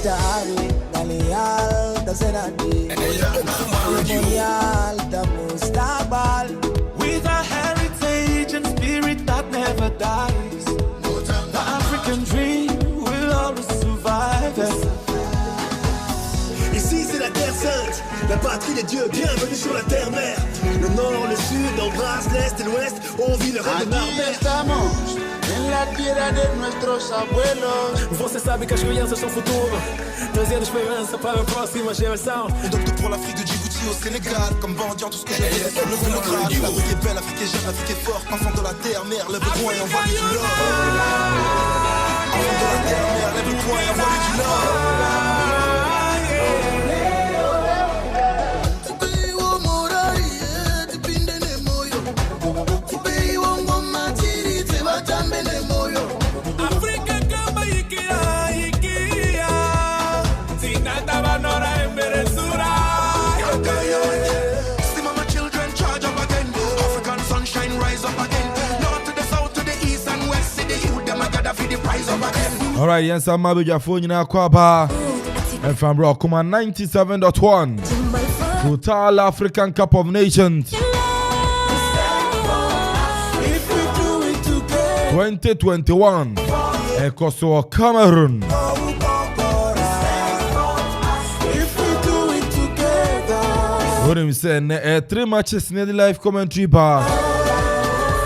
With a heritage and spirit that never dies, the African dream will always survive. Ici c'est la Terre Sainte, la patrie des dieux, bienvenue sur la terre-mère. Le nord, le sud, embrasse l'est et l'ouest, on vit le rêve de Marbella. En la tierra de nuestros abuelos. Você sabe que as crianças são futuro, trazendo esperança para a próxima geração. On docte pour l'Afrique de Djibouti au Sénégal, comme mendiant tout ce que j'ai fait, lever le grade. L'Afrique est belle, l'Afrique est jeune, l'Afrique est forte, enfant de la terre, mère, lève le poing et envoie-lui du love. Enfant de la terre, mère, lève le poing et envoie-lui du love. All right, yes, I'm Mabu Jafo, Nina Kwaba, and from Rockuma 97.1, Total African Cup of Nations 2021, Kosovo, Cameroon. What do you say? 3 matches in the live commentary bar.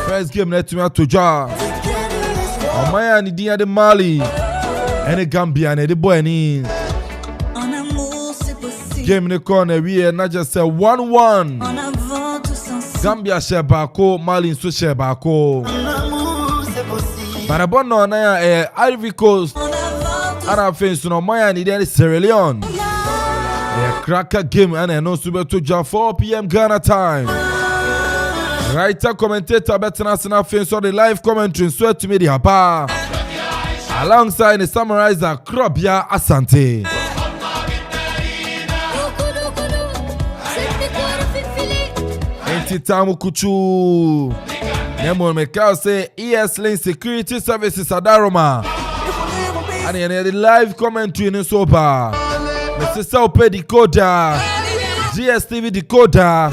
First game, let's to Jar. Omaya ni dia de Mali. Ene Gambia ne de boy game ne corner we na just say 1-1. Gambia share bako, Mali nso share bako. Barabono na ya Ivory Coast. Ana face no Omaya ni dia de Sierra Leone. Cracker game and no super to 4 p.m. Ghana time. Writer commentator Betanasina face on the live commentary sweat to media pa. Alongside the summarizer Krobia Asante. Enti Kuchu. Nemo Mekao say ES-Link Security Services Adaroma. And the live commentary in Soba. Mr. Saupe decoder, GSTV decoder,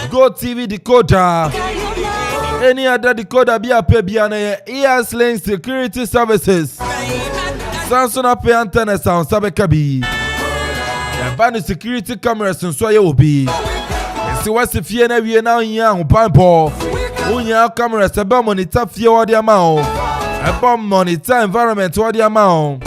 Go TV decoder, any other decoder be a pay biane ES-Link Security Services. Samsung pay antenna sound sabekabi. Ban security cameras and so you will be. See what's if you never now in young pampo. Unya cameras about monitor fear or the amount. About monitor environment or the amount.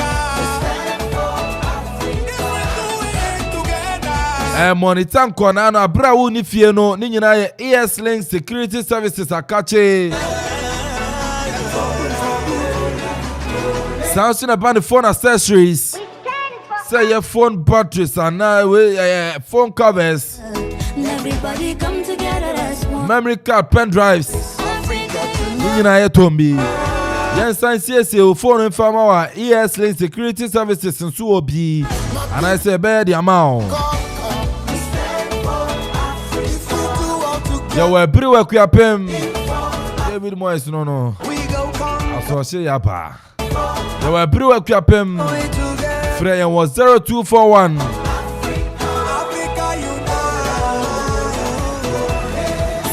Monitor kona na bra wu ni fie no ni nyina ye ES-Link Security Services akache. Samsung about phone accessories. Say your phone batteries and phone covers. Everybody come together as one. Memory card, pen drives. Ni nyina ye tombi. Yen science phone inform our ES-Link Security Services nso obi. And I say bear the amount. Ya we bri we kuapem David Moyes no aso she ya pa ya we bri we kuapem Freya was 0241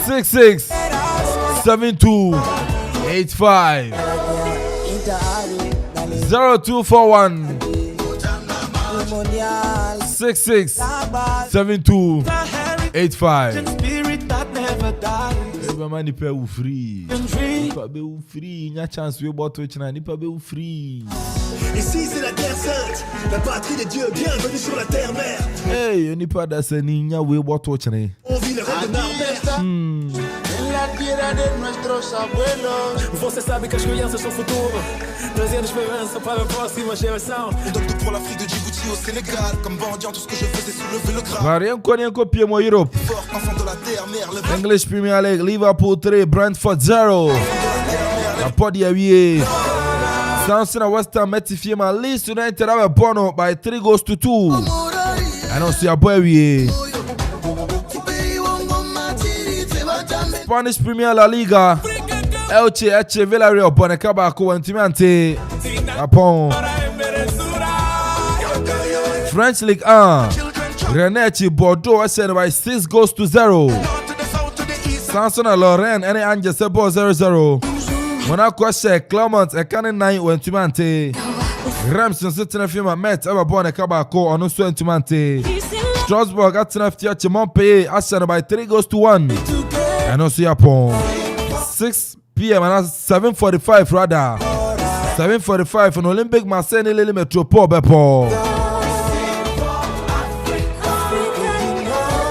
66 7285 0241 66 7285 Everybody pay you free. Nipa be you free. Nya chance we bought to China. Nipa be you free. Ici c'est la Terre Sainte, la patrie des dieux, bienvenue sur la terre-mère. Hey, nipa da se ni nya we bought to China. On vit le rêve de Marbella. En la tierra de nuestros abuelos. Você sabe que as crianças são futuro, trazendo esperança para a próxima geração. On docte pour l'Afrique de Djibouti au Sénégal, comme mendiant tout ce que je faisais soulever le grade. Variant copie mo Europe. Fort, enfant de la terre, mère, lève English Premier League, Liverpool 3, Brentford 0. La podi awie. Samson and West Ham met Fiema Leeds United have a bono by 3-2. I don't see a boy we. Spanish Premier La Liga. Elche Villarreal Bonacaba Coentimante. Japon. French League 1. Rennes Bordeaux SN by 6 goals to 0. Sanson and Lorraine and Angers ball 0-0. Monaco share Clermont a cannon 9 when Tumante. Reims and sitting a film met ever born a Cabako on Uso and Tumante. Strasbourg at Tiache Montpellier Ashen by 3 goals to 1. And also Yapon. 6 p.m. and that's 7:45 rather. 7:45 on Olympic Marseille Lille Metropole Bepo.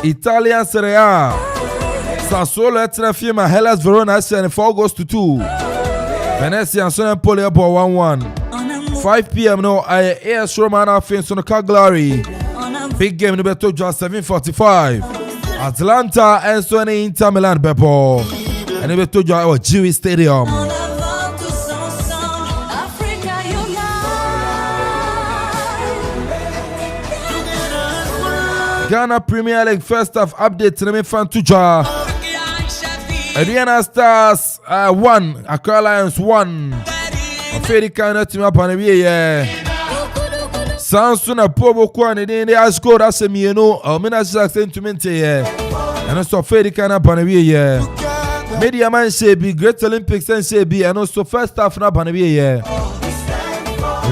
Italian Serie A. Sassuolo at Trafima Hellas Verona Ashen 4 goals to 2. Venezia and Son Empoli 1-1. 5 p.m. no AS Roma and Fins on the Cagliari. Big game in the Beto 7:45. Atlanta and Sony Inter Milan Bepo. And the Beto Jewish Stadium. Ghana Premier League first half update to the fan tuja. Adriana Stars 1, Accra Lions 1. Fedi kind of team up on the way. Samson a pobo kwan in the ice cold as a mieno or Minas sentiment here. And also Fedi kind of on the way. Media man say be Great Olympics and say be and also first half na on the way.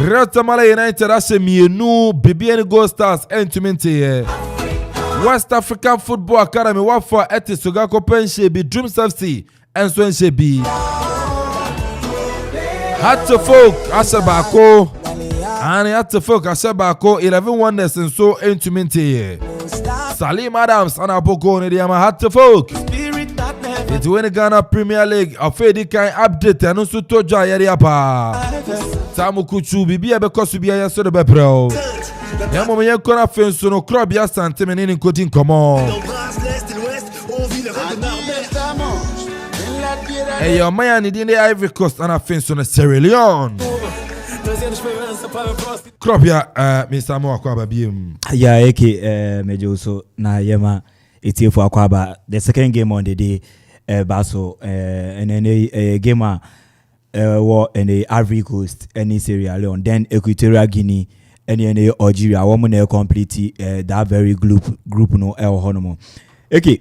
Rotamala United as a mieno BBN Gold Stars sentiment here. West African Football Academy what for Etis Sugako Penshe be Dreams FC and so be had to folk Asabako and had to folk Asabako 11 wonders and so intimate Salim Adams and Aboko Nediama had to folk it's when the Ghana Premier League of Fedi kind update and also Toja Yariapa Samu Kuchu Bibi because to be a so the Bepro. Yamo me yakona fenso no club ya santé menini coding comment. Hey yo man in the Ivory Coast and a fenso no Sierra Leone. Club ya Mr. Mo akwaba biem. Yeah, eke mejo so na yema etiefu akwaba the second game on the day baso and then a game war in the Ivory Coast and Sierra Leone then Equatorial Guinea any Algeria woman complete that very group no el honomo. Okay,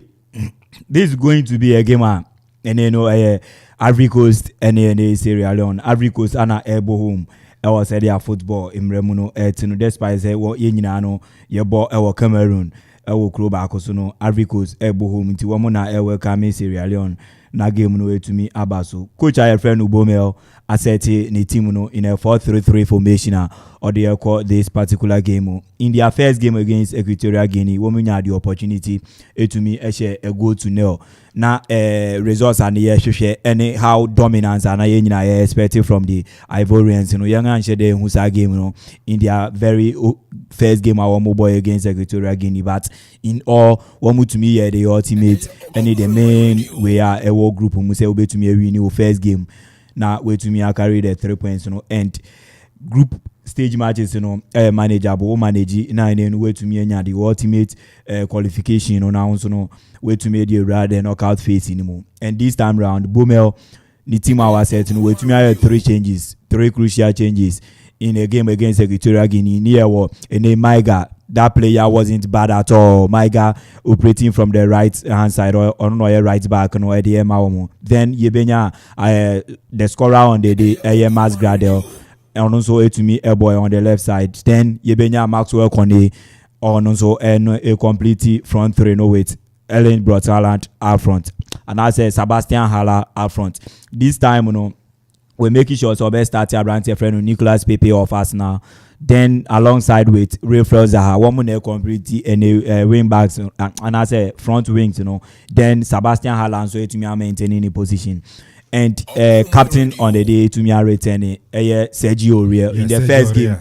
this is going to be a game and Ivory Coast and Sierra Leone. Ivory Coast ana ebo home was their football in Remuno etino despite say what yenyina your ball Cameroon kro ba akoso no Ivory Coast ebo home nti woman na welcome Sierra Leone na game no etumi abaso. Coach our friend Ubomel asset ni team no in a 4-3-3 formation or they call this particular game in their first game against Equatorial Guinea women had the opportunity to me a go to nil na results and the any how dominance and I expected from the Ivorians you know young and share who sa game no in their very first game our boy against Equatorial Guinea but in all one to me the ultimate any the main we are a war group who say to me win first game now way to me I carry the 3 points you know and group stage matches you know manageable manage now and way to me and the ultimate qualification you know now so no way to me the rather knockout phase anymore and this time round Bomel the team our set you know way to me I had 3 crucial changes in a game against Equatorial Guinea near war and then Maiga that player wasn't bad at all. Maiga operating from the right hand side or on right back no idea then Yebenya the scorer on the day Mas Gradel and also to me a boy on the left side then Yebenya Maxwell Kone on also a complete front three no wait Ellen Brotaland up front and I said Sebastian Haller up front this time you know we're making sure so best start your brand friend Nicolas Pepe of Arsenal then alongside with Rafael Zaha one more complete and wing backs and I say front wings you know then Sebastian Haller so to me maintaining the position and captain on the day to me returning Sergio Aurier in the first game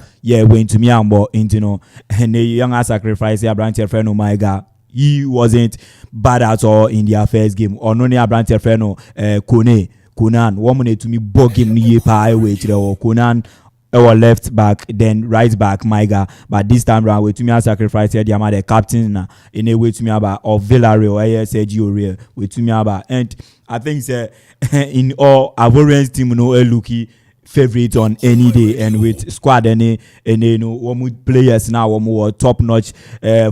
went to me into you know and the young sacrifice your brand friend Omega he wasn't bad at all in their first game or no near brand friend Conan one to me bug him ye pa way to Conan our left back then right back Maiga but this time round we to me sacrifice the captain in a way to me about of Villarreal Sergio Aurier we to me about and I think say in all Ivorians team no looky favorite on any day, and with squad any one players now one top notch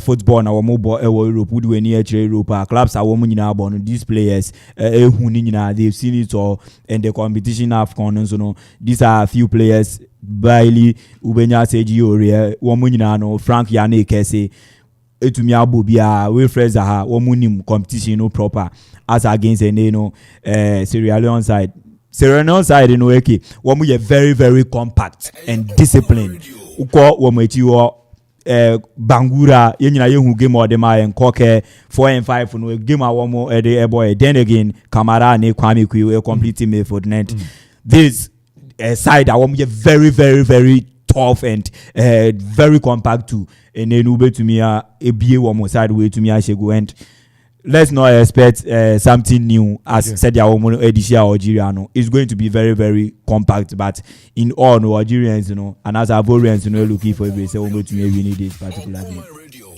football now one Europe would do any Europe clubs are women in these players they've seen it all, and the competition AFCON, so no, these are a few players. Bailey Ubenya Seji Ore woman no Frank Yane Kese etumi abobia Wilfred Zaha womunim competition no proper as against Sierra Leone side. Sierra Leone side no eke womu ye very very compact and disciplined. Uko womechi wo Bangura yenyina yehu game or dem ayen koke 4 and 5 no game a womu e boy. Then again Kamara ne Kwame Kwi a complete team for net. This side I want very very very tough and very compact too, and then ube to me a BA one more side way to me I should go, and let's not expect something new as said ya woman edition Algeriano. It's going to be very very compact, but in all no Algerians and as Ivorians looking for every say we to me we need this particular game.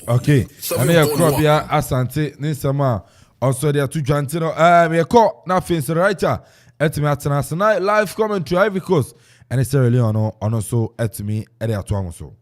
Okay, I mean Krobia Asante Nisama also there to Jantino me call na face writer at me at live commentary Ivory Coast and it's Leone on also at me at the Atuamoso.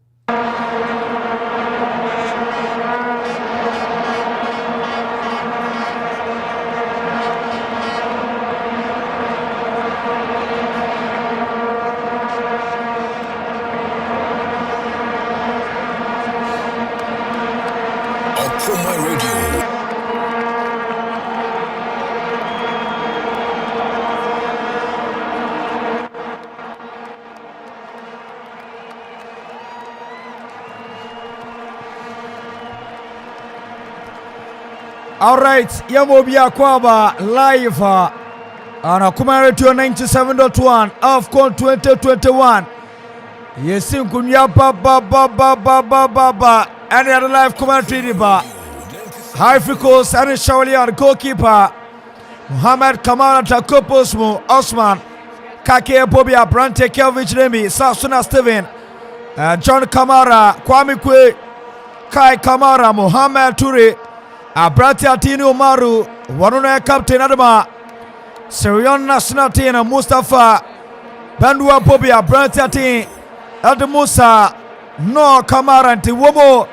All right, Yamobia Kwaba live on Akuma Radio 97.1 AFCON 2021. Yes, Kunya Baba any other live commentary ba. Ivory Coast and Shawlian goalkeeper Mohamed Kamara Takoposmo Osman Kake Bobia Brante Kelvin Remy Sasuna Steven John Kamara Kwame Kwe Kai Kamara Mohamed Toure Abrati Atini Umaru, Wanuna Captain Adama, Syrian National Team Mustafa, Bandua Bobby, Abrati Atini, Ed Musa, No Kamara, and Womo,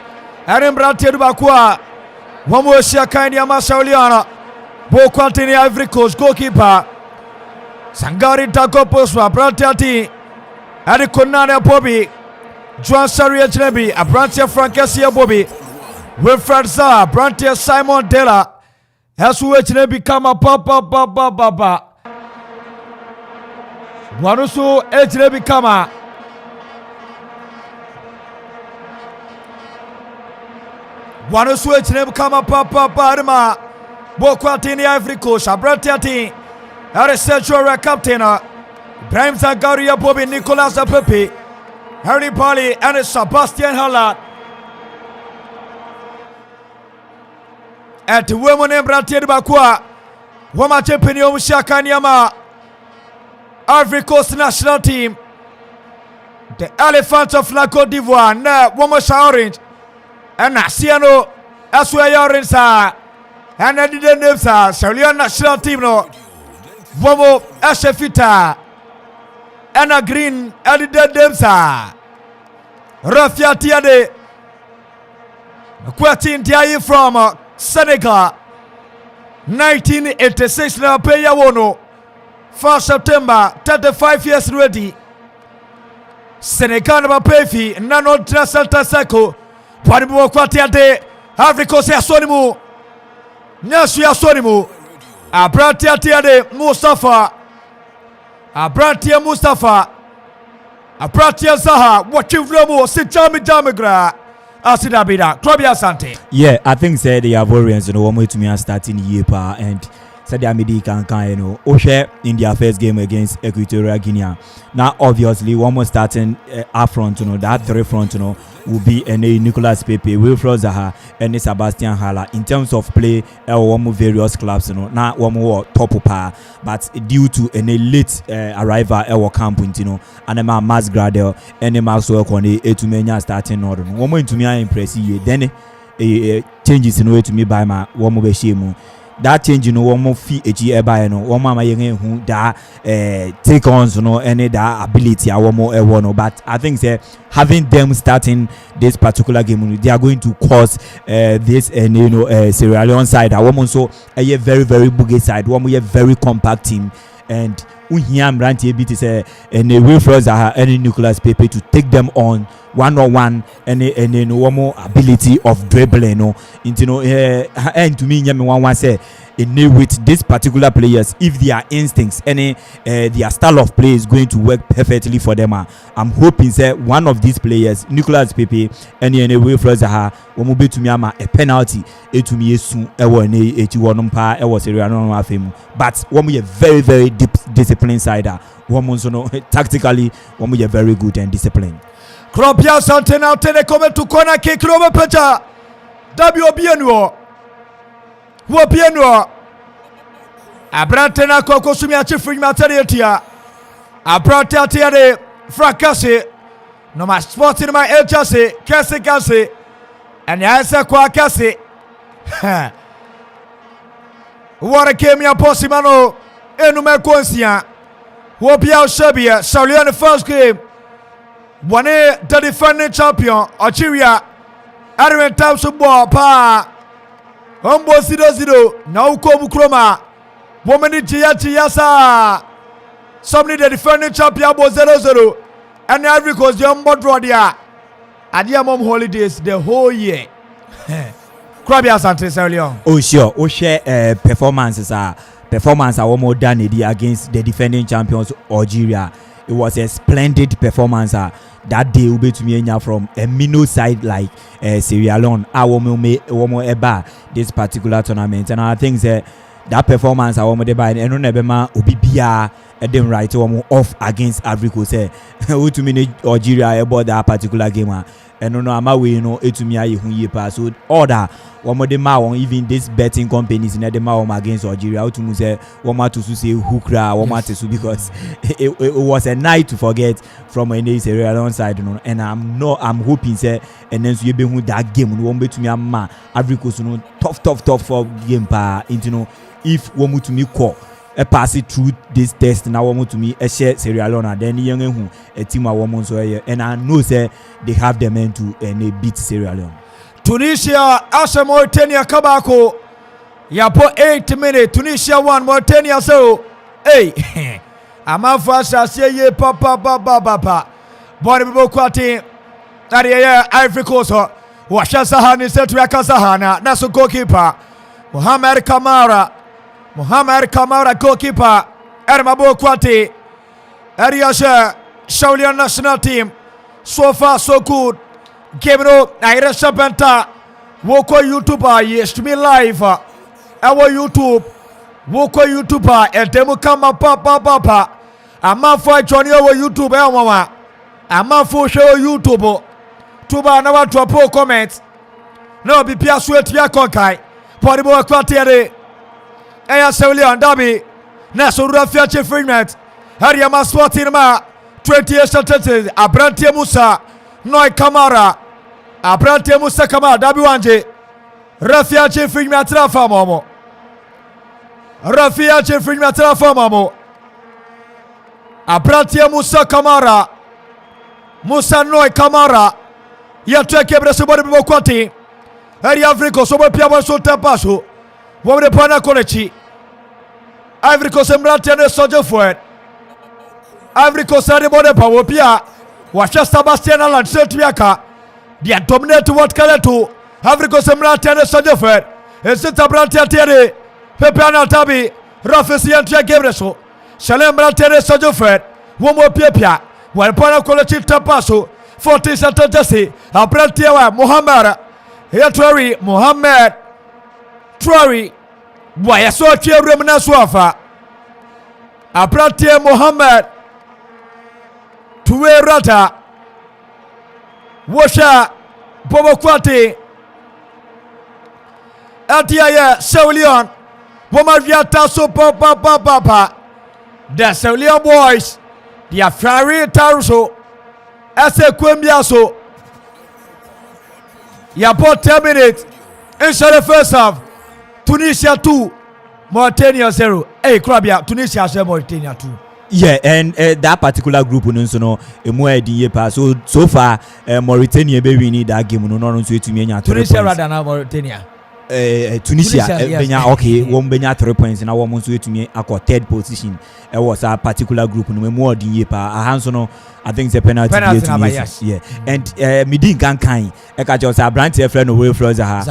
Adam Brati Bakwa, Womo Shakaini Amasauliana, Boquantini Ivory Coast goalkeeper, Sangari Takopos, Abrati Atini, Adikonana Bobby, Juan Saria Jnebi, Abrati Francasia Bobby. Wilfred Zaha, Brantia Simon Della, has we become a papa. Wanusu Ejne become a Wanusu Ejne become a papa. Boquantini Ivory Coast, Brantia team, Harry Sergio captain, Ibrahim Zangaria Bobby Nicolas Pepe, Harry Pali, and Sebastian Haller. At women in Brantia Bakwa, Wama Champion Shakanyama, Ivory Coast national team, the Elephants of La Côte d'Ivoire, na Womasha Orange, and Nasiano, as we are orange, and I didn't know, Shalian national team, no Womo Ashefita, and a green, and the dead Demsa, Rafia Tiade, Quatin Tiayi from Senegal, 1986 na Peya Wono, 1st September, 35 years ready. Senegal na Pefi, Nano Trasanta Seko, Paribu Kwatiade, Ivory Coast ya Sonimu, Nyasu ya Sonimu, Abrantia Tiade Mustafa, Abrantia Mustafa, Abrantia Zaha, watching Vlomo, Sijami Jamigra. Yeah, I think said the Ivorians, one way to me are starting year and said the Amidi can in their first game against Equatorial Guinea. Now obviously one more starting up front, that three front, will be Nicolas Pepe, Wilfred Zaha, and Sebastian Haller. In terms of play, one more various clubs, now one more top par, but due to an late arrival at our camp, and a mass gradle, and a mass work on a to many starting order. One more to me, I impress you. Then changes in way to me by my one more shame. that change you know one more fee eba no one mama who that take on no any that ability one more no but I think say having them starting this particular game they are going to cause this Sierra Leone side a woman so a very very boogie side one more very compact team and Uhiam Ranti able to say and the way for us any Nicholas Pepe to take them on one and then one more ability of dribbling no into no and to me one say with these particular players if their instincts any their style of play is going to work perfectly for them. I'm hoping say one of these players Nicholas Pepe any way for us one be to me a penalty to me soon was but one be a very very deep disciplined side one so no tactically one be very good and disciplined. Kropia Santena tene come to corner kick over Pecha. W Bienwo. Wo Bienwo. Abrantena koko sumia chifri materiatia. Abrante atiade fracase. No ma sport in my elchase, kase. And answer kwa kase. What a came ya possimano. Enume konsia. Wo Bia Shabia, Saulian the first game. One the defending champion Algeria Ivory time so ball pa Ombo 0-0 now come Kroma woman Yasa somebody the defending champion was 0-0 and Ivory Coast young draw there at the mom holidays the whole year. Krabia Santos Leone. Oh sure, share performances are one more done against the defending champions Algeria. It was a splendid performance that day will be to me from a minnow side like Sierra Leone. I will make this particular tournament, and I think that performance I want to buy and no nebema ubibia them right off against Ivory Coast. Who to me Algeria about that particular game. And no, I'm away, to me, I pass. So, order one more the even this betting companies in the Mao against Algeria. How to say, one more to say, Hookra, one more to because it was a night to forget from any Sierra Leone side, and I'm hoping, say, and then so you be who that game, one way to me, I'm Ivory Coast, tough for game, into if one more to me call. Pass it through this test now want to me a share Sierra Leone then young who a team a woman so and I know say they have the men to and they beat Sierra Leone. Tunisia Asha Mauritania Kabako Yapo 8 minutes Tunisia 1 Mauritania so hey Amafasha say ye papa body bokwati area Ivory Coast washa sahani set yakasahana that's a goalkeeper Mohamed Kamara goalkeeper Ermabo Kwati Ariasha Shaulian national team so far so good Kemro Naira Shabenta Woko YouTuber yes to me live our YouTube Woko YouTuber and demo kama papa Amafo Johnny our YouTube mama Amafo show YouTube Tuba na watu wapo comment no be pia sweat ya konkai Podibo Kwati Eya Seulian Dabi Naso Rafia Chefrimet Haria Maswatinma 28 sentences Abrante Musa Noi Kamara Abrante Musa Kamara Dabi Wanje Rafia Chefrimet Rafa Momo Rafia Chefrimet Rafa Momo Abrante Musa Kamara Musa Noi Kamara Yateke Bresubari Bokwati Haria Afriko Sobo Piabo Sulta Paso Wamre Pana Konechi Ivory Coast Mbrante ne sojo for it Ivory Coast are the body power pia Washa Sebastian Alan Seltiaka Dia dominate what Kaletu Ivory Coast Mbrante ne sojo for it Esita Brante Atiere Pepe Anatabi Rafisi Antia Gebreso Shalem Brante ne sojo for it Womo Pia Wal Pana Konechi Tapaso 40 Satantasi Abrante wa Mohamed Yatwari Mohamed Traore Why so che remna swafa Abrante Mohamed Tuwe Rata Washa Bobo Kwati Atiaya Saulion Womaviata so papa The Saulion boys The Afari Taruso Ase Kwembiaso Ya bought 10 minutes inside the first half Tunisia 2, Mauritania 0. Hey, Krabia, Tunisia 0, Mauritania 2. Yeah, and that particular group, no, so far, Mauritania be winning that game. No, to me, Tunisia rather than Mauritania. Tunisia, yes. Okay, one benya 3 points, and I want to me a third position. It was a particular group, no more than yepa. A hands on, I think the penalty. Yes. Yeah, and Midin Gankai, Eka just a brand friend away from Zaha,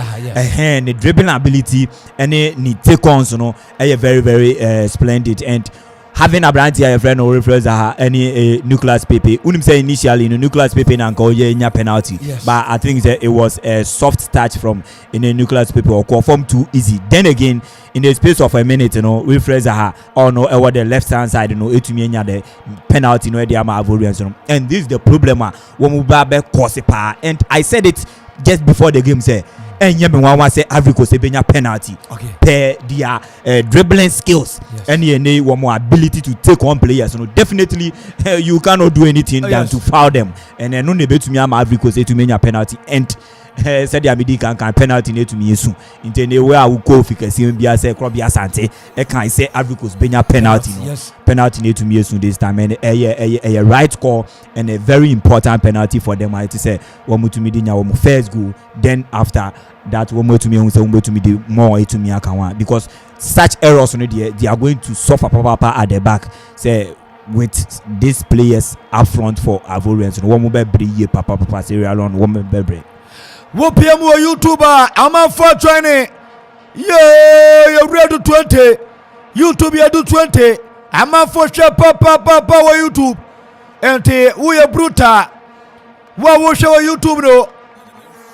and the dribbling ability, and the take ons, no, very, very splendid. And having a brand here, a friend or reference any nucleus paper. Unim say initially in nucleus paper and call ye penalty. Yes. But I think that it was a soft touch from in a nucleus paper or conform too easy. Then again, in the space of a minute, reference or no over the left hand side, it me the penalty no idea Ivory. And this is the problem when we cause and I said it just before the game say. And yemi wan say Ivory Coast benya penalty per their dribbling skills and any one more ability to take on players. So definitely you cannot do anything than to foul them. And no nebe to me am Ivory Coast to menya penalty and said the Amidi can penalty ne to me soon. Intende where I will go fika see bia say crop bia sante e can say Ivory Coast benya penalty no. Penalty ne to me soon this time and a right call and a very important penalty for them. I to say one to me dinya first goal, then after that one more to me to me the more to me account because such errors on they are going to suffer at the back. Say with these players up front for Ivorians, one more be papa serial on one be. Wo PM wo YouTuber ama for training. Yeah, you ready to 20. YouTube you do 20. Ama for share papa wo YouTube. Ente we brutal. Wo share YouTube no.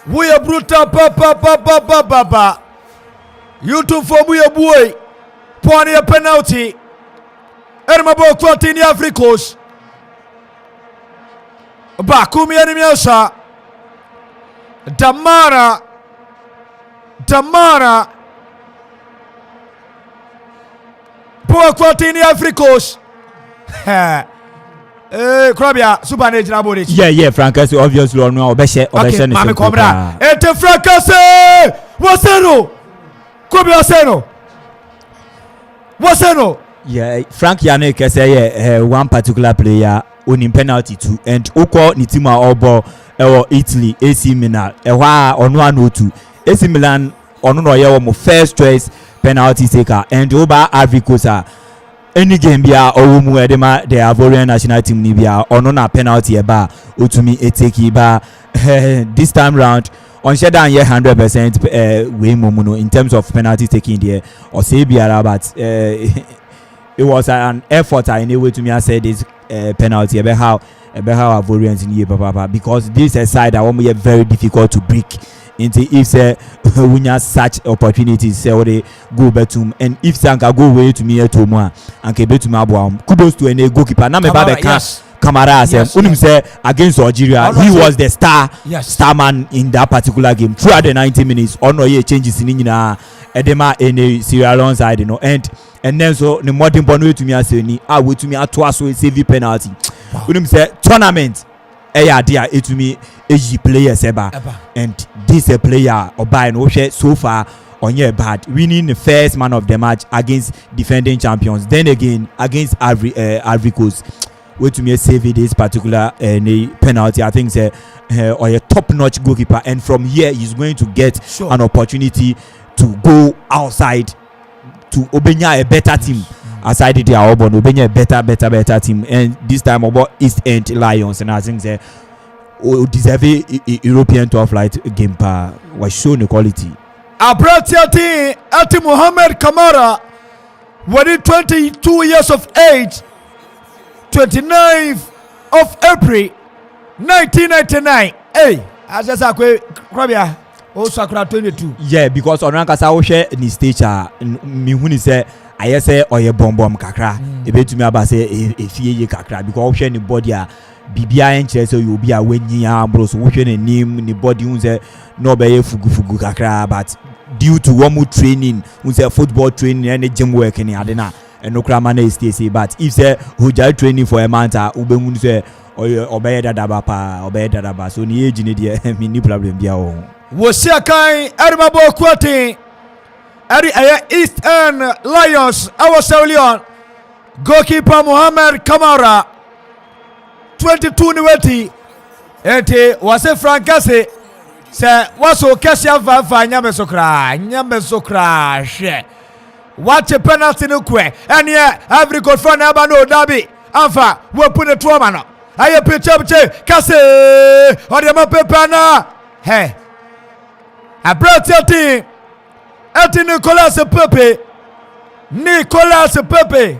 We brutal papa. YouTube for we boy. Point a penalty. Ermabo kwatini Africos. Bakumi enemy Damara Poor Quatini Africos. Krabia Super Nature Body. Yeah, Francas obviously or no Obeshe Mami Cobra. Ete Francas Waseno Krabia Seno Waseno. Yeah, Frank Yannick say one particular player winning penalty too and Oko Nitima Obo Italy AC Milan on 102 AC Milan on no first choice penalty taker and over Ivory Coast any game bia or the Ivorian national team nibia on a penalty eba utumi eteki ba this time round on Shedan 100% way momuno in terms of penalty taking there or say biara but it was an effort anyway to me I said this penalty about how Ivorians in here papa because this is a side that one be very difficult to break into if say when you such opportunities say or they go betum and if say can go away to me to more and ke betum abo kudos to any goalkeeper na me ba be Kamara say against Algeria he was the star man in that particular game throughout the 90 minutes on no changes in nyina edema any Sierra Leone side and then so the modern bono to me say ni we to me atwa so save penalty say tournament there it to me players ever and this a player or by no share so far on your bad winning the first man of the match against defending champions then again against Ivory Coast wait to me save this particular penalty I think say or a top-notch goalkeeper and from here he's going to get an opportunity to go outside to obenya a better team aside the Aobon obenya a better team and this time about East End Lions and I think they deserve a European top flight game pa was shown the quality. Abratiati Ati Mohamed Kamara when 22 years of age 29th of April 1999 hey as just a Krabia also 22 yeah because on rankasa wo hwe ni stature me huni say aye say oye bombom kakra ebetumi aba say efie ye kakra because wo hwe ni body a bibia enche say you be a wenyi ambro so wo hwe ni nim ni body hun say no be ye fugu kakra but due to one training hun say football training and gym work ni ade na no krama na stay but if say hoja training for a month ubehun say obeye dadaba so ni age ni de me ni problem dia o Wosiakai Ermabo Kwati East End Lions our Leone goalkeeper Mohamed Kamara 22 niweti ete wase frankase se waso kesia vafa nyame sokra hwe watch penalty no kwe ene Ivory Coast fan aba no dabi amfa we put the trauma no aye piche kase ode pepa na he abratiati eti Nicolas Pepe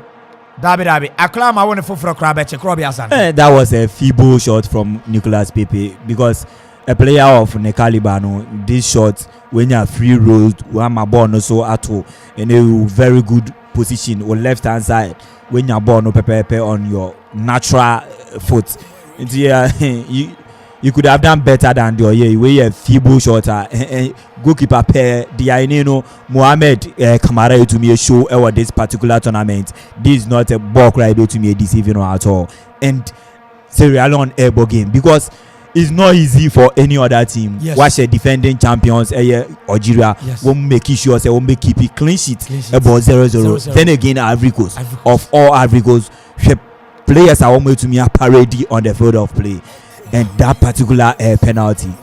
Dabi aklama won foforo kra be chekro bi asan. That was a feeble shot from Nicolas Pepe because a player of the caliber no this shot when you are free road one my ball no so at all in a very good position on left hand side when you are ball no Pepe on your natural foot into you could have done better than the way a feeble shot goalkeeper pair the Aineno Mohamed Kamara to me a show over this particular tournament. This is not a ball cry to me deceiving at all. And Sierra Leone airball game because it's not easy for any other team. Yes. Watch a defending champions Algeria won't make sure say won't keep it clean sheet about 0-0. Then again Ivory Coast of all Ivory Coast players are almost to me a parody on the field of play. And that particular penalty,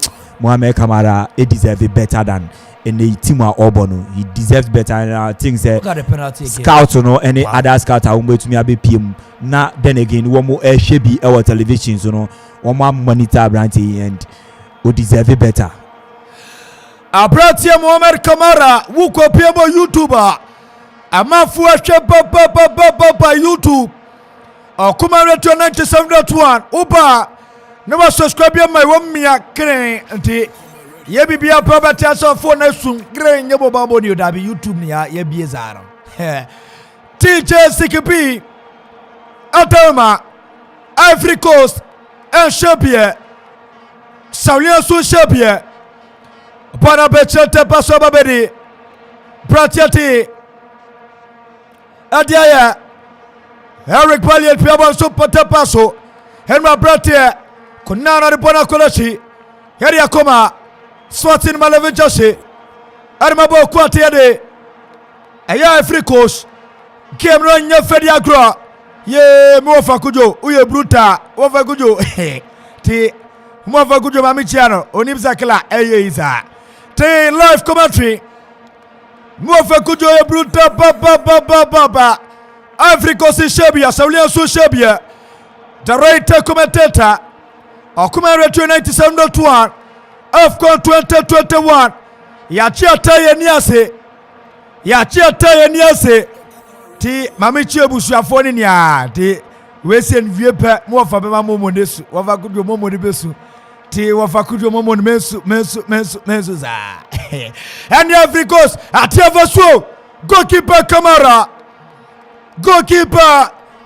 Mohamed Kamara, he deserves it better than any team or Obono. He deserves better. And I think scouts or no any other scout are going to me a BPM. Now then again, one more should our televisions, one more monitor brandy and who deserve it better. Abratia Mohamed Kamara, who copiamo YouTuber, a mafua papa YouTube, or Kumara to 97.1, Uba. No subscribe my 1 million crane until ye be a property as of phone soon. Grain your babo you dabi YouTube near ye be zaro. TJ CKP Atama Ivory Coast and Shapie Saulian Su Shapie Panabechete Paso Babedi Pratiati Adiaya Eric Palliet Piabon Super Paso Henry Bratia Kunana Ripona Kolashi, Heria Koma, Swatin Malevin Joshi, Armabo Quatiade, Aya Ivory Coast, Game Run Fedia Gra, Ye Mofa Kujo, Uye Bruta, Ova Kujo, T Mofa Kujo Mamichiano, Onimzakala, Aya T live commentary, Mofa Kujo Bruta, Papa, Ivory Coast Shabia, Saulian Su Shabia, the right commentator. Okumare 97.1 AFCON 2021 Yachia taye niase ti mamichi ebusuafo ni nia ti wese nwie pe mo ofa bema momo nesu wafa kudio momo ni besu ti wafa kudio momo ni mensu za and Ivory Coast atiava so goalkeeper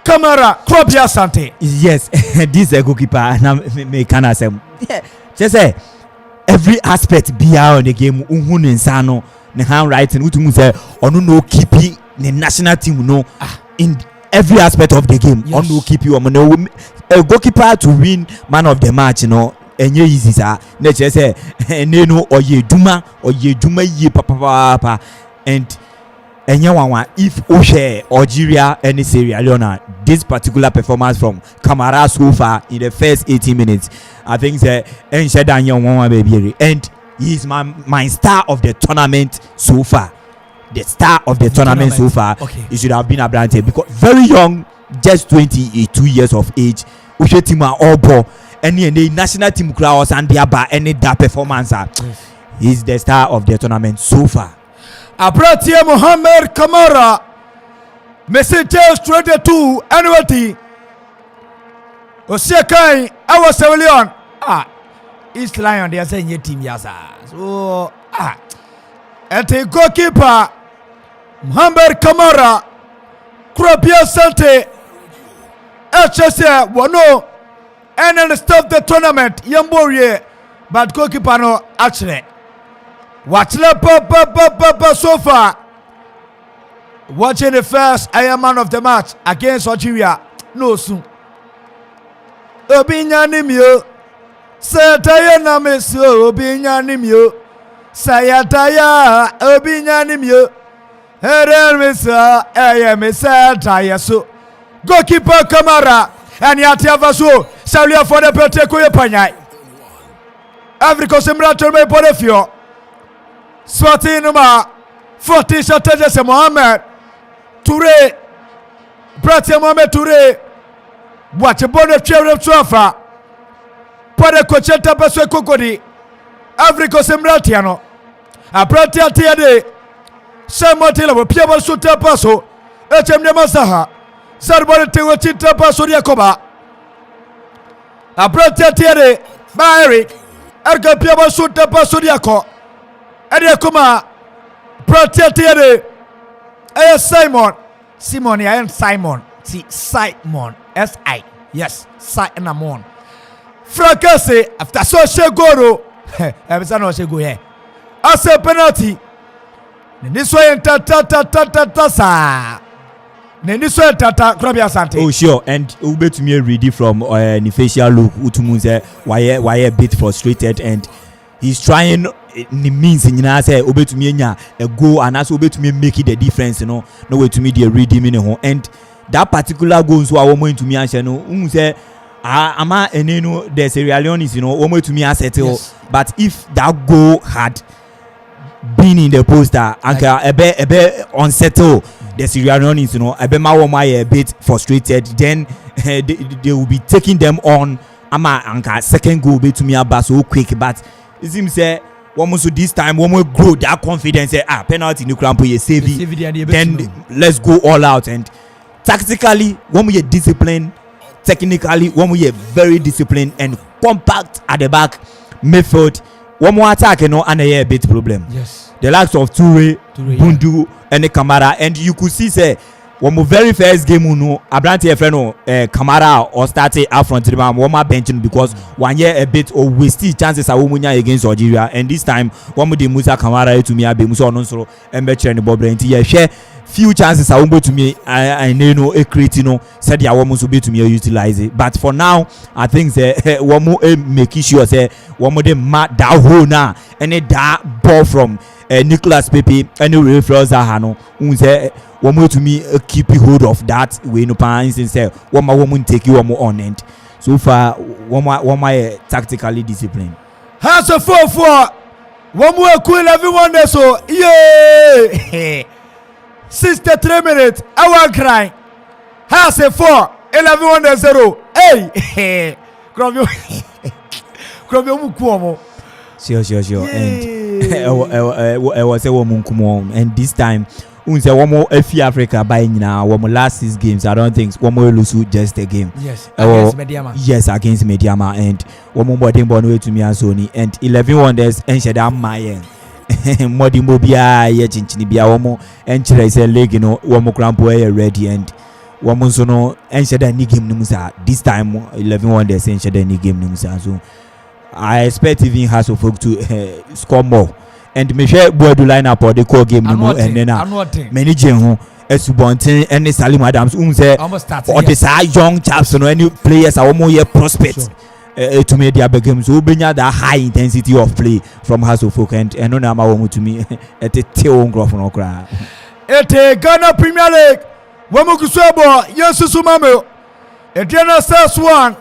Kamara, Krobia Sante. Yes, this is a goalkeeper. Now, me can say, just say every aspect be on the game. Uhun insano, ne handwriting. Utumu say, onu no keepy the national team no in every aspect of the game. Yes. Onu keepy omo a goalkeeper to win man of the match. Enye easy sir. Ne just say, ne no oye duma ye papa and. If Oshe Algeria any Sierra Leone this particular performance from Kamara so far in the first 18 minutes I think and he is my star of the tournament so far. The star of the tournament so far. Okay. He should have been Abrante because very young, just 22 years of age. Oshe team are all ball any national team crowds and thereby any that performance. He's the star of the tournament so far. Abratia Mohamed Kamara Messages 22 annuity Osekai our Leone East Lion they are saying your team yasa so and a goalkeeper Mohamed Kamara Krobia Sante HSA Wano and then stop the tournament Yamborie but goalkeeper no actually watch papa so far. Watching the first Iron Man of the match against Algeria. No soon. Obinya nimyo. Sayataya namesyo. Obinya nimyo. Sayataya. Obinya nimyo. Eren Misa, Misa, Tayasu. Goalkeeper Kamara, and Yatiavasu, Salia for the Peteco Panyai. Africa Simra Turbe Podefio. Swati Numa, 40 Shatajas Mohammed, Toure, Bratia Mohamed Toure, watch a bonnet chair of Trafa, Podecocheta Paswe Kokodi, Africa Simratiano, a Bratia Tiade, Sam Matilla with Piaba Suta Paso, Echem de Masaha, Sarbon Tewachita Paso Yakoba, a Bratia Tiade, by Eric, Erga Piaba Suta Paso Yako. Kuma Protected Simon I am Simon Simon S.I. Yes Simon Fracase after social goro Episano Shego here as a penalty this way tata this way tata Krabia Sante. Oh sure, and ube to me ready from the facial look Utumunze why a bit frustrated and he's trying ni means nyina say obetumi nya a goal and as obetumi make it the difference no way to me the redeem in ho and that particular goal so we going to me answer no say ama enenu there's a Leone we going to me settle yes. But if that goal had been in the poster anka ebe unsettled the Sierra Leone ebe ma wo a bit frustrated then they will be taking them on ama anka second goal be to me about so quick but it seems say so this time when we grow that confidence penalty no crampo ye save then let's go all out and tactically when we are disciplined technically when we are very disciplined and compact at the back midfield one more attack and a bit problem yes the likes of Toure Bundu and the Kamara and you could see say when my very first game no Abrante friend Kamara or started out front the man one benching because 1 year a bit or wasted chances are womunya against Algeria and this time one with the Musa Kamara to me abe Musa ononsoro embetre and Bob Brent yeah share few chances are to me I know a create said ya one must be to me utilize it but for now I think say one more make sure say one more them that hole now and that ball from Nicolas Pepe and reference Hano say one more to me keep hold of that way no pan say one more woman take you one more on end so far one more tactically disciplined has a 4-4 one more cool everyone there so yeah 63 minutes I want cry has a 4 11-0 hey Krobyo mukuomo sure and I was a woman come and this time unse one more FI Africa by now one more last 6 games I don't think one more lose just a game yes against Mediama yes against Mediama and one more boarding born way to me and Sony and 11 wonders and sheda my modi mobia ye chinchini bia one more and chile say leg one more crampo ready and one more so no and sheda ni game numusa this time 11 wonders and sheda ni game numusa so I expect even has of folk to score more and me share boy do line up or the core game no and then managing who Esubontin and Salim Adams say or the young chaps no any players are almost here prospects to make their games so benya that high intensity of play from House of Folk and no na ma to me at a tail graph no cry ete Ghana Premier League womu kuswebo yesu sumame Etiana Stars 1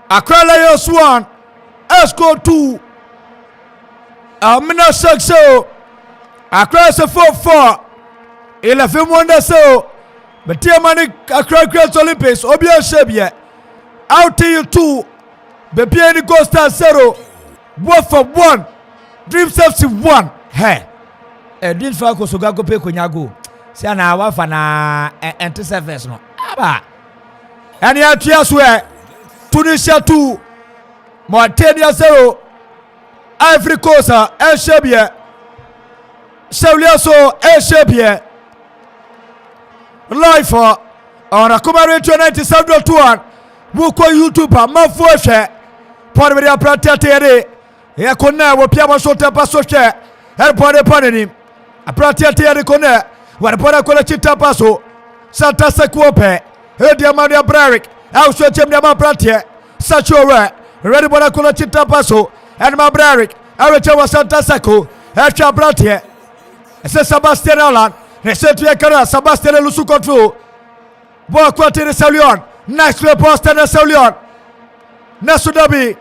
Accra Lions 1 Esco 2 Amina Sakso Accra 4-4 11 wonder so but Tiamani Accra Great Olympics Obia Shebie out to you 2 Bepiani Costa 0 Both for 1 Dream Safety 1 hey Dream Falco Sogago pe konyago say na wafa na enter service no aba and ya tia swear Tunisia 2 Mauritania 0 Ivory Coast Shebie Sauliaso Shebie live on a commemorative 97.1 Buko YouTube mafo hwe Pore ya pratia ya kona wo pia bo so tempa so hwe her pore panani apratia tere kona wa pore kola chita paso Santa Sekuope Edia Maria Brarick also chem dia pratia Sacho ready bona kola chita paso and ma Brarick awecha wa Santa Seko echa pratia C'est Sébastien Holland. C'est tu es Sébastien le sous contrôle. Bon côté de Saulion. Nice le poste de Saulion. Nasudabi.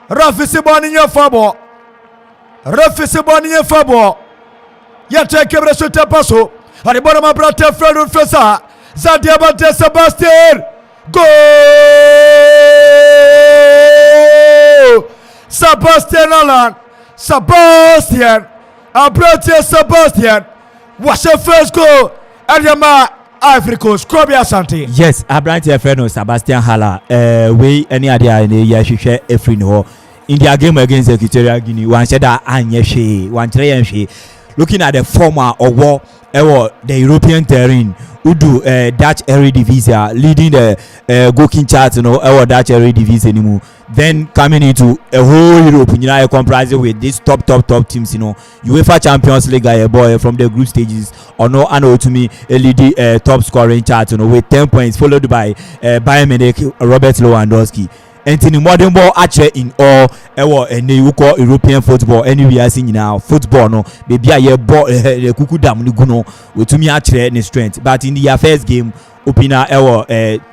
Rafi Sibonigno Fabo. Rafi Sibonigno Fabo. Y'a Kebre sur ta passo. Allez, bon, ma brate, frère, on fait ça. Zadiabante Sébastien. Go! Sébastien Holland. Sébastien. Abrante Sébastien. What's your first goal? Adiama Ivory Coast. Kobe Asante. Yes, Abrante friend Sébastien Hala. We any idea in the year she share every no. In their game against Equatorial Guinea, one said that Anye one tray. Looking at the former or war, the European terrain, who do Dutch Eredivisie, leading the goalkeeping chart, Dutch Eredivisie anymore. Then coming into a whole Europe, comprising with these top teams, UEFA Champions League, boy from the group stages, or no, I know to me, a leading top scoring chart, with 10 points, followed by Bayern Munich, Robert Lewandowski. And in modern ball actually in all and you call European football anywhere seen now football no baby I ball the kuku dam ni guno with me actually any strength but in the first game opener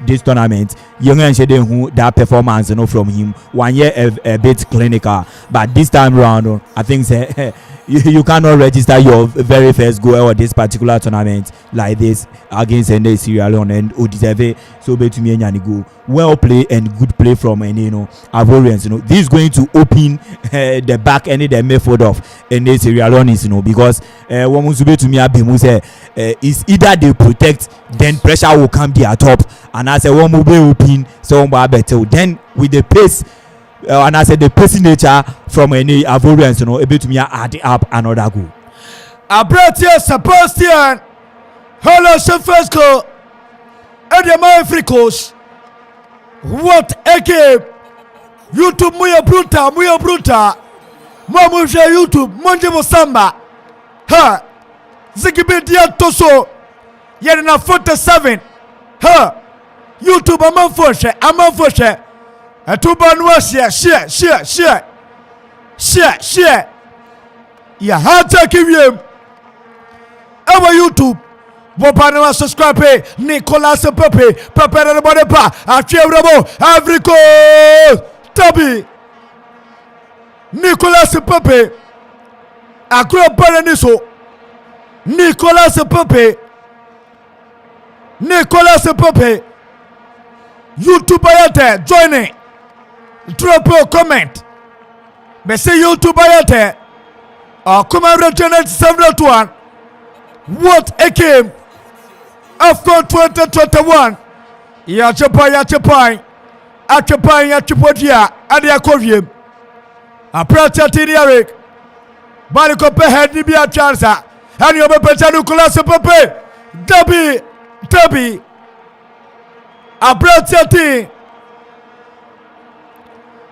this tournament young and who that performance from him 1 year a bit clinical but this time round I think say you cannot register your very first goal this particular tournament like this against Sierra Leone and Odiseve so be to me and go well play and good play from Ivorians this is going to open the back and the method of Sierra Leone because one must be to me is either they protect then pressure will come there top and as a one move open so better then with the pace and I said the person nature from any Ivorians, a bit to me add up another goal. Abrante Sebastian. Hello, first goal. And the Ivory Coast. What a game! YouTube muya bruta. Mamu je YouTube, monje mo samba. Ha! Zigibe dia toso. Yere na 47. Ha! YouTube amafoshe. Atubanwa share. Ya hata kiwiem. Ewa YouTube. Bopanwa subscribe. Nicolas Pepe. Prepare the body pa. Achievable. Ivory Coast. Tabi. Nicolas Pepe. Akro Paraniso. Nicolas Pepe. YouTube ayate joining. Drop a comment. But say YouTube ayate. Comment return 721. What a game. After 2021. Yachapai. Yachipodia. Adia Kovium. A prayer Eric. Bariko head Nibia Chansa. And you better Nicolas Pepe. Debbie. Abrante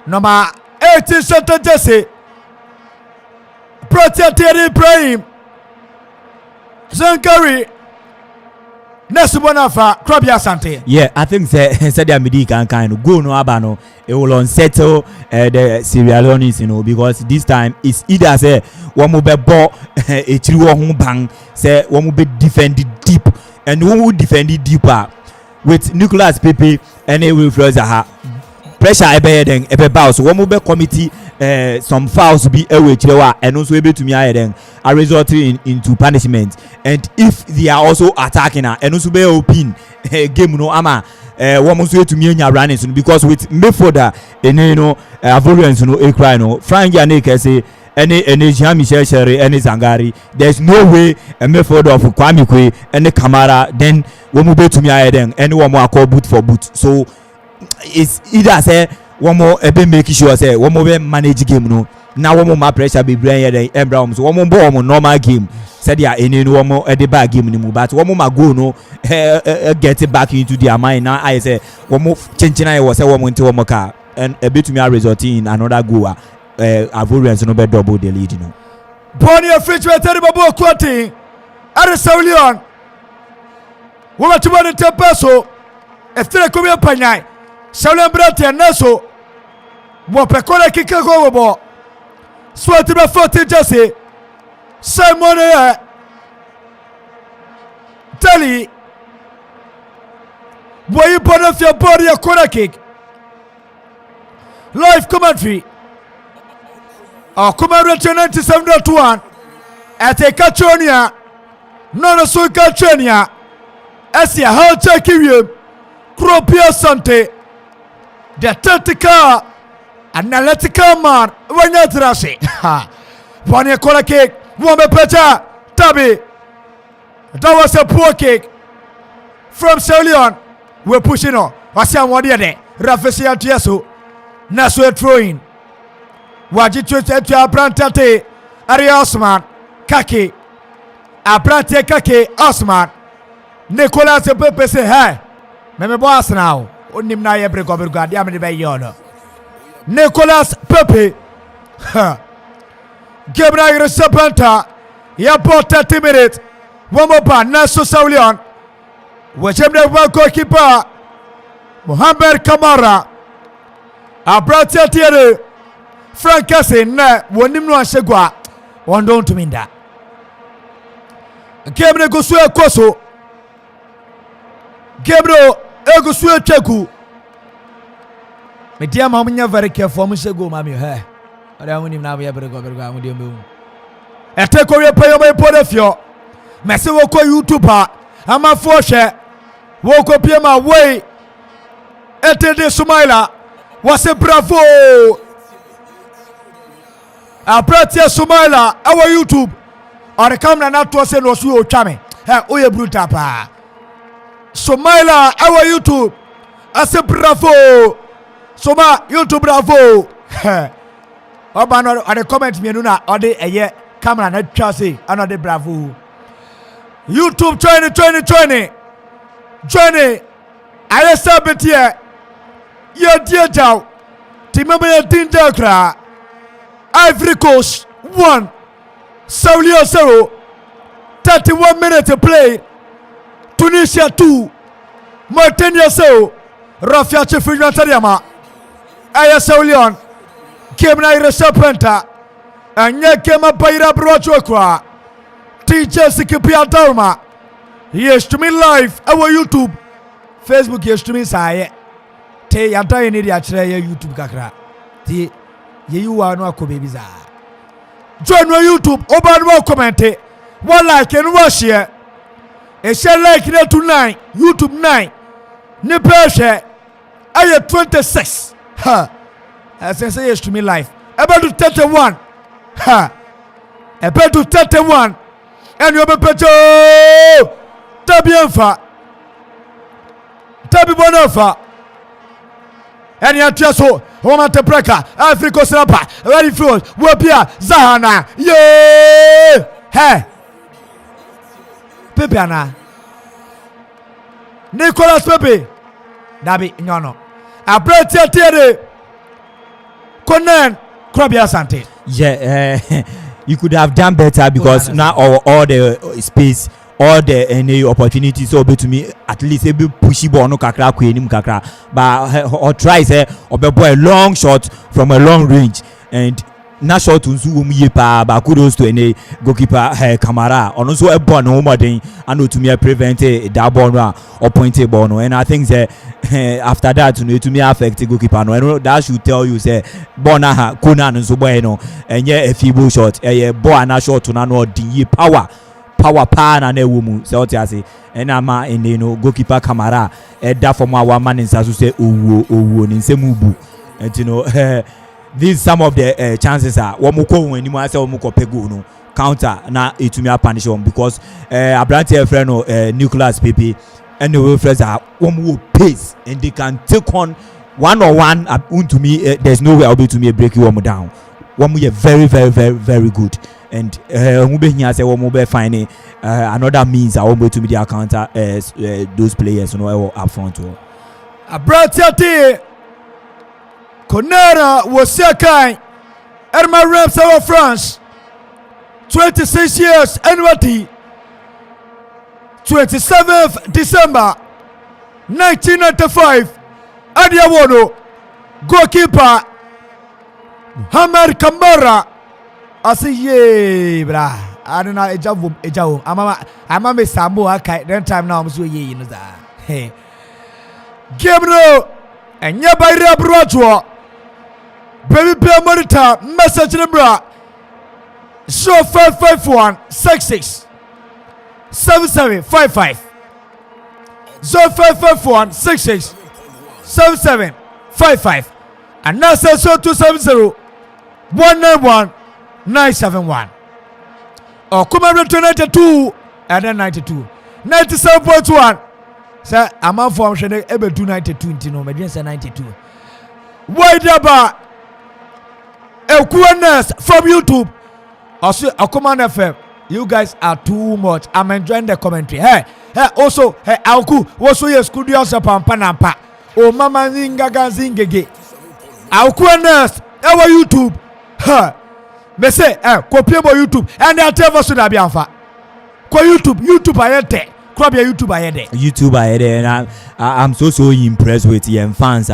number 18 Santa Jesse Protected Ibrahim Zankari Nesubonafa Krabia Sante. Yeah, I think said the Midi can kind of go no abano. It will unsettle the Sierra Leoneans, because this time it's either say one will be ball a true home bang, say one will be defended deep, and one will defend it deeper. With Nicolas Pepe and Wilfred Zaha pressure ebe bounce one mobile committee some fouls be away and also able to me then are resulting into punishment and if they are also attacking her and also be open game no ama one must way to me running because with Mayford and Ivorians a cry no Frank Yannick say any Jean-Michel Sherry any Zangari there's no way a method of Kwame Kwe any Kamara then one move to me then anyone more call boot for boot so it's either say one more ebe make sure say one more manage game no now one more pressure be brain then Embraham so one more ball normal game said yeah any one more at the back game no but one more go no get it back into their mind now I say one more changing I was say one more into one more car and a bit to me resulting in another goal. Ivorians no be double the lead Bonnie feature terrible quoting Arisaulion Woma tubane tepeso Eftere kumia panyai Saulion brate naso Wapekole kike go bo Swati ba 40 Jesse Simon Tally. Boy, you put off your body a corner kick. Live commentary. Commentary 97.1. At a Cachonia. Non so Cachonia. Asia, how take you? Cropia Sante. The tactical, analytical man. When you're trashing. Ha. One a corner kick. One better. Tabby. That was a poor kick from Leone. We're pushing on. Wasiam Wadiade. Rafesia Tiaso. Naso throwing. Wajitu Abrantate. Ari Osman. Kaki. Abrante Kaki Osman. Nicolas Pepe say, hey. Meme boss now. Unim na yebre gobergad. Yamini be yono. Nicolas Pepe. Gabriel Serpenta. Ya bought 30 minutes. One more ball, Naso Leone. Wajemne one goalkeeper. Mohamed Kamara. Abrante Tiere. Frank Cassin, Wonimno and Shegwa. One down to Minda. Gabriel Gosue Koso. Gabriel Egosue Cheku. Me dear mamma, very careful, Mishego, mammy, hey. I don't want him now. We have to go with you. I take away pay my point of view. Messi will call YouTuber. I'm a force. Woke up here my way. Ete Sumaila. Was a bravo. I brought here Sumaila. Our YouTube. Or the camera not to us and was you chame. Hey, Oye Brutapa. Sumaila. Our YouTube. I said bravo. Soma YouTube bravo. Obano or the comment me nuna or the camera not chassis another bravo. YouTube 2020. Johnny, I stop it here. Your dear Jow. Timber Tinta. Ivory Coast 1. Saulia 0. 31 minutes to play. Tunisia 2. Mauritania 0. Rafia Chefina Tariama. Aya Saulion. Game na Serpenta. Anya came up by Rabrochokwa. Teacher Sikipia Dalma. Yes to me live our YouTube. Facebook yes to me say. Te yanta ni dia kire YouTube kakra. Ti you are no akobebiza. Join my YouTube. Oba no comment. One like and one share. E share like na tonight. YouTube 9. Ni pe share. Aye 26. Ha. As I say yes to me live. About to 31. Ha. About to 31. And you be better. Tabienfa. Tabi Bonofa. And you just so. Woman to breaker. Africa Srapa. Ready flows. Wapia. Zahana. Yeah. Hey. Pepe Anna. Nicolas Pepe. Dabi Nyono. Abrete Tiere. Conan. Krabia Sante. Yeah. You could have done better because now all the space, all the any opportunities so be to me at least a bit pushy ball no kakra kwenim kakra but or try say or be boy long shot from a long range and na shot unsu ye pa ba kudos to any goalkeeper Kamara on so a ball no more than and to me prevent that ball or point ball no and I think say after that to me affect goalkeeper no and that should tell you say ball na Conan so boy no and yeah a feeble shot ball na shot to na no the power na na womu say what you say and ama in no goalkeeper Kamara that from our man in Sasu say owo ni nsemubu and you know these some of the chances are one more when you say one more pego no counter na it to me punish them because Abrante friend no Nicolas Pepe and the Wilfreds are one more pace and they can take on one to me there's no way I'll be to me break you one more down one more very very good and mube here say one more finding another means I won't to me the counter those players you know up front to Abrante Conera was second Erma Reps of France 26 years NWT 27th December 1995 Adiawono goalkeeper Mohamed Kamara I say yeah bra I don't know a job. I'm a Sambo. Okay, then time now I'm so ye you know that. Hey, Gabriel and nearby Rabrotua. Baby Pia Monitor message number. Show 551 66 7755 0551 66 7755 and now say so 270 191 971 or come on to 92 and then 92 97.1 say I'm on form should able do 92 no me say 92 why daba a queerness from YouTube also a command FM. You guys are too much. I'm enjoying the commentary. Hey, also, hey, Auku, also yes, studios pampanampa. Oh, mama zingaga zingege. Auku nurse, our YouTube. Ha, me say, copy about YouTube, and I'll tell us to that be anfa. Kwa YouTube I had Crab YouTube I had and I'm so impressed with your fans.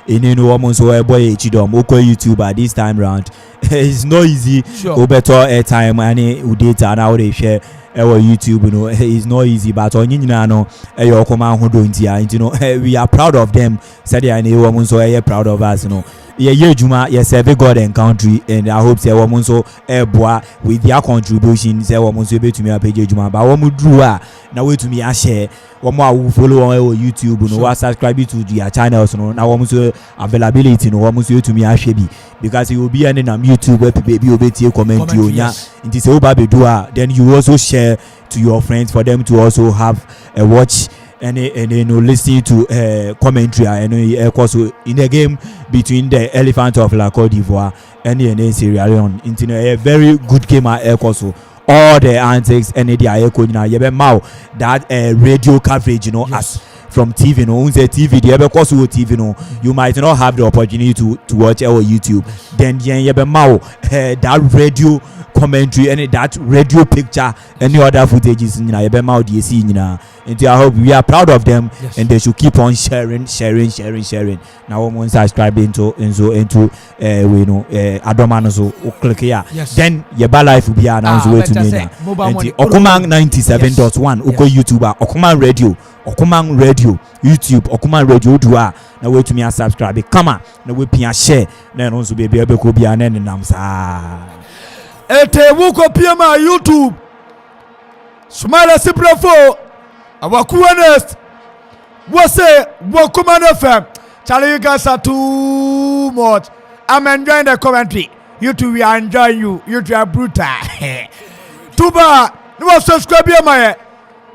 In almost so boy Chidom Oko YouTuber this time round. It's not easy. Sure. Better airtime and data and how they share our YouTube. You know, it's not easy. But on your command who don't you know, we are proud of them. Said I know almost so proud of us. You know. Yeah, Juma, yes, every God and country, and I hope say woman so boy with their contribution. Say woman so be to me a page Juma, but woman drew now wait to me a share. One more who follow on our YouTube, no, sure. Subscribe to their channels, no. Now woman so availability, no, woman so to me a share because you will be on YouTube where baby obey comment you, yeah. It is over be then you also share to your friends for them to also have a watch. And you know, listening to commentary and also in the game between the Elephant of La Côte d'Ivoire and Sierra Leone. It's a very good game also. All the antics and the echo that radio coverage, you know, yes. As from TV, you know, TV, the ever course TV, you know, you might not have the opportunity to watch our YouTube. Then that radio commentary and that radio picture and the other footages in and I hope we are proud of them, yes. And they should keep on sharing. Now I'm subscribing to we know Adomano so click here. Yes. Then your life will be announced way to me now. Okumang 97.1 Uko YouTuber Okumang Radio YouTube Okumang Radio Dua now way to me and subscribe. Come on now we pia share then also be able to be an end namsa. Ete wuko pia ma YouTube Smile simple for our coolness. What's it? Welcome on FM. Charlie, you guys are too much. I'm enjoying the commentary. You two, we are enjoying you. You two are brutal. Tuba, no subscribe here, my.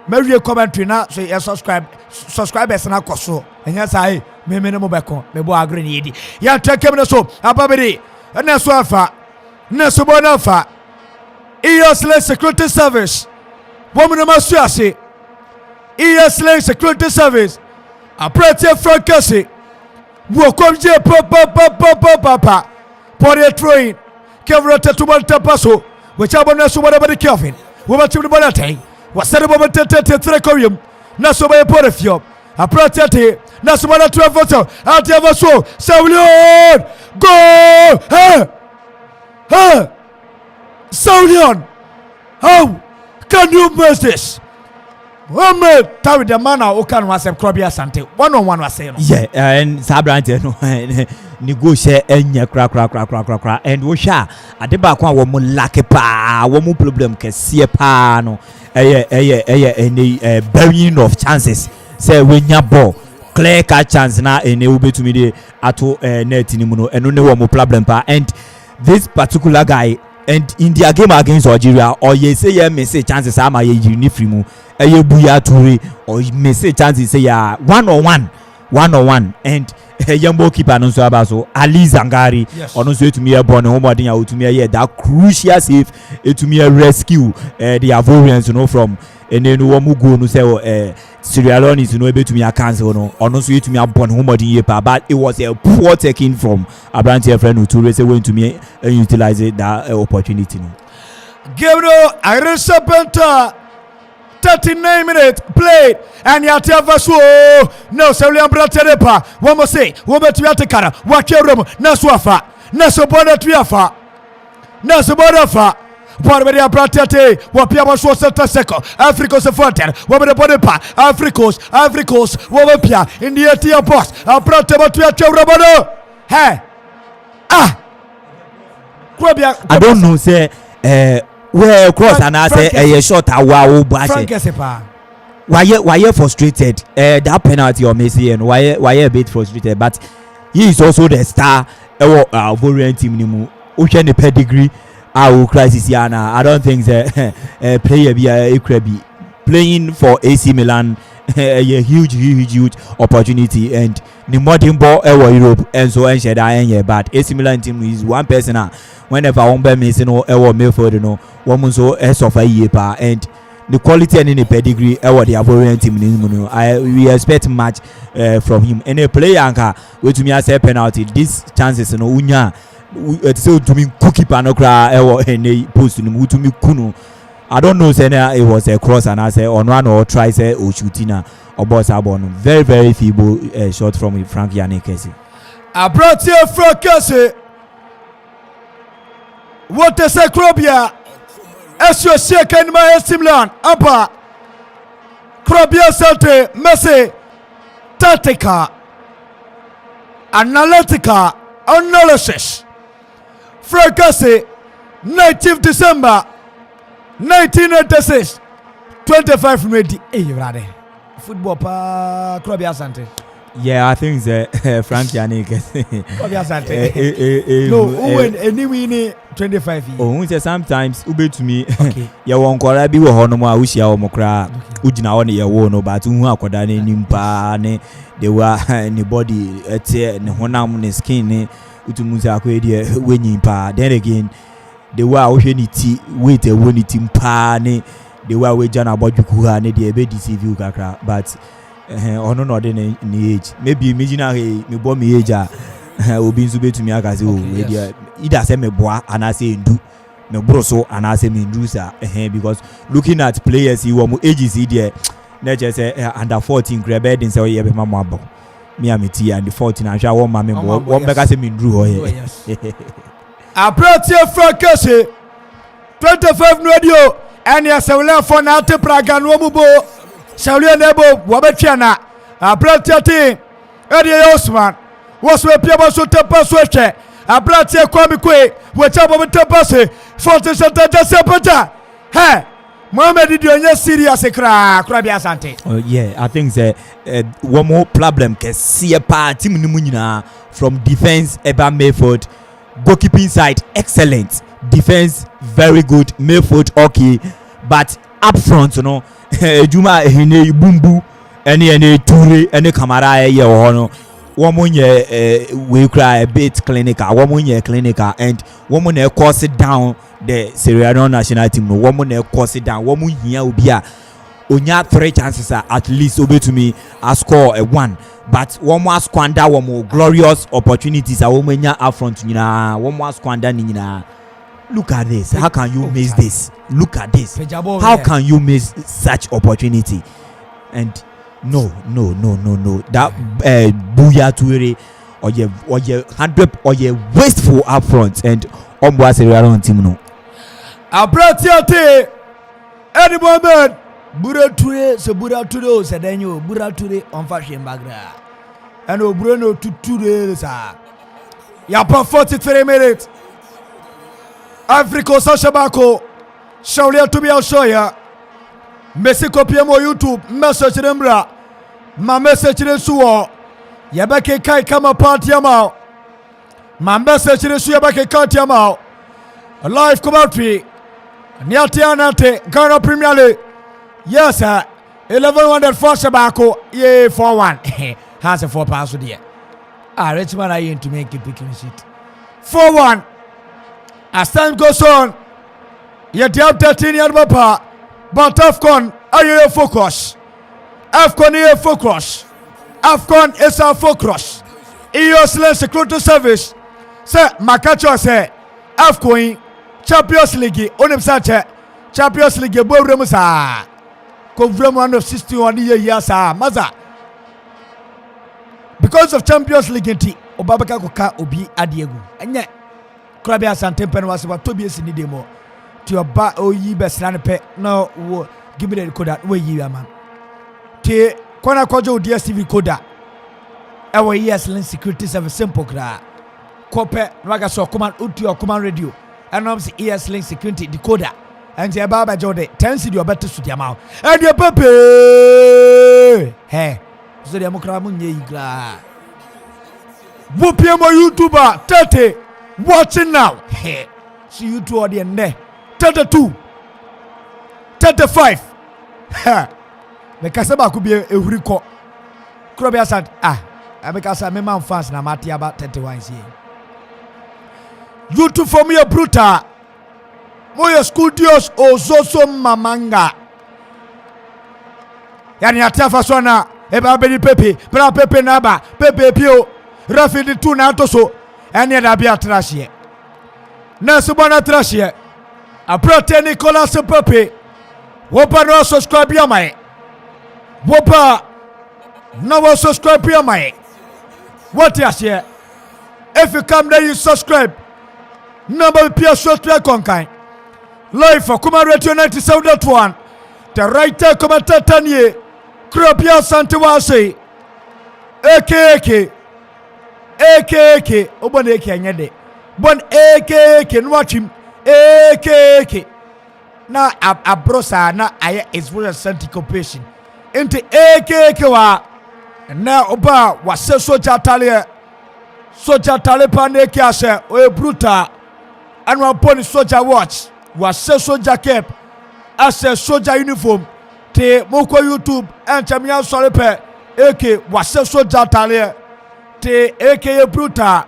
Maybe a commentary now, so you subscribers and I so. And yes, I may minimum back on. Maybe I agree. Yeah, take him so. Ababidi, and that's what for. Nesubonafa. ESL Security Service. Woman must say. ESL Security Service. A pretty francasi. Welcome to Papa. For the train. Cavrata to Montapaso. Which I want to whatever the Kelvin. We were to the Bonate. Was said about Trecorium. Naso by a portfolio. A pretty. Nasumana to a photo. I'll tell us so. Saulion. Go. Saulion. How can you miss this? One man, tell the man who can was a crabby Sante. 1-on-1 was saying. Yeah, and Sabrante negotiate any crack. And we shall at the back one woman like a pa, one more problem can see a pano. A burying of chances. Say when your ball. Clear cut chance now and it will be to me the ato net in and no more problem pa. And this particular guy and in their game against Algeria or you say yeah may say chances are my uniform you buya turi or you may say chances say yeah 1-on-1 and young keeper no so abaso Ali Zangari or no so to me a born home to me yeah that crucial save to me a rescue the Ivorians, you know, from and then one go no say Sierra Leone is able to me a cancel no or no so to me a born home but it was a poor taking from a branch friend who to race going to me and utilize that opportunity no. Gabriel Irish Serpenta 39 minutes played and Yateva so no Saulian Braterepa. One more say, one better Yatakara, watch your room, Naswafa, Nasobona Triafa, Nasobodafa, Barbary Abratiate, Wapiama Swasta Seco, Africos of Fontaine, Wabba Bodepa, Africos, Wapia, in the Atia Post, Abratabatua Rabano. Hey, I don't know, say, where cross and I say a short wow, why you frustrated? That penalty or Messi and why a bit frustrated, but he is also the star of our Ivorian team. Ocean the pedigree, our crisis. I don't think the player be a playing for AC Milan. A huge opportunity and the modern ball Europe and so and said I but AC Milan team is one person whenever one by missing or Milford no woman so as of a year and the quality and in the pedigree the Ivorian team we expect much from him and a player which me as a penalty these chances no unya so to me cookie panokra and post to me kuno. I don't know say it was a cross and I say on one or try say or shooting or boss abon very feeble shot from Frank Yannick. I brought here Frank Casey. What is a Krobia? As you second my Simlan, Abba Krobia Salte, Messi, Tactica, Analytica, Analysis. Frank Casey, 19th December 1986, 25 ready. Hey, you ready? Football pa Krobia Sante. Yeah, I think the Frank Yannick. Krobia Sante. No, who win any winning 25 years. Oh, say sometimes ube to me. Okay. Ya won kwara bi wo hono mo a wo hia wo mokra. Ugina wo ne ye wo no but hu akoda ne nimpa ne de wa ne body ete ne honam ne skin ne utumu say akoedi we nyimpa. Then again the way we ni ti wait a woni tim pa ne the way we jana bojuku ha ne dey be deceive you kakra but ono no dey ni age maybe imagine me bo me age obi nzu betumi aka say o we dey either say me boa and I say ndu me bro so and I say me ndu sir because looking at players he wo age is there na just say under 14 grade den say o ye be mama abo me am ti and 14 and sha wo ma me bo wo be ka say me ndu ho ye. I brought here Frank Casey 25 radio and ya sewle for na te praga no mubo sewle nebo wabetiana I brought here team Eddie Osman was we piabo so te paso che I brought here Kwame Kwe we chabo te passe forte santa sepata hey Mohamed di onye serious kra bia sante. Oh yeah, I think one more problem ke see pa team ni mu nyina from defense eba Mayford. Goalkeeping side excellent, defense very good, midfield okay, but up front you know Juma hene bumbu any Ture any Kamara ye no woman ye we cry a bit clinical, woman ye clinical and woman course it down the Sierra Leone national team no woman course it down woman here will be onya 3 chances at least obey to me I score a 1 but one more squander one more glorious opportunities a woman up front nyina one more squander nyina. Look at this, how can you miss this? Look at this, how can you miss such opportunity? And no that Buya Ture or ye 100 or ye wasteful up front and was around team no I brought you any moment Burature se Burature se denyo Burature on fashion bagra and o Bruno Tuture sa ya pa 43 minutes Africa Sashabako Shaulia to be Shoya Mexico PMO YouTube message rembra ma message resuo yabake kai kama party amao ma message resu yabake kai amao live commentary niati anate Ghana Premier League. Yes, sir. 11-1 for Shabako. Yeah, 4-1. Has a 4 pass with you. Richmond are in to make a picking sheet. 4-1. As time goes on, you have 13 year papa, but AFCON are you focus? AFCON is focus. AFCON is our focus. EOS Security Service. Sir, Makacho say AFCON Champions League. Onim Sache Champions League. Boremusa. Confirm 1 of 61 years maza because of Champions League nti Obabaka koka obi adiegu enye Krabia Santempen was about 2 years in demo to your ba oyi besran pe no wo give me the decoder we yi man te kwana kojo DSTV decoder ewo ESLink security service simple kra kope raga so command uti your command radio and I'm ESLink security decoder and the baba jode 10 cedi obeto su dia ma and the pepe he so dia mokra mu nye igra wo pie mo YouTuber 30 watching now he see you to the end 32 35 ha me kasa ba ku bi ehuri ko krobia sad abekasa me man fans na mati aba 31 sie YouTube for me bruta moyo studios ozoso mamanga yani atafa sona eba bedi pepe bra pepe naba pepe pio rafidi tu na toso ene da bia trashie na subana trashie aprote Nicolas Pepe wopa no subscribe ya mai wopa no subscribe ya mai what you say if you come there you subscribe number pia software konkan live for Kuma Radio 97.1 the writer commentator nie Kropia Santewase AKK obon AK nyede bon AKK nwachim AKK na abrosa na aye is for sanctification into AKK wa na oba wase soja tale pande kiase o bruta anwa poni soja watch wase soja cap as soja uniform te moko YouTube and chamia sorepe AK wase soja tale te AK bruta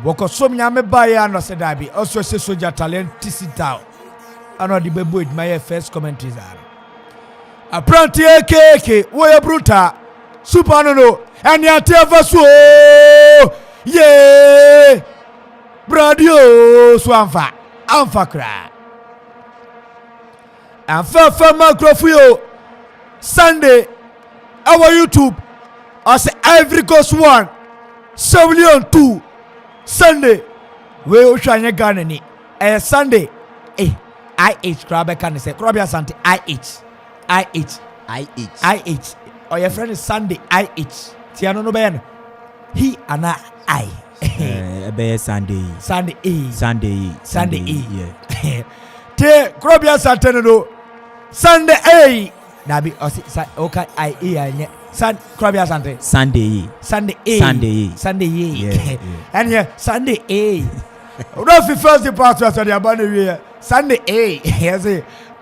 woko somnya me baya no sedabi also se soja talent tisita ano di bebo it my first commentaries are apranti AK wo bruta super no and ya teva so yeah bradio so amfa kra amfa microphone Sunday our YouTube as Ivory Coast 1 Leone 2 Sunday we ushanye Ghana ni Sunday IH krabe kan say krobia sante IH or your friend is Sunday IH tiano no be he ana I be Sunday yeah te krobia sante no Sunday na bi okay anye San krobia sante Sunday yeah. And yeah Sunday Rofi first departure so the abandon we Sunday yes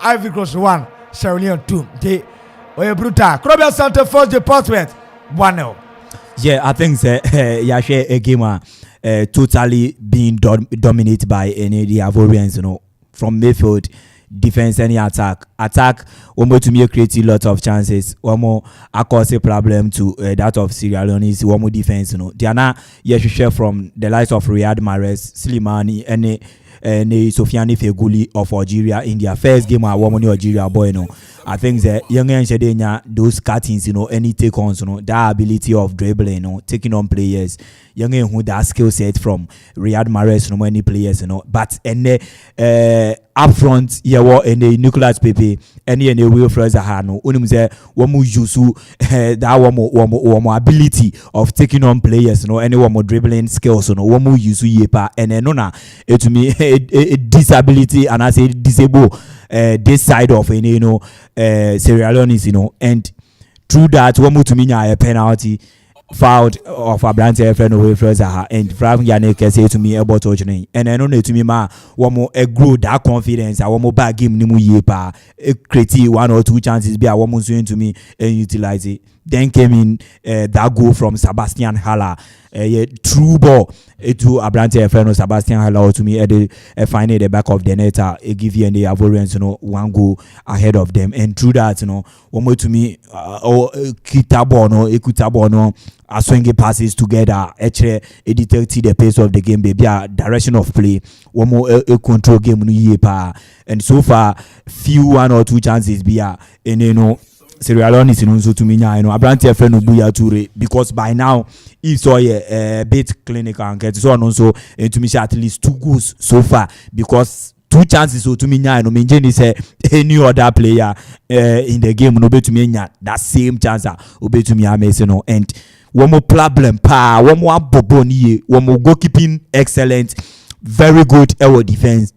Ivory Coast 1 Leone 2 te oye brutal krobia sante first department 1-0. Yeah, I think yeah, share a game totally being dominated by any of the Ivorians, you know, from midfield, defense, any attack. One more to me create a lot of chances. One more cause a problem to that of Sierra Leone. One more defense, you know. Diana, yeah, she share from the likes of Riyad Mahrez, Slimani, and Sofiane Feguli of Algeria in their first game at Woman Algeria boy, you know. I think the young and those cuttings, you know, any take ons, you know, that ability of dribbling, you know, taking on players, young and who that skill set from Riyad Mahrez, you know, many players, you know, but and up front, yeah, what and the Nicolas Pepe, any and the Will Fraser Hano, unumze wamu yusu that one more ability of taking on players, you know, any one more dribbling skills, you know, wamu yusu yepa and nona it to me a disability and I say disable this side of you know Sierra Leone, you know, and through that one more to me a penalty fouled of a brand friend away Fraser and Frank Yannick say to me about touching and I don't know to me ma one more grow that confidence I one more back game nimu yepa create 1 or 2 chances be a one more to me and utilize it. Then came in that goal from Sebastian Haller, true ball to a brand friend of Sebastian Haller to me at the finally the back of the net. Give you and the Ivorians, you know, 1 goal ahead of them, and through that, you know, one more to me Ekutabono, a swinging passes together. Actually, it detected the pace of the game, baby, direction of play. One more a control game, and so far few 1 or 2 chances be and you know. Sierra Leone is in to me, you know, a brand friend of Buya Toure because by now, if so a bit clinical and get so on also to me at least 2 goals so far because 2 chances so to me nya no menje ni say any other player in the game no be to me nya that same chance obe to me amese no. And one more problem pa one more bobo ni one more goalkeeping excellent, very good our defense.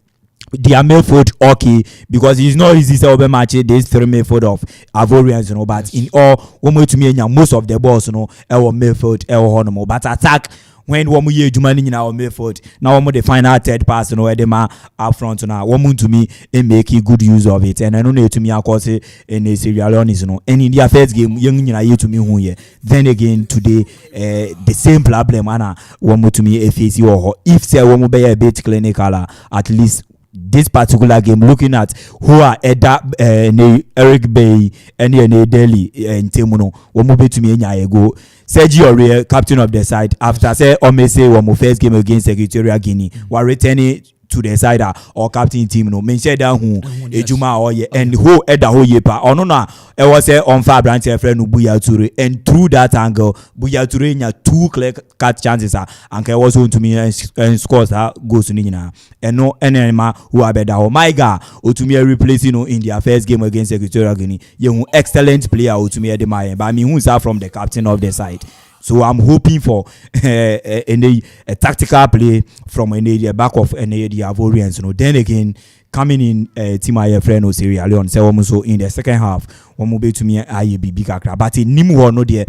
Their midfield okay because it's not easy to over match this 3 midfield of Ivorians, you know, but in all one way to me most of the balls, you know, our midfield our honorable but attack when one more year Jumani in our midfield now one more the final third pass, you know, edema up front now one more to me and making good use of it. And I don't know to me of course in a Sierra Leone, you know, and in their first game young you to me who here then again today the same problem and one more to me FAC or if say one more be a bit clinical at least this particular game looking at who are Eric Bay and Delhi and Temuno one more to me go Sergio Aurier, captain of the side after say Omese one more first game against Equatorial Guinea while returning to the side or captain team no mention that who ejuma or and who at the whole yepa or no it was a on far branch friend Buya Toure and through that angle Buya Toure nya 2 clear cut chances and I was on to me and scores goes to Nina and no enema who are better oh my god or to me replacing in their first game against Equatorial Guinea you excellent player or to me at the Maya but I mean who's from the captain of the side. So I'm hoping for a tactical play from the back of the Ivorians. You know. Then again, coming in team my friend or Sierra Leone, say so in the second half, one will be to me I be big kakra. But in Nimu no there,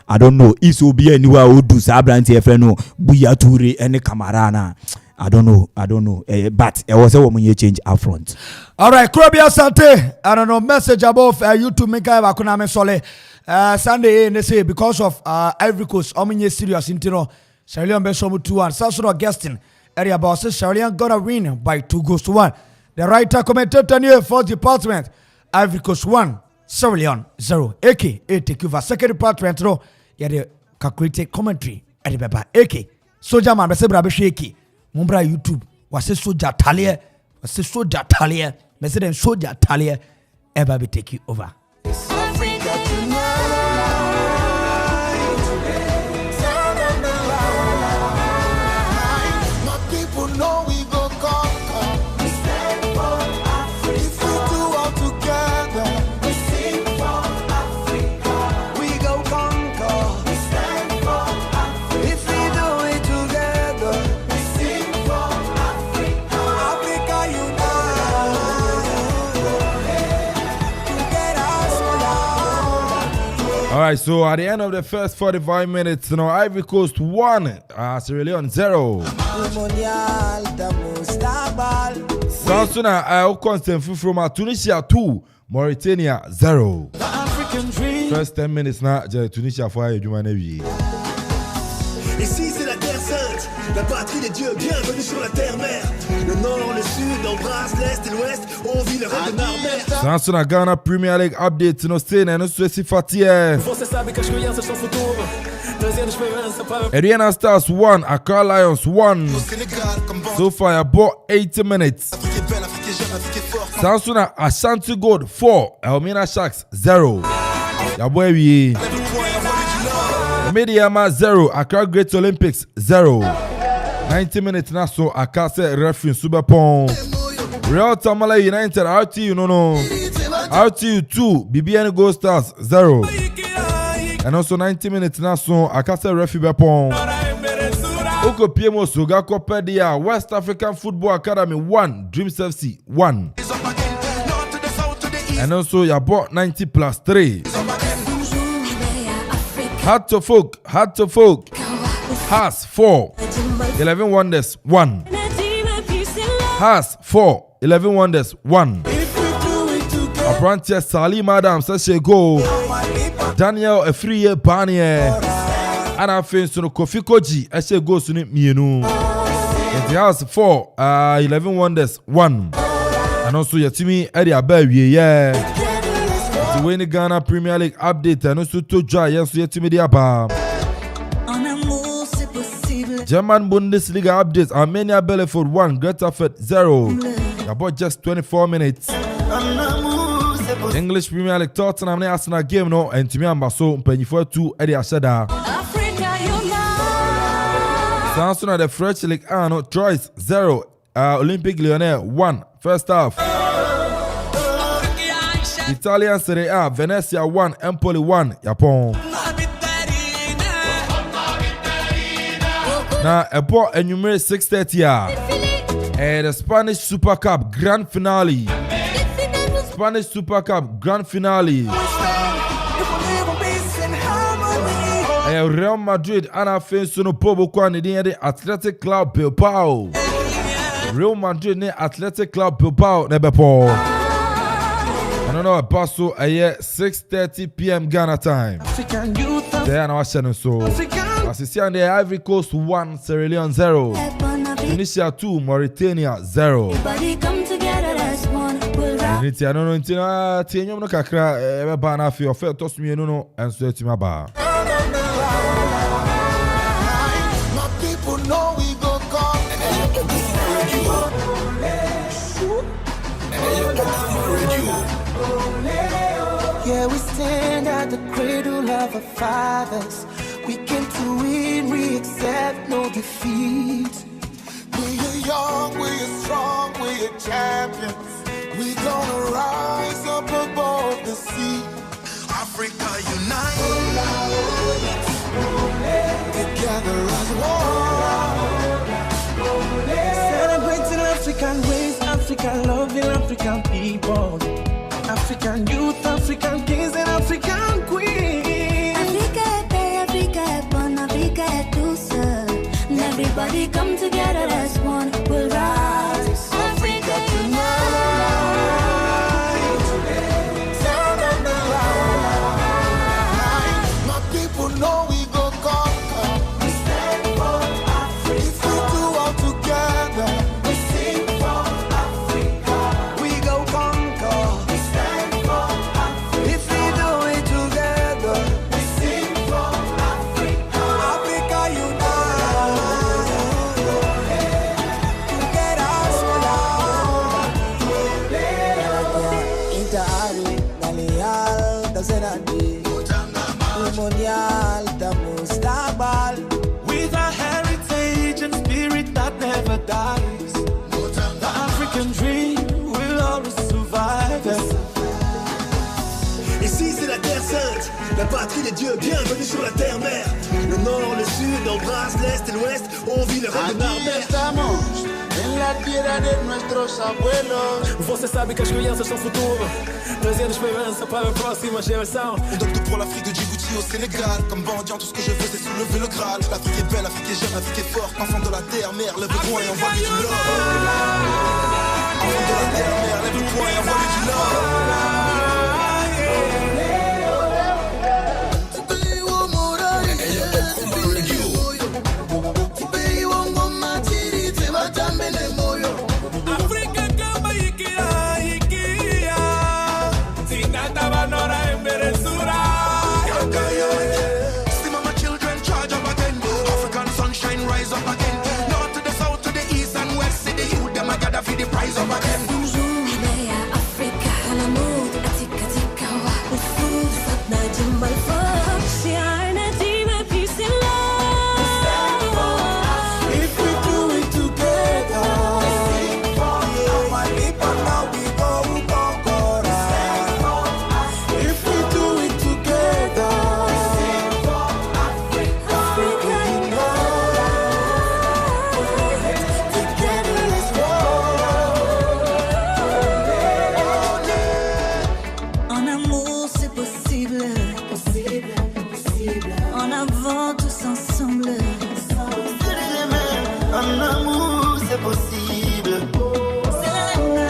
I don't know. It will be anywhere who do Sabranti friend no Buya Toure and Camarana. I don't know. But it was a woman you change up front. All right, Krobia Sante. I don't know message above YouTube make I kuname sole. Sunday they say because of Ivory Coast ominye serious intino Sierra Leone be somu 2-1 Sassuolo Augustine area boss Sierra Leone gonna win by 2-1. The writer commentator near fourth department Ivory Coast 1 Sierra Leone 0 AK take over second department no ya the calculated commentary at the paper AK soldier man be say bra be shake mumbra YouTube was soldier talia me say soldier talia ever be take you over. All right, so at the end of the first 45 minutes, you know, Ivory Coast 1, Sierra Leone 0. Sansuna, constant from Tunisia 2, Mauritania 0. First 10 minutes now, Tunisia 4, Jumanevi. Ici c'est la Terre Sainte, la patrie des dieux, bienvenue sur la terre-mère. Le nord, le sud, embrasse l'est et l'ouest, on vit le rêve de Marmère. Sansuna Ghana Premier League update, no stay and no stress fatia. Ariana Stars 1, Accra Lions 1. So far about 80 minutes. Sansuna Ashanti Gold 4, Elmina Sharks 0. Yabwewi. Mediama 0, Accra Great Olympics 0. 90 minutes now, so Akase referee Superpon. Real Tamale United RTU no. RTU 2, BBN Gold Stars 0. And also 90 minutes now, so Akase referee Bepon. Oko Piemo Soga Copedia, West African Football Academy 1, Dreams FC 1. And also you bought 90 plus 3. Hard to folk, Has 4, 11 Wonders 1. Has 4, 11 Wonders 1. Apprentice Sali Madam says she go. Daniel a 3-year Barnier. And I think so Kofi Koji as she goes to Mienu. And the House 4, 11 Wonders 1. And also Yatimi Eddie Abewi, yeah. The winning Ghana Premier League update and also to dry yes yet to media bar. German Bundesliga updates Armenia Bielefeld 1, Greater Fürth 0. About just 24 minutes. English Premier League Tottenham and Arsenal game no and to me and so Pennyfor 2 Eddie Ashada. Samson at the French League no Troyes 0, Olympic Leone 1 first half. Italian Serie A Venezia 1 Empoli 1 Japan. Now Epo enumerate 6:30 and the Spanish Super Cup Grand Finale. Spanish Super Cup Grand Finale. Real Madrid ana face no pobo kwa ni the Athletic Club Bilbao. Real Madrid ne Athletic Club Bilbao ne bepo. I don't know about so 6:30 p.m. Ghana time. There now watching so. As you see on the Ivory Coast 1 Sierra Leone 0. Tunisia 2 Mauritania 0. Everybody come together as one. We'll rock. I don't know until Tinyum no kakra e ba na fi ofe to sumi no no enso etima ba. My people know we go come. Yeah, we stand at the cradle of our fathers. We came to win, we accept no defeat. We are young, we are strong, we are champions. We gonna rise up above the sea. Africa unite. Together as one. Celebrating African ways, African loving African people. African youth, African kings and African queens. Africa, bon Africa, tous. And everybody come together as one. We'll rise. Africa unite. Sound of the line. My people know we go conquer. We stand for Africa. If we do all together, We sing for Africa. We go conquer. We stand for Africa. If we do it together, we sing for Africa. Africa unite. Get us along. Intari, Galeal, Tazenadi, Mondial, Mustabal. With a heritage and spirit that never dies, the African dream will always survive. Ici c'est la terre sainte, la patrie des dieux, bienvenue sur la terre-mère. Le nord, le sud, embrasse l'est et l'ouest, on vit le rêve de Aquí Narbert. estamos en la tierra de nuestros abuelos. Você sabe que as crianças são futuro, trazendo esperança para a próxima geração. on donne tout pour l'Afrique de Djibouti au Sénégal. Comme mendiant, tout ce que je veux c'est soulever le Graal. L'Afrique est belle, l'Afrique est jeune, l'Afrique est forte. Enfant de la terre, mère, lève le poing et envoie-lui du love. Enfant de la terre, mère, lève le poing et envoie-lui du love. Afrika kama ikia, zinata banora emberesura. See my children charge up again. African sunshine rise up again. North to the south to the east and west. See the youth them a gather for the prize up again. Bonjour, Africa, la mode, atika tika wa, ufood, fatna jimbal fo, shiana jima peace and love. If we do it together, my people now we go conquer. If we do it together, Africa unite. Together as one. En amour c'est possible, en avant tous ensemble. en amour c'est possible.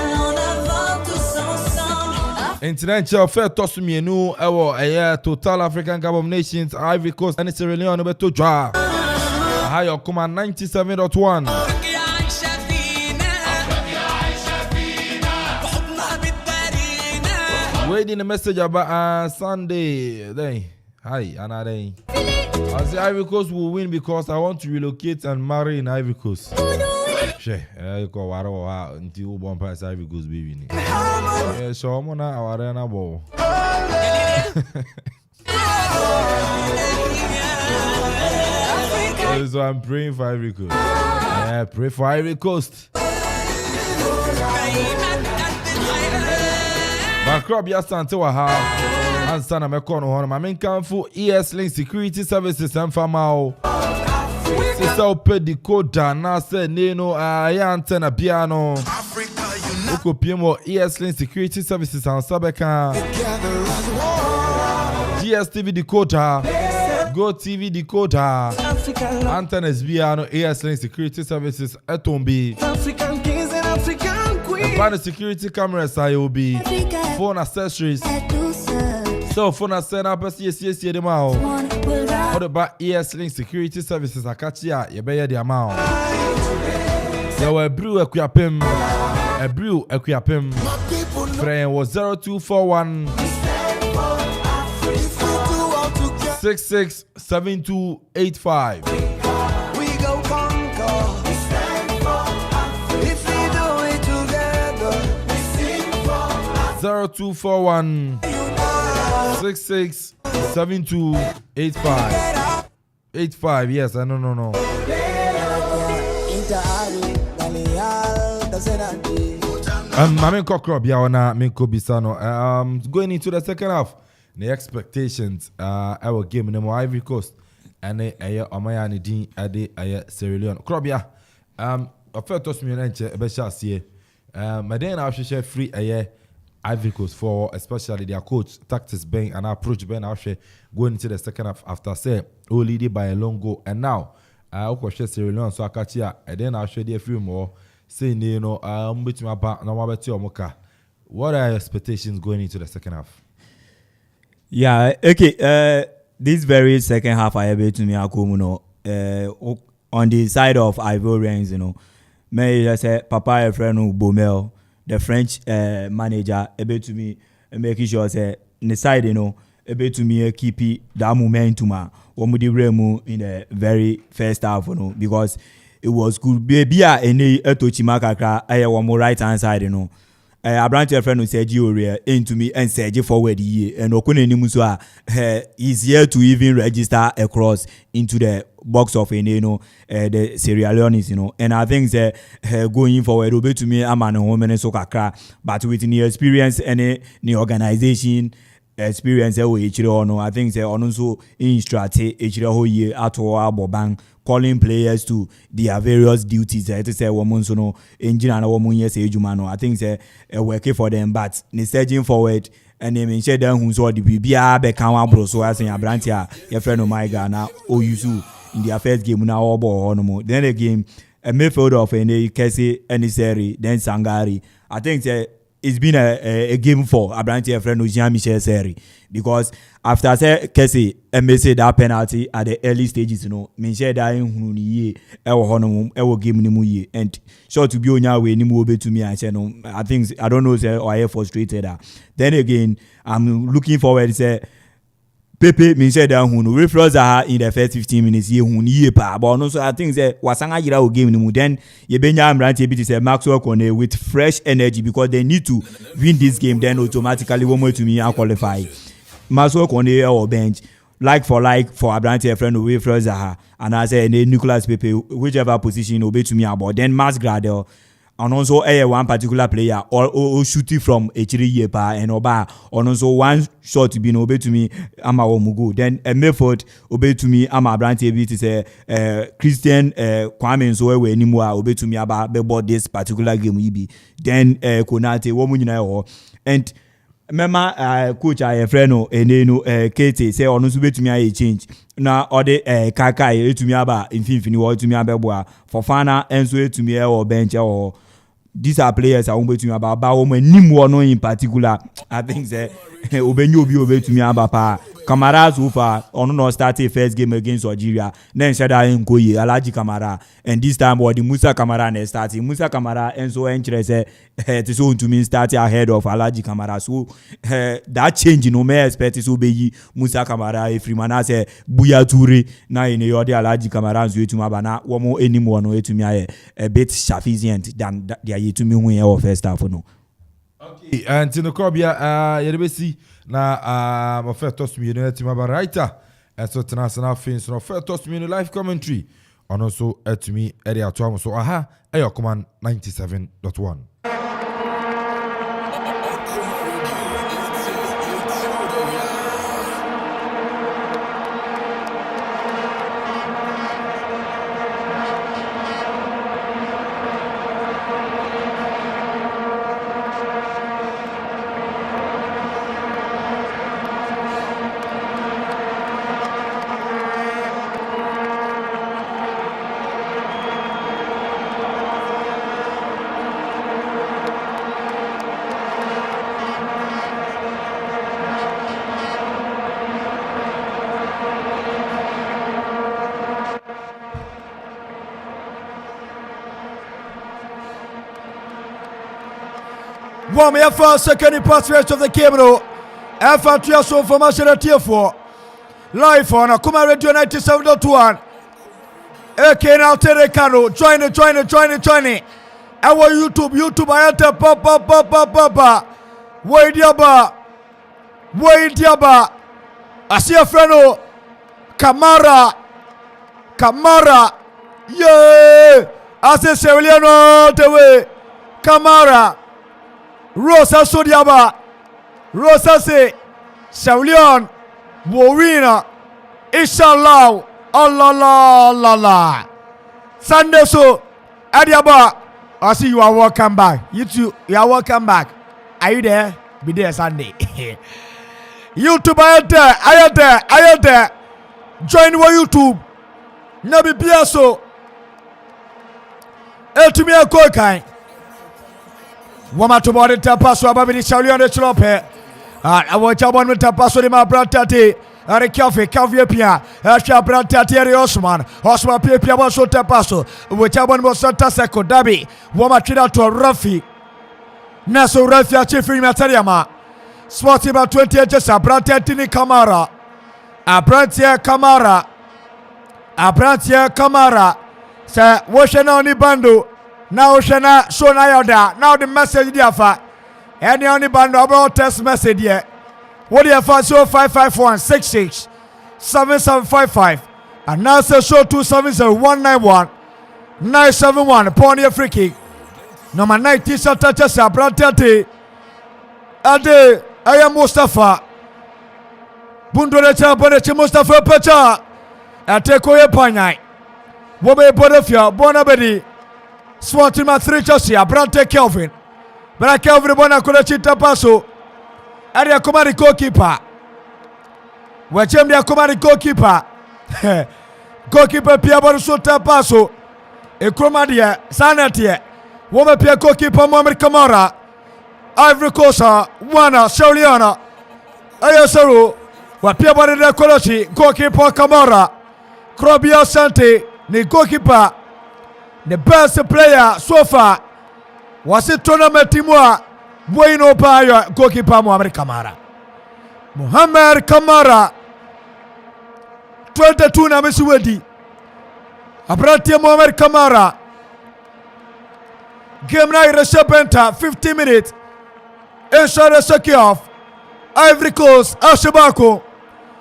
En avant tous ensemble. International fair toss me no ewo Total African Cup of Nations Ivory Coast and Sierra Leone beto dwa. Ayo kuma 97.1. Waiting a message about Sunday. Day. Hi, another day. I say Ivory Coast will win because I want to relocate and marry in Ivory Coast. She, I go waro until one pass Ivory Coast baby. Yeah, so I'm gonna aware na bo. So I'm praying for Ivory Coast. Yeah, pray for Ivory Coast. Bakrobia Sante wa ha ansa na meko no hono ma menkanfo ES-Link Security Services and Famao Sisa ope decoder na se neno ya antena piano Oko piemo ES-Link Security Services and Sabeka GSTV decoder Go TV decoder antennas piano ES-Link Security Services etombi African kings and African queens. Brand security cameras IOB phone accessories so phone accessories yes them out what about ES-Link Security Services akachia ye be the amount there were brew equiapem friend was 0241 667285 We go conquer. We stand for Africa. If we do it together, we sing for Africa. 0241 667285 85 yes I no Mame Kokro Biawana Minko Bisano going into the second half the expectations our game in Ivory Coast and Omayani Din Ade Sierra Leone Krobia I felt to me and Besha see my then I should share free Ivory Coast for especially their coach tactics Ben and approach Ben Ashe going into the second half after say leading by a long goal and now I share Sierra Leone so I catch ya and then I'll show you a few more saying between my back now what are your expectations going into the second half? Yeah, okay. This very second half I able to me on the side of Ivorians, may just say Papa friend Bomel, the French manager, able to me making sure say the side, able to me keep that momentum in the very first half, because it was good. Baby, any etochimaka I one more right hand side, I branch a friend who said you into me and said forward year and Okune Nimuswa is here to even register across into the box of the Sierra Leone's, and I think that going forward will be to me I'm an woman and soccer, but with the experience and the organization experience I think they also in strategy whole year at our bank calling players to their various duties. I say woman so no engine and woman yes ejumano. I think they working for them, but they surging forward and they mention them who saw the BBA become bro so as in Abrantia your friend of my Ghana or you in their first game now or no more. Then again a midfielder of any Kese Eniseri then Sangari. I think they it's been a game for Abrantia friend Jean-Michel Seri because after say Kese MSC that penalty at the early stages, Michel dying huni ewo game ni muye and sure to be on your way ni mu to me I say no I think I don't know say or I frustrated. Then again I'm looking forward to say Pepe Michel da hunu refroze in the first 15 minutes ye hunu ye pa but no so I think say wasanga yira o game ni mu then ye benya amrante bi to say Maxwell Kone with fresh energy because they need to win this game then automatically one more to me and qualify Maxwell Kone or bench like for Abrante friend away Froza and I say Nicolas Pepe whichever position obey to me about then Mas Gradel and also one particular player or shooting from a 3 year pa and oba and also one shot to be obey to me ama omugo then a method obey to me ama Abrante be to say Christian Kwame so we anymore obey to me about this particular game we be then Konate woman and remember coach I friend Kate say onu so betumi aye change na ode Kakai etumi aba infinifini wo etumi abeboa Fofana enso etumi e wo bench or these are players I won't betumi aba ba wo manim wo no in particular I think say obenyo obi obetumi aba pa Kamara so far on no started first game against Algeria then said I Nkoye Alaji Kamara and this time what the Musa Kamara and starting Musa Kamara and so interest so to me starting ahead of Alaji Kamara so that change no me expect so be Musa Kamara if Freeman say Buya Toure na in your Alaji Kamara so to mabana one more anymore no to me a bit sufficient than they to me when your first half no. Okay, and Tino Kobia Yerbesi na my first toss me team about writer and so international fans no first toss me live commentary ɔno nso atumi ɛde ato am so aha ɛyɛ Ɔkoman 97.1. One me for second pass rest of the game no. Efa triaso information for live on Akuma Radio 97.1. AK now Terekano join it. Our YouTube I enter papa. Wait diaba. I see a friend Kamara. Yeah. I say Seviliano the way. Kamara. Rosa Sodiaba, Rosa say, Saulion, Warina, Inshallah, Allah. Sunday so, Adiaba, I see you are welcome back. You too, you are welcome back. Are you there? Be there Sunday. YouTube, I am there. Join our YouTube. Nabi Piaso. Eltumia Kokai. Wama to body tapaso ababini shauli on the chlope. I watch a one with tapaso de ma bratati. Are Calvia Pia, Asha Bratati Osman Pia was so tapaso, which I was Santa Seco Dabi, Wama Trida to Rafi. Naso Rafia Chief in Matariama. Sports about 20 edges, a Bratati Kamara. A Brantia Kamara. Sir, washing on the bando. Now Shana Shona Yoda. Now the message diafa. Any only band about test message yet. What do you have? Show 551-66-7755. And now say show 270-191-971 upon your free kick. Number 90 touches a Brantati. Ade I am Mustafa. Bundorecha Bonechi Mustafa Pacha. Atekoye Panyai. Wobe Bodefia Bonabedi. Swantima 3 Chelsea, Brante Kelvin. But Kelvin Bona Kodachita Paso. Area Komari goalkeeper. Wachem dia Komari goalkeeper. Goalkeeper Pia Bonusota Paso. Ekromadia, Sanatia. Woman Pia goalkeeper Mohamed Kamara. Ivory Coast, Wana, Shauliana. Ayasaru. Wapia Bonida Kolochi, goalkeeper Kamara. Krobia Sante, ni goalkeeper. The best player so far was a tournament team. Bueno Bayo, goalkeeper Mohamed Kamara. 22 na Misuwedi. Abrati Mohamed Kamara. Game night Reshabenta, 50 minutes. Ensure Saki off. Ivory Coast, Ashabako.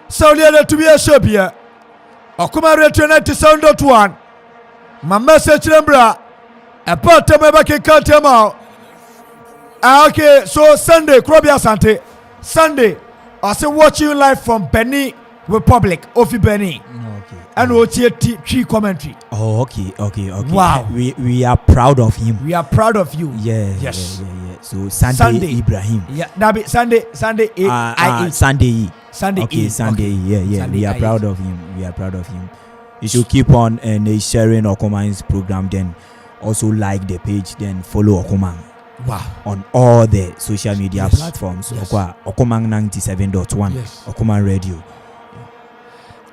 Sauliana to be a Shabia. Akuma Radio 97.1. My message number a part of my back in Kantama. Okay, so Sunday, Krobia Sante. Sunday, I say watching live from Benin Republic, Ofi Benin. Okay. And OT commentary. Oh, okay. Wow. We are proud of him. We are proud of you. Yeah. Yes. Yeah. So Sunday Ibrahim. Yeah, that be Sunday. Sunday. Okay, Sunday. Yeah. Sunday we are proud of him. You should keep on sharing Okoman's program, then also like the page, then follow Okoman. Wow. On all the social media platforms. Yes. Okoman 97.1. Yes. Okoman Radio.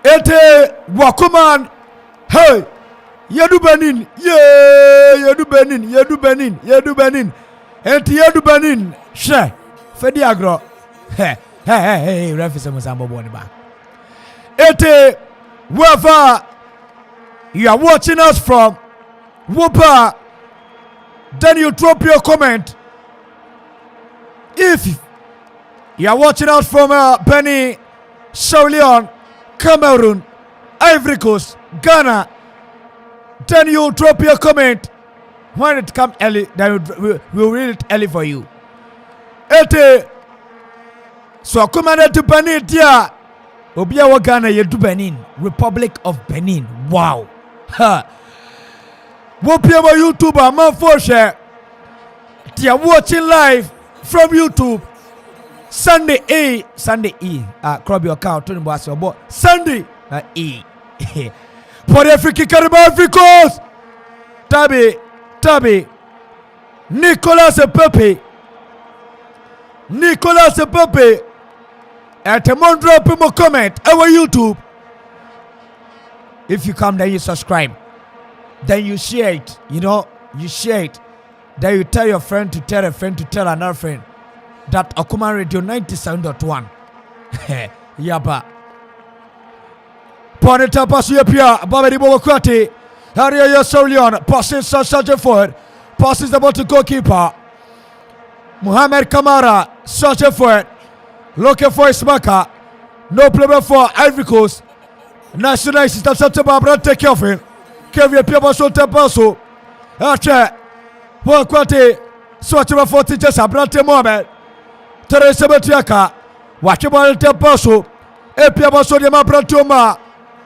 Ete Wakoman. Hey. Yedu Benin. Yedu Benin. Ete Yedu Benin. She. Fedi agro. Hey. Referee Musambo Boniba. Ete wherever you are watching us from, Whooper, then you drop your comment. If you are watching us from Benin, Leone, Cameroon, Ivory Coast, Ghana, then you drop your comment. When it come early, then we'll read it early for you. Ete so commander to Benin dia Obia Wagana ye to Benin, Republic of Benin. Wow. Ha. Wopia my YouTuber man for share. They are watching live from YouTube. Sunday E. Crop your account to the boss. Sunday E. For the African Caribbean Africans. Tabi. Nicolas Pepe. At a month drop him a comment our YouTube. If you come then you subscribe. Then you share it. You share it. Then you tell your friend to tell a friend to tell another friend that Okuma Radio 97.1. Yaba. Poneta pass Pia, Babadi Bokwati, Harrier Solion, passes such forward, passes the ball to goalkeeper. Mohamed Kamara, such a forward, looking for his marker. No problem for Ivory Coast. National system such a Barbara take care of him. Kevin Pia so Tapaso. After Bokwati, such a 40 just a Brante Mohamed. Teresa Batiaka, Wakibal Tapaso, Epia Baso de Mabrantoma.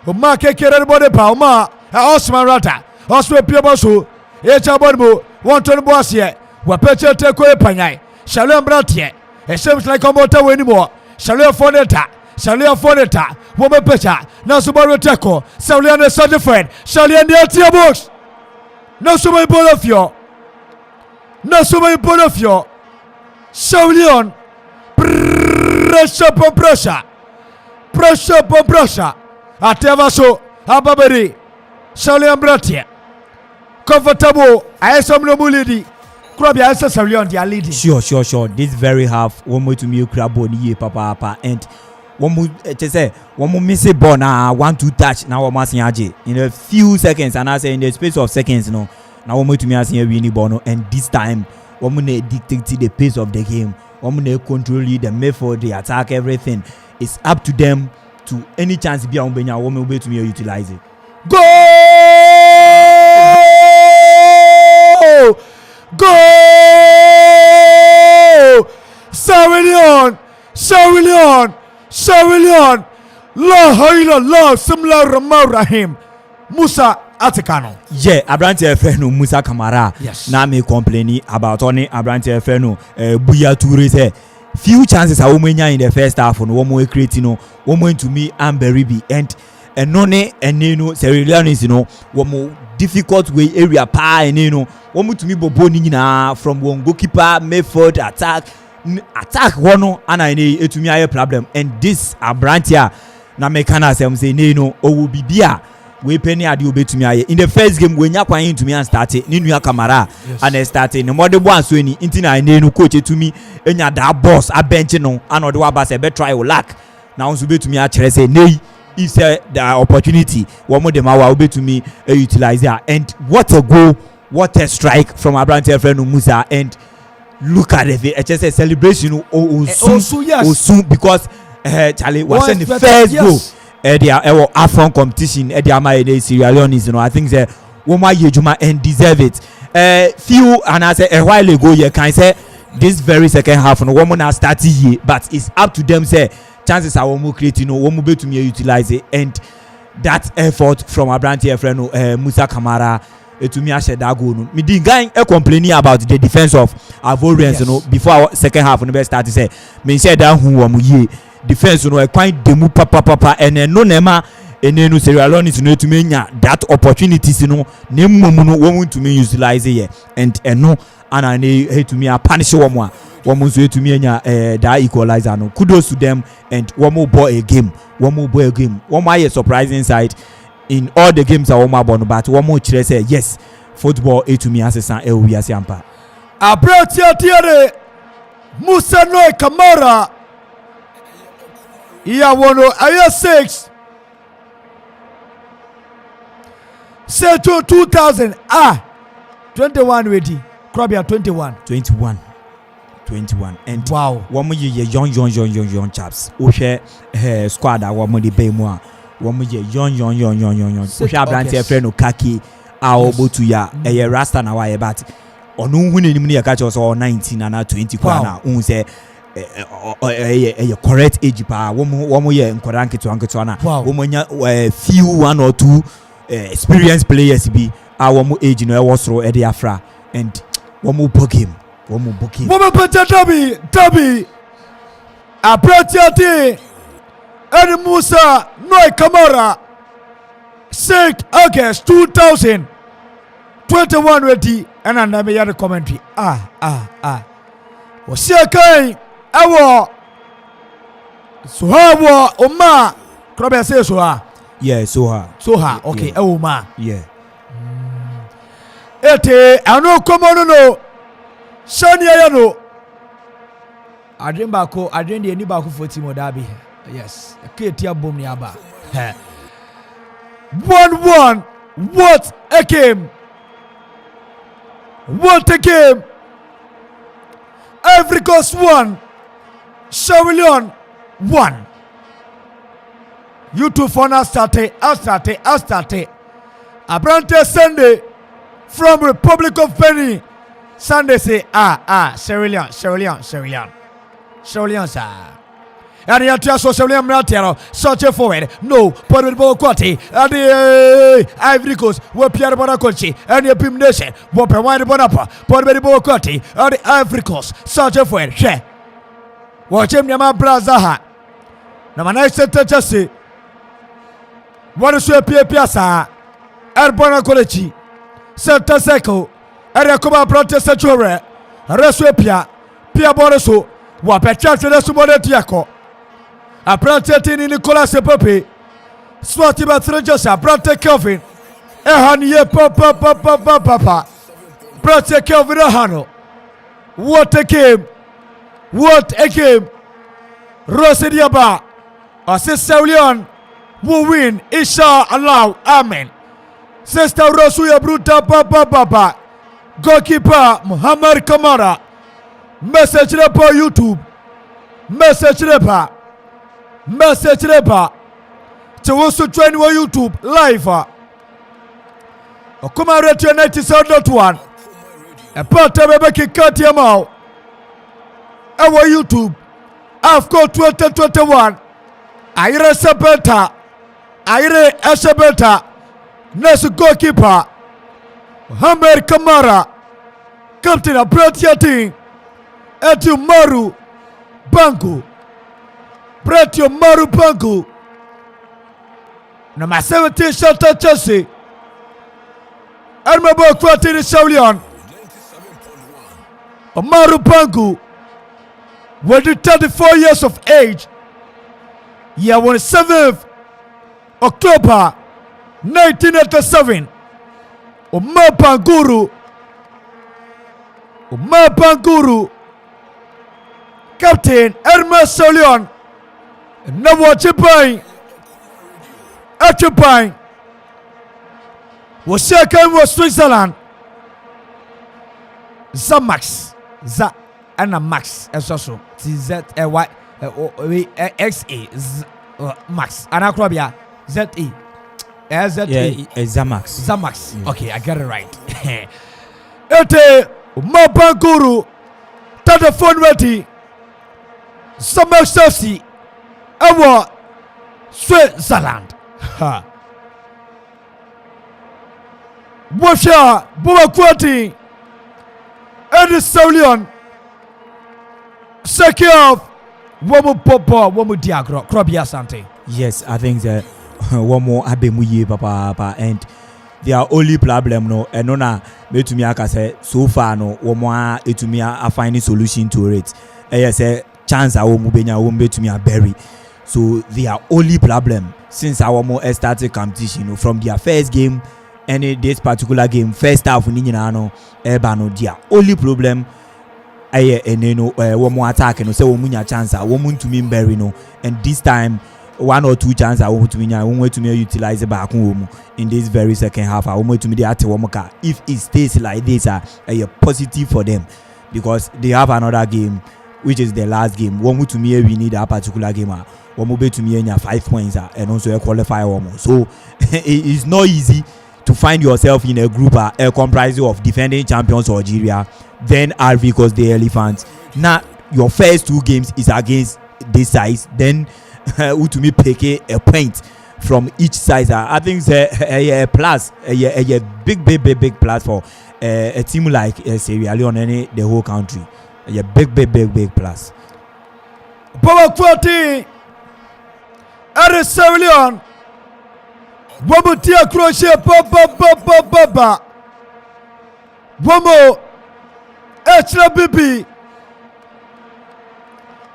Oma kekere bode pa Oma Osman Rata Osman Piabasu Echa Bodbo Wonton Boasie Wapeche Teko Epanyai Shalom Bratie. It seems like a motor anymore. Shalom Foneta Woman Pecha Nasubaru Teko Saulian Sergeant Friend Shalian the Atia Box No Sumay Bolofio Saulian Pressure upon pressure Atevaso Ababeri Saulian Bratie comfortable I some Lomulidi Krabi answer Saulian they are leading. Sure. This very half one more to me crabo ni papa and one more miss a ball now 1-2 touch now Masiaje in a few seconds and I say in the space of seconds now one more to me as a winning bono and this time one more dictate the pace of the game, one more control the method, the attack, everything. It's up to them to any chance be on Benya woman will be to me utilize it. Go! Sawilion La Haila La Simla Rahim Musa Atikano. Yeah, Abrante Freno Musa Kamara. Yes. Now me complaining about only Abrante Freno Buya Toure say few chances are Omenya in the first half on one more creating one more to me and Beribi and none and Sierra Leone one more difficult way area pa and one more to me Boboni from one goalkeeper method attack one and I need to me a problem and this Abrantia na mekana say will be beer. We penny adi obe to me in the first game when yakwa into me and started Ninu Kamara and started no more the one so any intina no coach to me enya that boss a bench no and the waba say be try o lack now so be to me actually say nay if say the opportunity one more them will be to me utilize there and what a goal, what a strike from Abrante friend Musa and look at it just a celebration soon because Charlie was in the first goal. They are Afron competition. They are Sierra Leone. I think they woman Yejuma and deserve it. Few and I say a while ago, you can say this very second half no woman has started here, but it's up to them. Say chances are more creating, one more to me utilize it, and that effort from Abrante friend Musa Kamara to me I said that goal. Me the guy complaining about the defense of Ivory, before our second half when we started. Say me said that who ye. Defense quite demu papa and no nema and Sierra Leone to me that opportunities nemu woman to me utilize here and no and I hate to me a punish one to me that equalizer no kudos to them and one more boy a game one more surprising side in all the games are one born but one more say yes football to me as a son we as yampa Abratia Musa Noy Kamara. Iyawono aya 6 say to 2000 21 ready Krabia 21 and wow one more young chaps who share squad one more the bay more one more young who share Abrante friend Kaki our botuya a rasta na why but or no one in the catch us or 19 and 20 kwana un say a correct age pa one more year in Koranki to Ankatwana woman few 1 or 2 experienced players be our more age in was through Eddie Afra and one more book him woman Tabi a Pratiati and Musa Noi Kamara 6 August 2021 ready and another commentary was kai awo Soha Oma Krobia says Soha. Yeah, Soha, okay, Oma. Yeah. Ete, I know, come on, no. Shania, no. I drink the Nibaku for Timo Dabi. Yes, a Katia Bumiaba. 1-1. What a game! What a game! Ivory Coast 1, Leone 1. YouTube for now started. Abrante Sunday from Republic of Benin. Sunday say Sierra Leone, sir. And you tell Sierra Leone Mratero, such a forward. No, Portable Quati, and the Ivory Coast, where Pierre Bonacochi, and the Pim Nation, where Pewine Bonapa, Portable Quati, and the Ivory Coast, such a forward. Share. Watch him, Yama Brazaha. Namana said, Jesse. What is your Piazza? Erbona College, Santa Seco, Eriacoba Protesta Jure, Resupia, Pia Boroso, Wapecha Sumodetiaco. A Prantetin Nicolas Pepe, Swatiba Trejosa, Brante Kelvin, Ehanie Papa, Brante Kelvin Hano. What a game! What a game! Rosediaba, Sister Leone will win, inshallah, amen. Sister Rosuya Bruta Papa, goalkeeper Muhammad Kamara, message repa YouTube, message repa. To also join our YouTube live. Come on, radio 97.1. A part of Rebecca Katiamau. Our YouTube. I've got 2021. Aire Sabeta. Aire Asabeta. Next goalkeeper. Muhammad Kamara. Captain of Pratiati. Etu Maru Bangu. Bretio Marupangu. Number 17 Shelter Chelsea. Armabo Kwatini Saulion. Marupangu. Was 34 years of age. Year 7th October 1987. Umapanguru. Captain Hermes Saulion. Nawo Chipai. Was second was Switzerland. Zamax. And a Max. Also. TZY. XA. Max. Anacrobia. ZE. Zamax. Okay, I got it right. Ete. Mapanguru. Telephone ready. Zamax Chelsea. Our Switzerland. Washa Buakwati and Saulion. Secure Womu Popo, Womu Diagro, Krobia Sante. Yes, I think that one more Abemuye Papa and their only problem no and nona me to me aka say so far no one more to me a finding solution to it. Yes, chance I will move to me a berry. So their only problem since our more started competition from their first game and this particular game first half we no ebano their only problem one more attack and say one chance one to me berry no and this time 1 or 2 chances I want to me utilize the back home in this very second half. I want to me the if it stays like this a positive for them because they have another game which is the last game. One to me we need that particular game. One to me 5 points and also a qualifier almost. So it is not easy to find yourself in a group comprising of defending champions Algeria, then Ivory Coast the Elephants. Now your first 2 games is against this size, then to me pick a point from each side. I think it's a plus, a big plus for a team like Sierra Leone and the whole country. A big plus. Power 14 at Sierra Leone. Wabutia crochet baba. Womo extra BB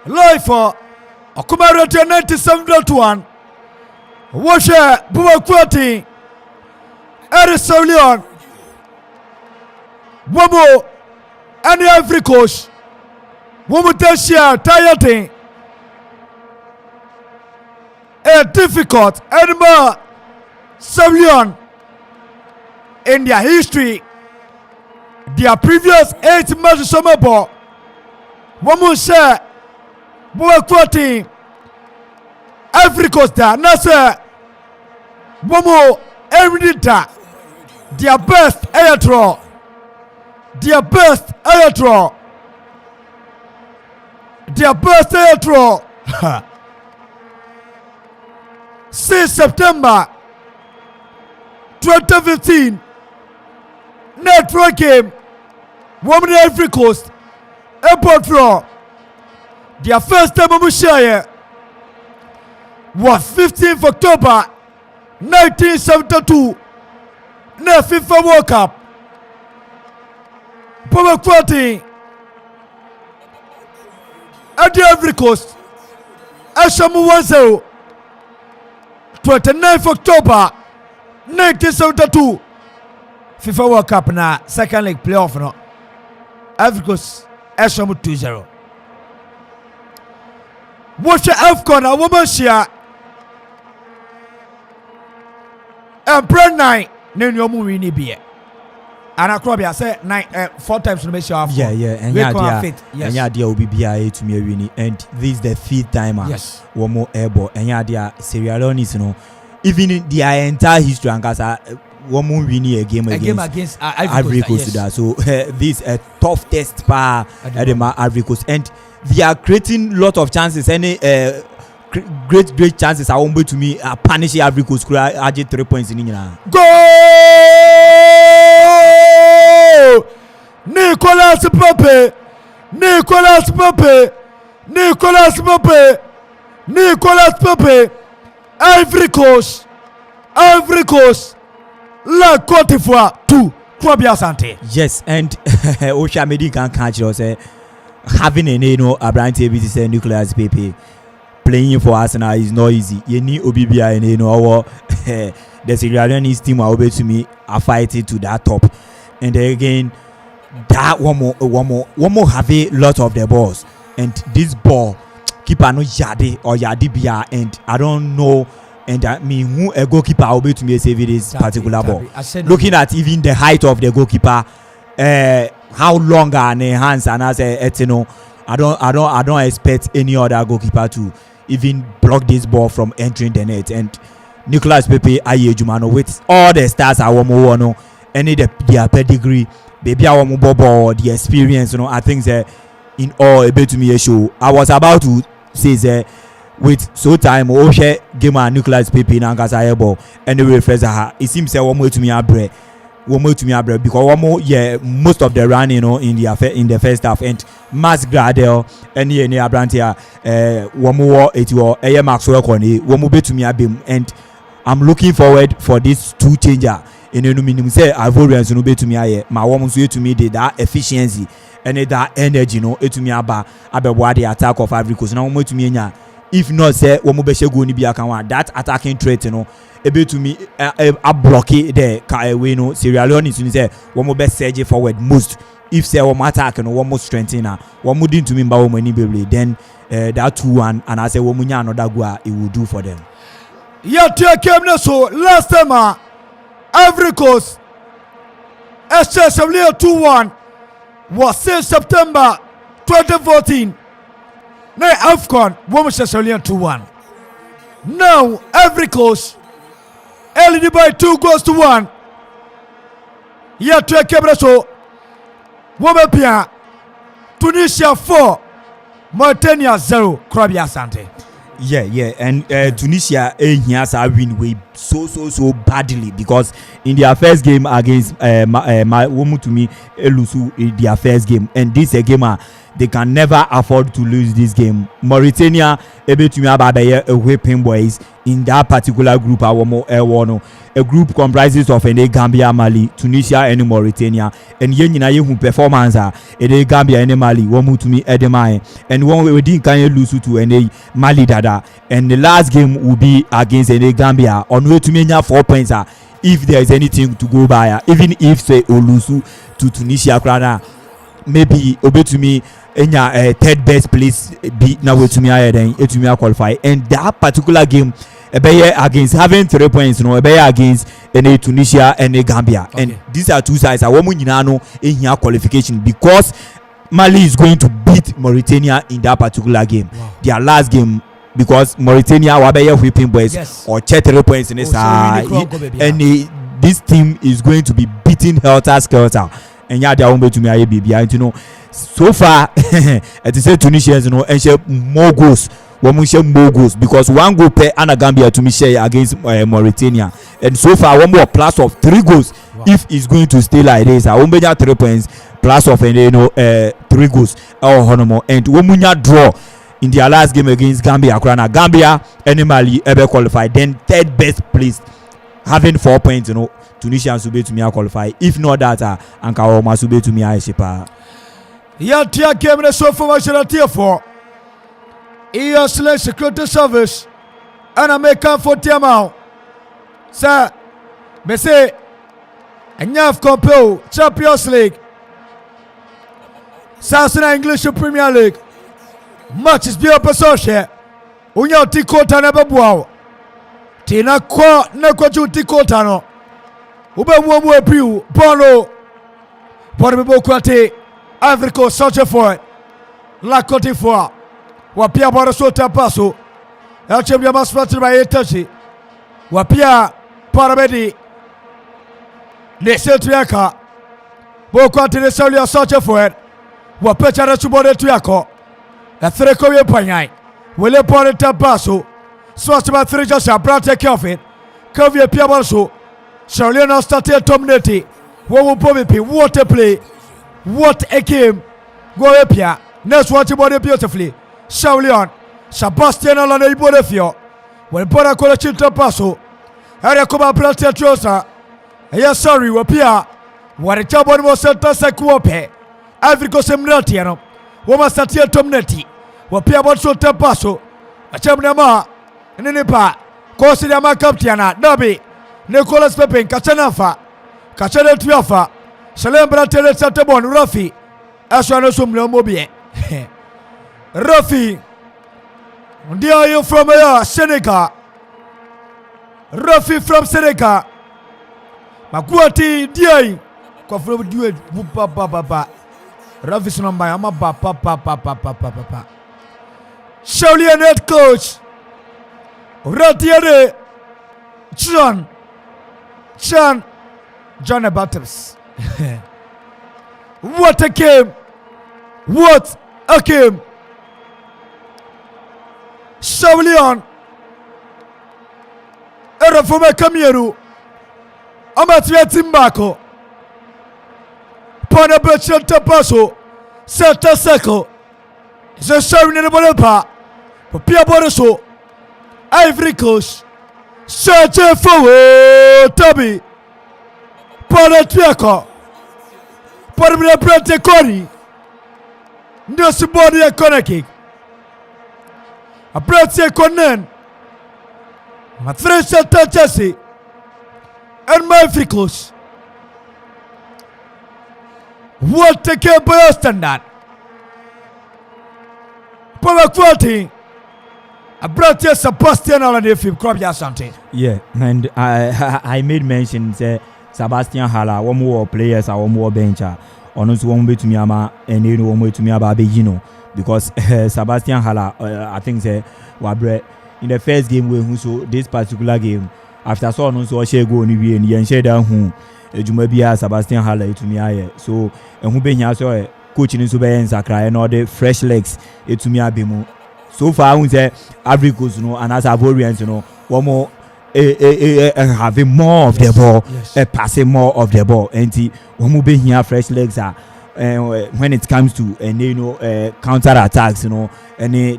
life for Akumara 97.1. Wash Power 14 at Sierra Leone. Womo and the Ivory Coast. Womo Tessia Tayate. A difficult and more Sierra Leone in their history, their previous 8 matches summer ball. Womo share Power 14 Ivory Coast da Nasa Womo Eridita their best air draw. Their best air draw. 6 September 2015 network game Women Ivory Coast airport draw. Their first time on share was 15th October 1972 na FIFA World Cup. Power 14 at the Ivory Coast. Ashamu 1-0. 29th October 1972 FIFA World Cup na second leg playoff no. Ivory Coast Ashamu 2-0. Watch the AFCON a woman share and brand 9 ne nyomu wini biye. And I say 4 times to make sure. Yeah, and yeah, dear will be BIA to me winning, and this is the 5th time. Yes, one more airball, and yeah, dear Sierra Leone is even in their entire history, and one more winning a game against Ivory Coast. Yes. So this a tough test for the Ivory Coast, and they are creating lot of chances. Any great chances are on to me. Punish Ivory Coast. I get 3 points in England. Go! Nicolas Pepe, Ivory Coast, La Côte d'Ivoire 2, Kwabia Sante. Yes, and Osha Medi can catch us having a Abrante BTC Nicolas Pepe playing for Arsenal is not easy. You need Obibia and the Sierra Leone's team are to me are fighting to that top, and again. That one more have a lot of the balls, and this ball keeper no yadi bia, and I don't know, and I mean who a goalkeeper will be to me save this particular ball. Looking at even the height of the goalkeeper, how long are the hands, and as I don't expect any other goalkeeper to even block this ball from entering the net. And Nicolas Pepe Ayejumano with all the stars I want any their pedigree. Baby, I want more the experience, I think that in all a bit to me a show. I was about to say that with so time Oshe game and Nicolas Pepe in Ankasa ball anyway first it seems that one more to me because one more most of the run in the first half, and Mass Gradel and any Abrantia one more it Maxwell Corny one more to me and I'm looking forward for this 2 changer. In the minimum say Ivorians no be to me aye my woman so to me that efficiency and that energy to me abeboa the attack of Ivory Coast na woman to me nya if not say woman be shego ni bi aka that attacking threat ebe to me a block the way Sierra Leone to say woman be surge forward most if say woman attack woman strengthen woman didn't to me ba woman ni be then that 2-1 and I say woman nya another goal it will do for them. Yeah, take him so last time Ivory Coast SSW 2-1 was 6 September 2014. Now AFCON women SSW 2-1. Now Ivory Coast leading by 2 goals to 1 Yeah, to a camera so. Woman Pia. Tunisia 4. Mauritania 0. Krabia Sante. Yeah, and Tunisia has a win way so badly because in their first game against Womutumi Elusu in their first game, and this a game they can never afford to lose this game. Mauritania able to have a whipping boys in that particular group. A group comprises of Gambia, Mali, Tunisia, and Mauritania. And yen performance Gambia and Mali, Womutumi Edemae, and one we didn't can lose to Mali Dada. And the last game will be against Gambia on way to make 4 points. If there is anything to go by, even if say Olusu to Tunisia, maybe Obetumi in your third best place be now way to me then to me qualify. And that particular game against having 3 points, against Tunisia and Gambia. Okay. And these are two sides. I want in here qualification because Mali is going to beat Mauritania in that particular game. Wow. Their last game. Because Mauritania were whipping boys or 3 points in this side, and this team is going to be beating helter skelter. And yeah, they are going to me baby. So far, it is Tunisians, and share more goals. One share more goals because one goal per Gambia to me share against Mauritania, and so far one more plus of 3 goals. Wow. If it's going to stay like this, I won't be 3 points plus of 3 goals or and one draw. In their last game against Gambia, Gambia and Mali ever qualified. Then third best place, having 4 points. Tunisia and Sube to me qualify. If not that, Anka Sube to me Aishipa. Yeah, Tia came in so for tier 4. ESL Security Service and American for Tiamau. Sir, me say, and you have Compel Champions League, South English Premier League. Match is bien passé. Unya tikota na babuao. Tina kwa na kwa juu tikota no. Ube mwe piu. Bono. Por bibo kwate. Ivory Coast search for it. La Côte d'Ivoire. Wapia bora sota paso. Elchembia masfati ba etachi. Wapia parabedi. Nesetu yaka. Bokwate ne saulia search for it. Wapecha na chubode tu yako. A 3 koye panyai. Wele pone tabaso. Swast about 3 just a brand take care of it. Kavia Piabalso. Charliana started Tomneti. Wowu Pomipi. What a play. What a game. Go Epia. Next watch body beautifully. Charlian. Sebastian Alana Ibodefio. When Bona Collechin Tabaso. Area Kuma Plate Trosa. Yes, sorry, Wapia. What a chabon was sent us a kuope. Ivory Coast Emnatiano. Woma Satia Tomneti. Wapia Bonso Tapaso. A Chamnama. Nipa. Consider Captiana. Nabi. Nicolas Pepin. Kachanafa. Kachana Triafa. Salembra Tele Satabon. Rafi. Aswana Sumno Mobie. Rafi. Where are you from Senegal? Rafi from Senegal. Makuati Diai. Kwa from Duet. Papa. Rafi Sunamba. Ama papa. Shaolian head coach. Ratiere. John Baptist. What a game. What a game. Shaolian. Era fome Kamieru. Amatia Timbako. Pana Bechel Tapaso. Seta Seko. The Sharon in the Bolepa. Pia Boreso. Ivory Coast. Search forward. Toby. Pana Tiako. Pana Brente Kori. No subordinate a corner kick. A Brente Conan. My 3 center Jesse. And my Ivory Coast. What a game by standard. Power quality. I brought you Sebastian Hala film Krabia Sante. Yeah, and I made mention say Sebastian Hala, one more players or one more bencher. Honestly, one way to me ama and you know one way to me about Begino because Sebastian Hala, I think say wabre in the first game we so this particular game after so no so share go ni we and yen share down who ejuma bia Sebastian Haller etumi aye so ehun behia so coach ni so be ensakra e no the fresh legs etumi abemu so far we say Ivory Coast no and as Ivorians no one more having more of the ball, passing more of the ball, and one more being here fresh legs are when it comes to counter attacks, and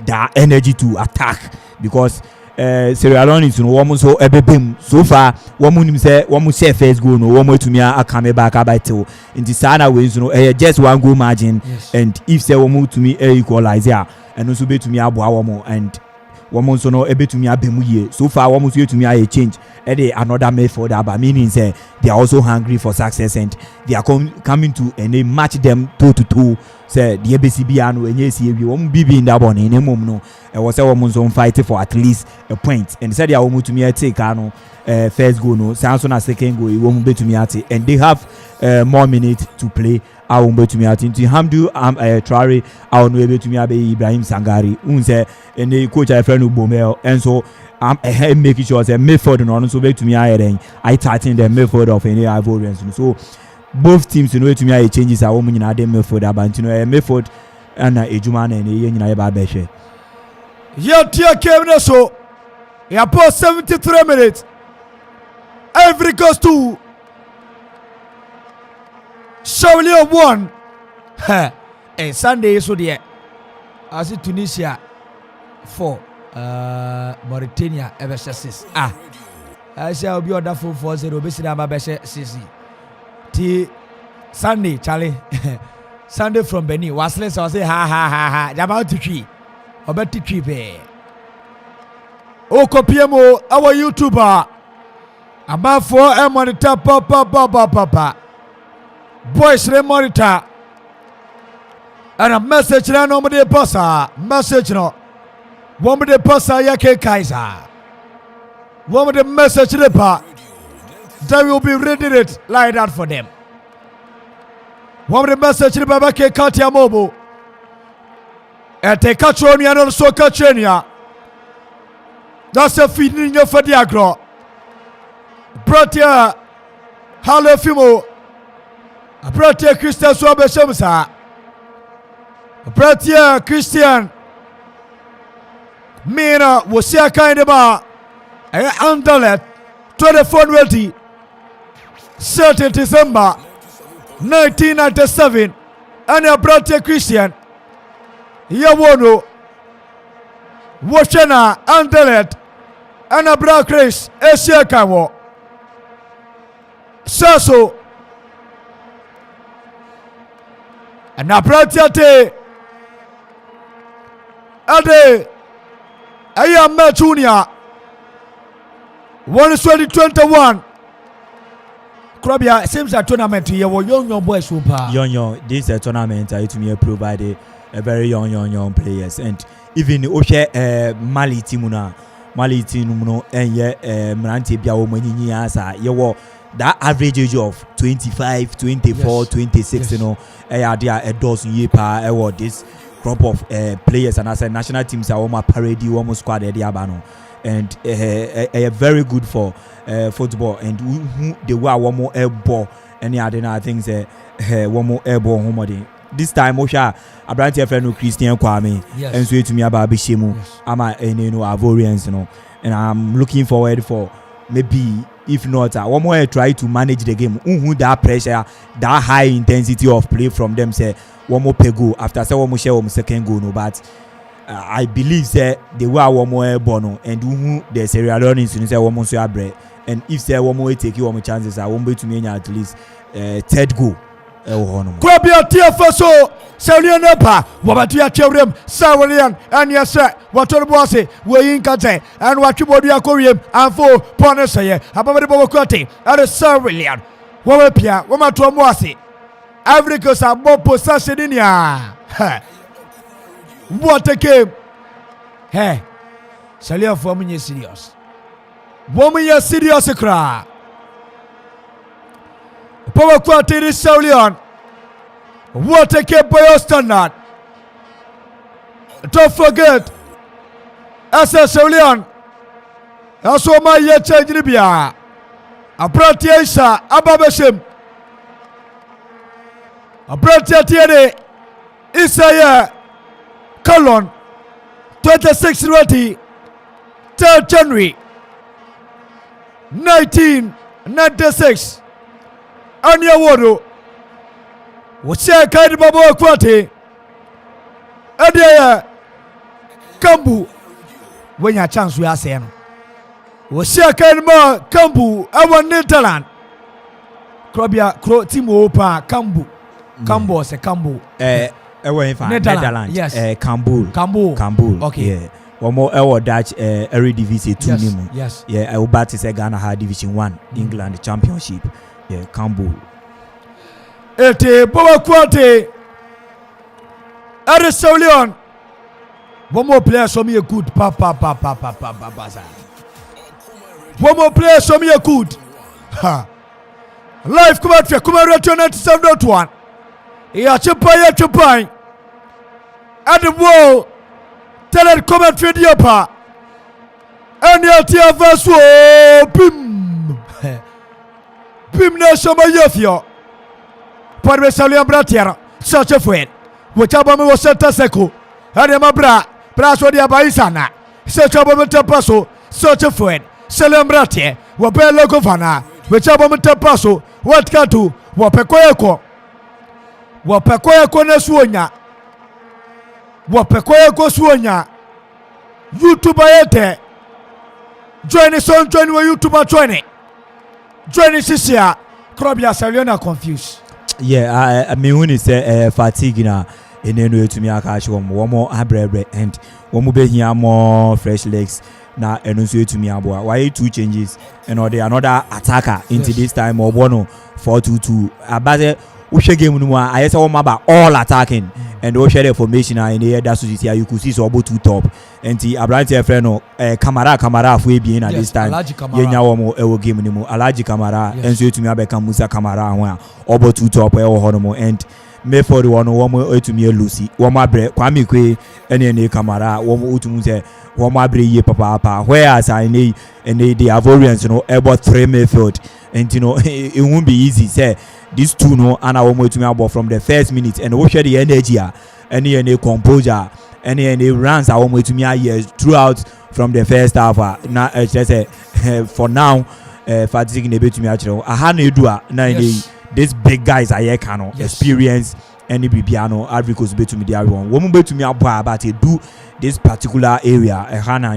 that energy to attack because Sierra Leone is one so so far one say first goal no one more to me a come back about two in the sana ways just one goal margin and if say one more to me equalizer and also be to me abo and one so no ebe to me abemu so far one to me a change another method about meaning say they are also hungry for success and they are coming to and they match them 2-2 say the ABCB and when you see we won't be in that one in a moment no and was a woman so fighting for at least a point and said they are almost to me take first goal no Samson a second goal it won't be to me at and they have more minutes to play I won't be to me at into Hamdu Traore I won't be to me abe Ibrahim Sangari unse and the coach a friend Bomel and so I'm making sure say method no so be to me I tighten the method of any Ivorians so both teams to me changes are woman in them method about method and ejuma na nyina ba be hwe yeah tia came so yeah post 73 minutes Ivory Coast 2 Shaolin 1 and Sunday so there as Tunisia 4 Mauritania ever 6 I shall be order for 4-0 besi na ba be 6 T Sunday Charlie Sunday from Benin was less I say ha jama to tree obeti tree be o kopiemo our YouTuber about for a monitor papa boys re monitor and a message na no de posa message no one de posa yake Kaiser one de message le pa they will be reading it like that for them. One of the message to Babake Katia Mobo. And take Katronia and also Katrenia. That's a feeding your Fadiagro. Brought here Halle Fimo. Brought here Christian Swabe Shamsa. Brought here Christian Mina was here kind of a Andalet 24 30 December 1997 and a brother Christian Yawono Washana Andelet and a brother Chris Esiakawo Sasso and a brother Te Ade Ayama Junior 2021 Krabia seems a tournament here were young boys super. Young, this tournament to me provide a very young players and even Oshe Mali Timuna and Mranti Biao Mani asa you that average age of 25, 24, 26 there a dozen year per this crop of players and as a national teams are almost parade almost squad at the Abano and very good for football and they were one more air ball any other things one more air ball home this time Osha Abranti friend Christian Kwame and so to me about Bishemu ama Ivorians and I'm looking forward for maybe if not one more try to manage the game that pressure that high intensity of play from them say one more goal after say one more share one second goal no but I believe say they were one more bono and the Sierra Leone say one more so bread and if say one more take you one more chances I won't be to me at least third goal Kwabia TFSO Sierra Leone Wabatia Children Sawalian and yes sir what all was it we in Kate and what you body Korean and for Ponasaye above the Bobocati and a Sierra Leone Wapia Wamatuamwasi Ivory Coast are more possession in ya. What a game! Hey, Salia for me serious. Woman, you're serious, cry. Power quarter is Saulion. What a game by your standard. Don't forget, as a Saulion, that's what my year change Libya. Abratia Isa Ababashim Abratia Tiene Isaiah Colon 26 Roti 3rd January 1996 Anya Woro Wosea Kaidi Babo Kwate Adia Kambu when your chance we are saying Wosea Kaidi Ma Kambu Awan Netherland Krobia Kro Timo Pa Kambu Kambu se Kambu Netherlands. Yes. Kambul. Okay. Yeah. One more Dutch Eredivisie 2 yes. nimu. Yes. Yeah, Ubati se Ghana had Division 1 England Championship. Yeah, Kambul. Ete Boba Kwate Arisa Leone. One more player show me a good One more player show me a good. Ha. Live come out here. Come out 97.1. Yeah, Chupai. At the wall. Tell it come out video pa. And the Tia Vaso. Pim. Pim na shoma yofio. Parve Salian Bratiera. Such a friend. Which Abama was set a seco. Adama Bra. Braso dia Baisana. Such a moment paso. Such a friend. Salian Bratia. Wapelo Govana. Which Abama paso. What can do? Wapekoeko. Wapekoeko na suonya. Wapekoeko suonya. YouTuber yete. Join us on join with YouTuber join. Join us this year. Krobia Saliona confused. Yeah, I mean when you say fatigue na enenu to me akashi one more abrebe and one more be here more fresh legs na enu to me aboa. Why 2 changes and or another attacker into this time or 4-2-2. Abaze Ushe game no more. I say one about all attacking and we share the formation in the that's what you could see so about 2 top and the Abrante friend no Kamara for being at this time yenya wo e game no mo Alaji Kamara and so to me abeka Musa Kamara ho about 2 top e ho no mo and me for the one wo mo to me Lucy wo ma bre Kwame Kwe ene Kamara wo mo utumu say wo ma bre ye papa whereas I need and the Ivorians about 3 midfield and it won't be easy say these 2 no and I want to me about from the first minute and we share the energy any composure any runs I want to me here throughout from the first half now just say for now fatigue in a bit to me actually I had no do now these big guys are here can experience any piano Ivory Coast be to me the one woman be to me about do this particular area Hana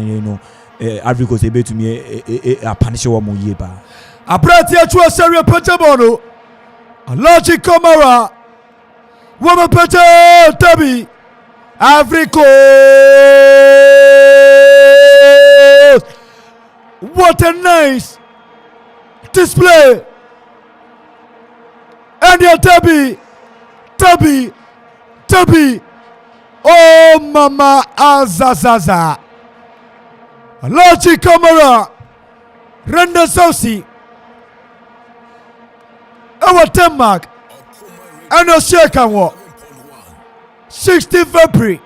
Ivory Coast be to me a punish one year ba Abratia chua seria Pentabono. Logic Kamara. Woman Peta Tabi. Ivory Coast. What a nice display. And your Tabi. Oh mama Azazaza. Logic Kamara. Renda Sausi. Our Denmark and a second war 16 February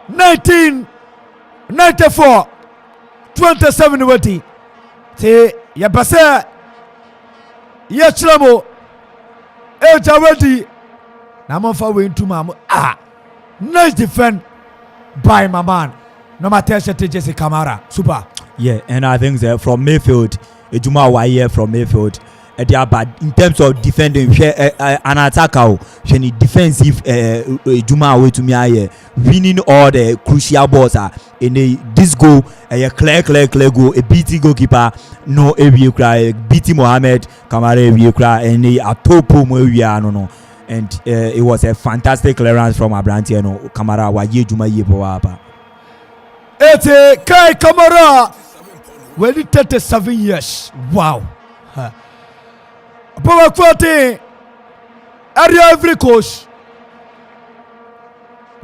1994 27 wati te yabasa yachlamo ejawadi na monfa we ntuma nice defend by my man no matter Jesse Kamara super. Yeah, and I think that from Mayfield Ejuma wa here from Mayfield they are bad in terms of defending an attacker any defensive Juma way to me here winning all the crucial balls in this goal a clear goal a BT goalkeeper no every cry BT Mohamed Kamara every cry and a topo no and it was a fantastic clearance from Abrante no Kamara wa ye Juma ye power Ete Kai Kamara when it 37 years wow Power Kwate Area Ivory Coast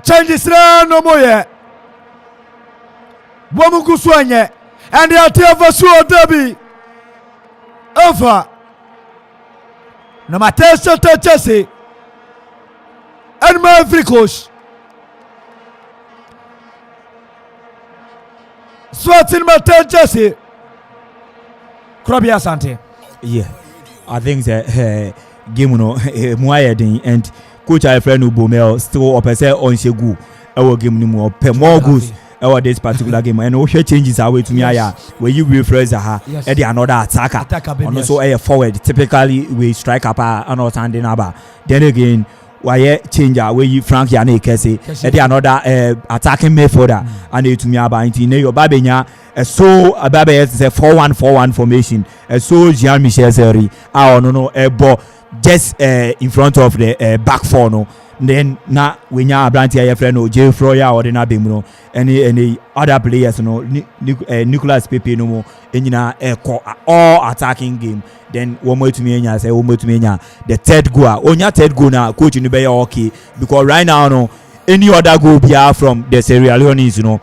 changes no more Wamuku Swanye and the Atiava Suo Derby over no matter Jesse and my Ivory Coast Swatin Matter Jesse Krobia Sante Yeah, I think the game no more and coach Alfred Ubomel still up say on shegu our game no more more goals our this particular game and we changes our way to me where you rephrase and another attacker and also a forward typically we strike up and not standing about then again why change where you Frank Yane Kese and another attacking midfielder and it to me about your babenya so ababe is a 4-1-4-1 formation so Jean Michel Seri no ball just in front of the back four no then na when ya Abranti ya friend no J Froya or the na bemuno any other players no Nicholas Pepe no mo enyina all attacking game then one more to me say one more to me the third goal onya third goal na coach no be okay because right now no any other goal be from the Sierra Leone's you know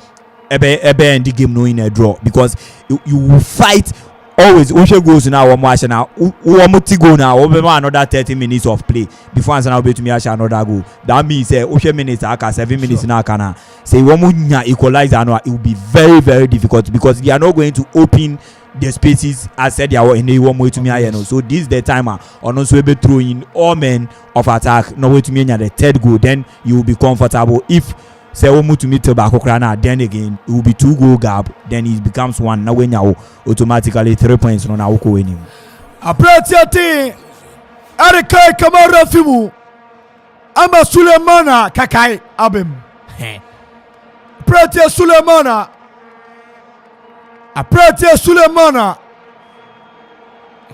ebe end the game no in a draw because you will fight always Ushe goes now one more now one go now over another 30 minutes of play before answer now be to me another goal that means Ushe minutes aka 7 minutes now kana say one more equalizer now it will be very very difficult because they are not going to open the spaces as said they are in the one way to me so this is the timer on also be throwing all men of attack no way to me the third goal then you will be comfortable if say we to meet tobacco crana then again it will be 2 goal gap then it becomes 1 now when you automatically 3 points no na woko win Apretia team Erikai Kamara Fimu Ama Sulemana Kakai Abim Apretia Sulemana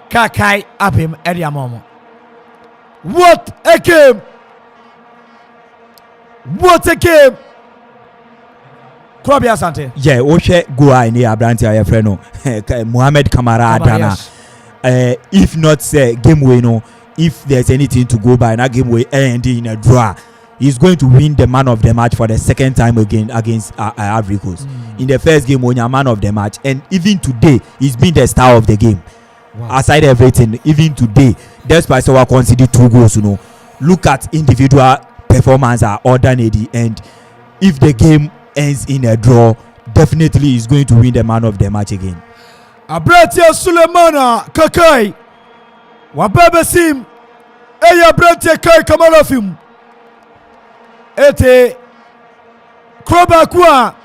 Kakai Abim Ediamomo. What a game! Klobi Asante. Yeah, Oshe Goa in the Abranti ya friend no. Mohamed Kamara Adana. If not say game way no, if there's anything to go by, that game way end in a draw, he's going to win the man of the match for the second time again against Ivory Coast. In the first game, when you're man of the match, and even today, he's been the star of the game. Wow. Aside everything, even today, despite so I conceded 2 goals, you know, look at individual performance are ordinary, and if the game ends in a draw, definitely he's going to win the man of the match again. Abratia Sulemana Kakai Wababa Sim Eya Abratia Kai Kamarafim Ete Kroba Kwa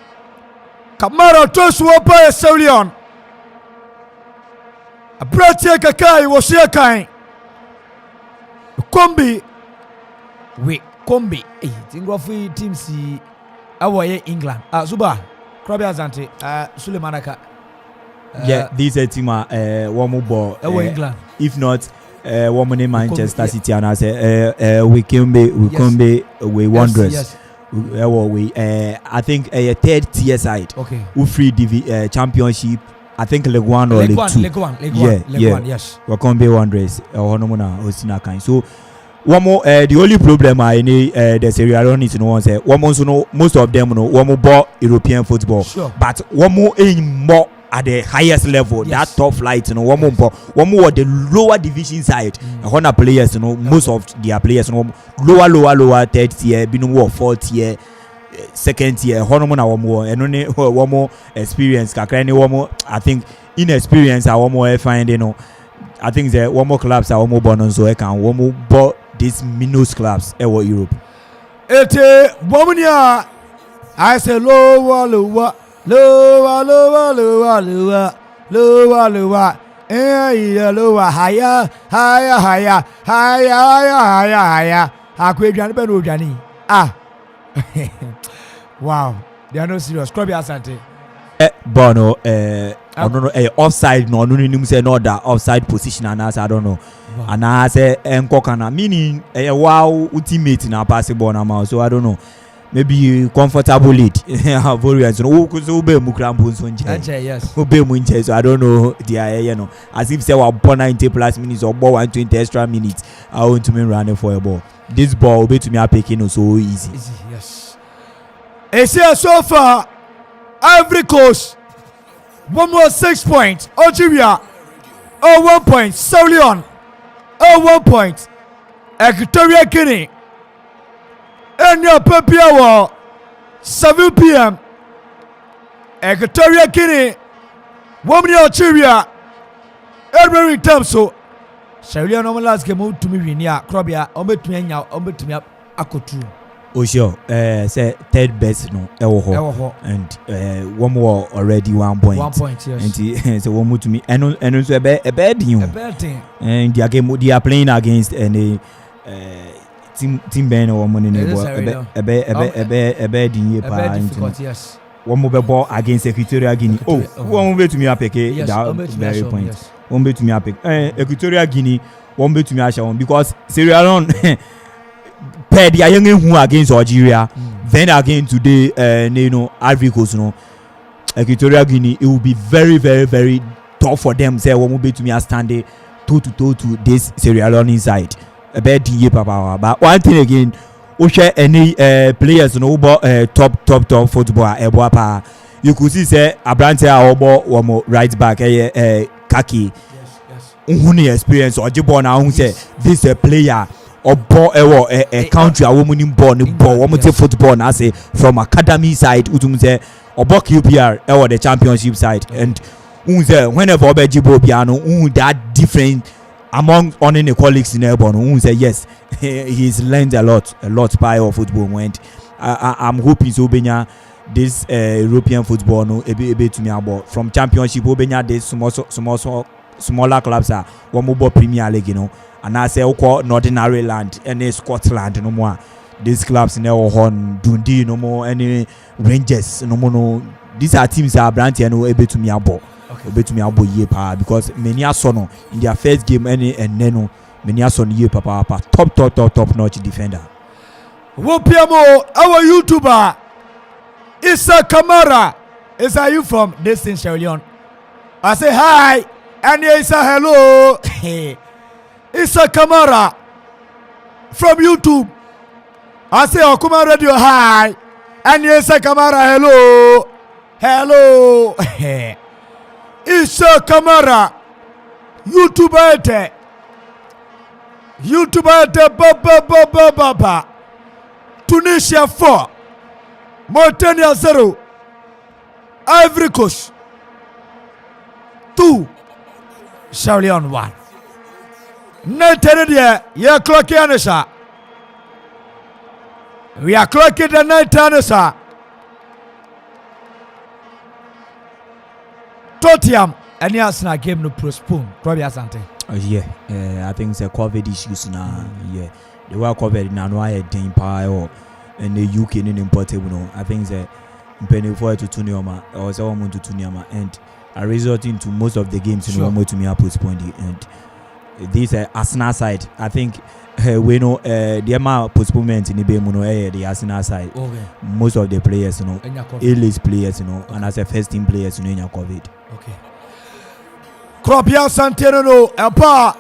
Kamara Toswapa Saulion Abratia Kakai Wasiakai Kombi we Kombi Tingrofi team si Awaye England Zuba Kroba Azante Sulemanaka. Yeah, this is team one more ball. England. If not, one more Manchester City and I say we can be Wanderers. Yes. I think a third tier side. Okay. Who free championship. I think League 1 or League 2. League 1, yes. We can be Wanderers. So one more the only problem the Sierra Leone is one more most of them one more ball European football. Sure. But one more aim more at the highest level, yes. That top flight, one more the lower division side. Honor players, most of their players, lower third tier, been fourth tier, second tier, one more, and only one more experience. One more, I think inexperience. One more find, I think there one more clubs are one more born on so I can one more bought these minus clubs ever Europe. Ete Bomunia, I say lower. Lower, higher. Wow, they are no serious. Klobi Asante. Bono, I don't know, offside, no, say no that offside position, and I don't know. Wow. And I say, Nkokana, meaning wow, ultimate in a passable now, so I don't know. Maybe comfortable lead. Yes. So I don't know. As if say we born 90 plus minutes or ball 120 extra minutes. I want to me running for a ball. This ball will be to me a picking so easy. Yes. It's so far. Ivory Coast 1 more 6 points. Algeria 1 point. Sierra Leone 1 point. Equatorial Guinea. And your paper hour 7 p.m. Equatorial Guinea, Women Algeria, every time so Sierra Leone no last game to me win ya Krobia ombetumi anya ombetumi akotu oh sure say third best no ewo and one more already 1 point. 1 point, yes. And so one more to me and so a bad team and their game they are playing against and team Ben or money a bad team yes. One more ball against Equatorial Guinea. Oh, one way to me up that very point. Yes. One way to me up Equatorial Guinea, one way to me Ashawn because Sierra Leone paid the young who against Algeria, then again today, Ivory Coast, Equatorial Guinea, it will be very, very, very tough for them. Say, one way to me standing toe to toe to this Sierra Leone inside. A bad DA papa, but one thing again. Oche any players top football you could see say Abrante obo right back Kaki unhuni experience or jibo na unhu say this a player obo a country a woman born woman football na say from academy side utum say obo QPR the championship side and unze whenever obo jibo piano that different among on the colleagues in Elbon who say yes he's learned a lot by of football went I'm hoping so benya this European football no ebe to me about from championship benya this smaller clubs are one more Premier League and I say Northern Ireland and Scotland no more these clubs in Horn Dundee no more any Rangers no more no these are teams are brand no ebe to me about obetumi abo ye pa because many asono in their first game and then many asono ye papa top notch defender. Wopiamo our YouTuber Issa Kamara. Issa, you from this in Sierra Leone? I say hi and Issa hello. Issa Kamara from YouTube. I say Okuma Radio hi and Issa Kamara hello. Issa Kamara YouTuber baba Tunisia 4 Mauritania 0 Ivory Coast 2 Sierra Leone 1 Nigeria ya clock anesa we are clocking the night anesa Tottenham and the Arsenal game no postpone. Probably Asante. I think it's a COVID issues now. Yeah, they were covered in another day power and the UK in importable. No, I think it's penny for to Tunioma or someone to Tunioma and a result into most of the games in one way to me are postponed and this Arsenal side. I think we know the amount postponement in the game the Arsenal side. Okay. Most of the players, A-list players, and as a first team players, in COVID. Okay. Kropia Santero, a pa,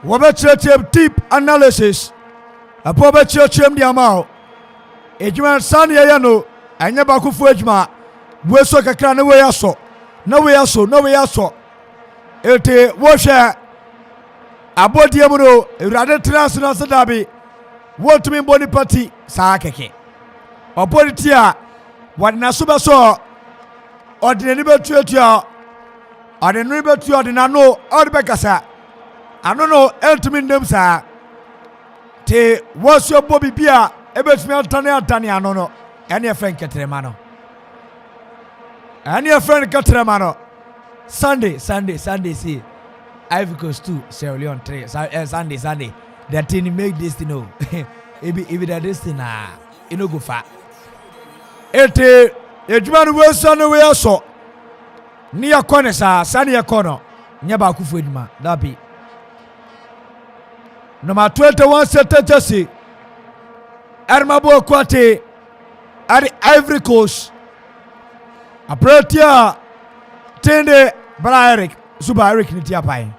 Wabet deep analysis, a poor church the amount. Ejman Sani Ayano, and Yabaku Fujma, Wesoka Clan, no way I saw. Ete washer. About Diablo, rather transnational Sadabi, what to mean body party, Sakeke. Or body tia, what Nasuba saw, or the neighbor to or the neighbor to the Nano, or the Becassa. I don't know, Eltimin them, sir. Te, what's your Bobby Pia, Ebesmel Tania, no, and your friend Catremano. And your friend Catremano. Sunday, see. Ivory Coast 2, Sierra Leone 3. Sunday. That thing make this thing know. If that this thing it no go far. Ete ejuma we so no we so. Near corner sa sani corner. Nya ba ku fu ejuma. That be. Number 21 set Jesse. Armabo Kwate at Ivory Coast. Aprotia Tende Bra Eric. Super Eric Nitiapai.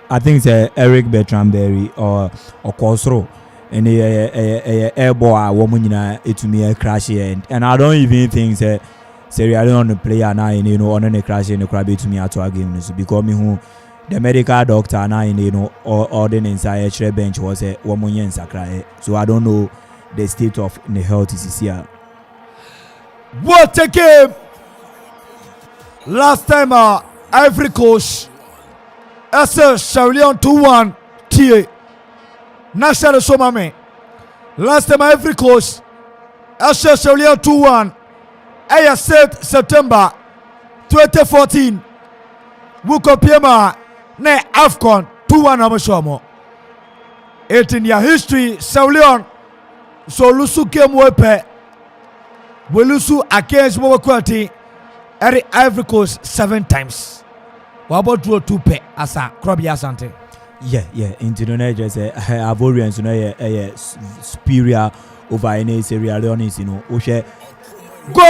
I think it's Eric Bertrand Berry or Kosro and airball woman to me a crash and I don't even think Sierra Leone player now on a crash in the crabby to me at our game because me who the medical doctor now ordinance I bench was a woman in Sakra, so I don't know the state of the health is here. What a game! Last time Ivory Coast SS Leone 2-1 T. National Somame. Last time Ivory Coast SS Leone 2-1. 7th September 2014. Wuko Piema ne AFCON 2-1 Amashomo. It in your history, Leone so lusu game wepe. We lusu against Mokwati every Ivory Coast 7 times. What about draw 2 pe asa Krobby Asante? Yeah. In Indonesia, Ivorians, superior over any Sierra Leone's, Oshe. Go!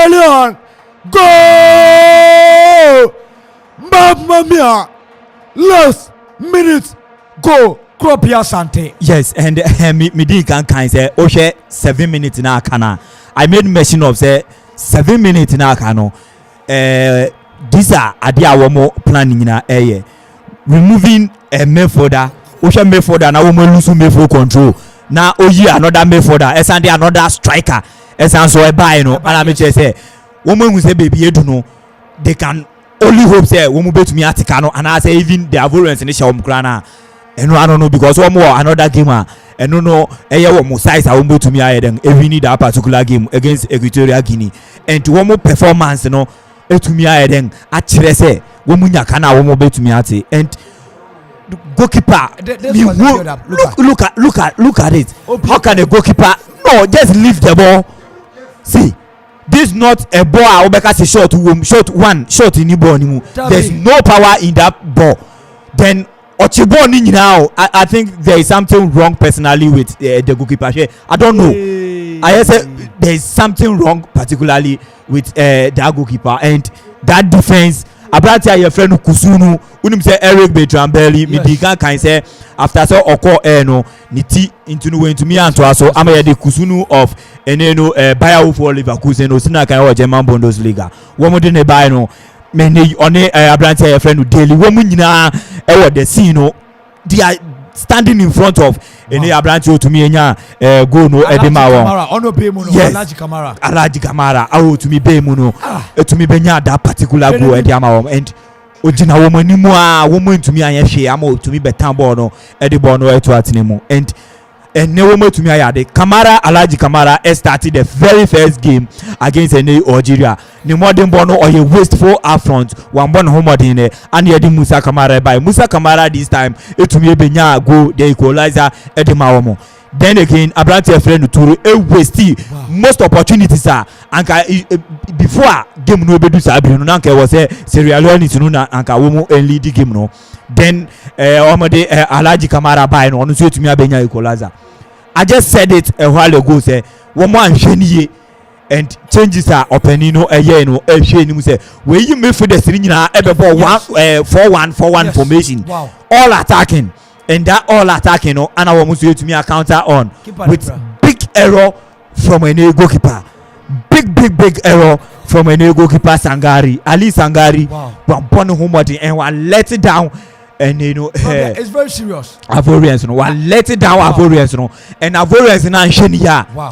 Leone! Go! Mamma mia! Last minute go! Krobby Asante. Yes, and me did can say Oshe 7 minutes na kana. I made mention of say 7 minutes na kano. These are adia womo planning na removing a Mayforder. Oshe Mayforder na womo lose Mayforder control. Na oyi another Mayforder. Esande another striker. Esan so e buy no. And I me say womo who say baby edu no. They can only hope say womo betumi atikano. And I say even the Ivorians in the shawm krana. And I don't know because one more another gamer and no one size I won't to me every need that particular game against Equatorial Guinea and to one more performance to me then actually say woman kana one more bet to me and goalkeeper look at it. How can a goalkeeper just leave the ball? See, this is not a ball I will make us a shot in the ball anymore. There's no power in that ball. Then now, I think there is something wrong personally with the goalkeeper. I don't know. I say there is something wrong particularly with that goalkeeper and that defense. Abratia your friend Kusunu, unim say Eric Betrambelli, Midika can say after so oko no niti into me and to us so I'm the Kusunu of eneno Bayer for Leverkusen no Sina can or German Bundesliga. One more than a buy no. Many on Abratia your friend daily woman the scene they are standing in front of any Abratia to me go no Edema yes Alaji Kamara oh to me Bemuno to me benya that particular go Edema and Ojina woman ni woman to me and she amo to me betambo no Edebo no to atinemo and no woman to me the Kamara Alaji Kamara started the very first game against any Algeria. Ni modern bono or a wasteful affront one born home in and the Musa Kamara by Musa Kamara this time it to me benya go the equalizer Edema. Then again Abrante friend to a wasty most opportunities are and before game no bedu sabri no nanka was a Sierra Leone to no anka womo and lead the game no then omode Alaji Kamara by no so to me benya equalizer. I just said it a while ago say womo anhweniye and changes are opening no year no hwenimu say we you make for the three nyina ebebo 4-1-4-1 formation all attacking and that all attacking no and I want to me a counter on with big error from a goalkeeper big error from a goalkeeper Sangari Ali Sangari one born home and one let it down. And it's very serious. Ivorians no one let it down Ivorians no and Ivorians na Shenia. Wow.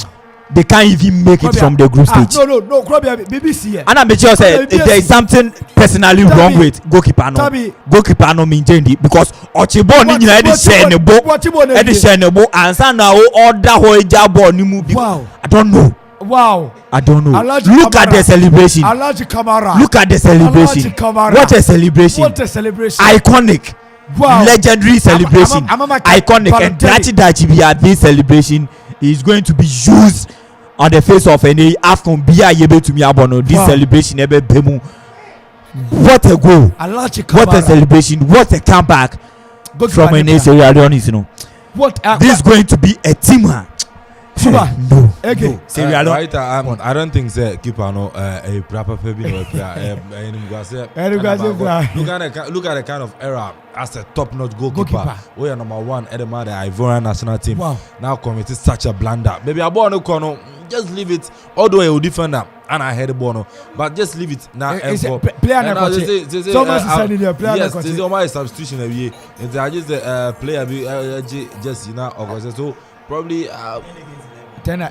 They can't even make it from the group stage. No, BBC. And I'm sure say there is something personally wrong with goalkeeper no. Goalkeeper no maintain it because Ochibo ni nyina e share ne bo. E share ne bo ansa na order hoja ball ni mu bi. I don't know. Wow. I don't know. Look at the celebration. Alaji Kamara. Look at the celebration. What a celebration. Iconic. Wow. Legendary celebration. Iconic and Dachi this celebration is going to be used on the face of any Afcon Bia Yebe to me abono. This celebration ebe bemu. What a goal. What a celebration. What a comeback from any Sierra Leone, you know. This is going to be a team. No. Okay. Sierra Leone. I don't think say keeper no a proper player. Look at the kind of era as a top-notch goalkeeper. We are number one at the Ivorian national team. Wow. Now committed such a blunder. Maybe a ball no corner. Just leave it. Although a defender and I had a ball, but just leave it now. Player now. Thomas is sending the player. Yes, this is my substitution every year. It's just the player just so probably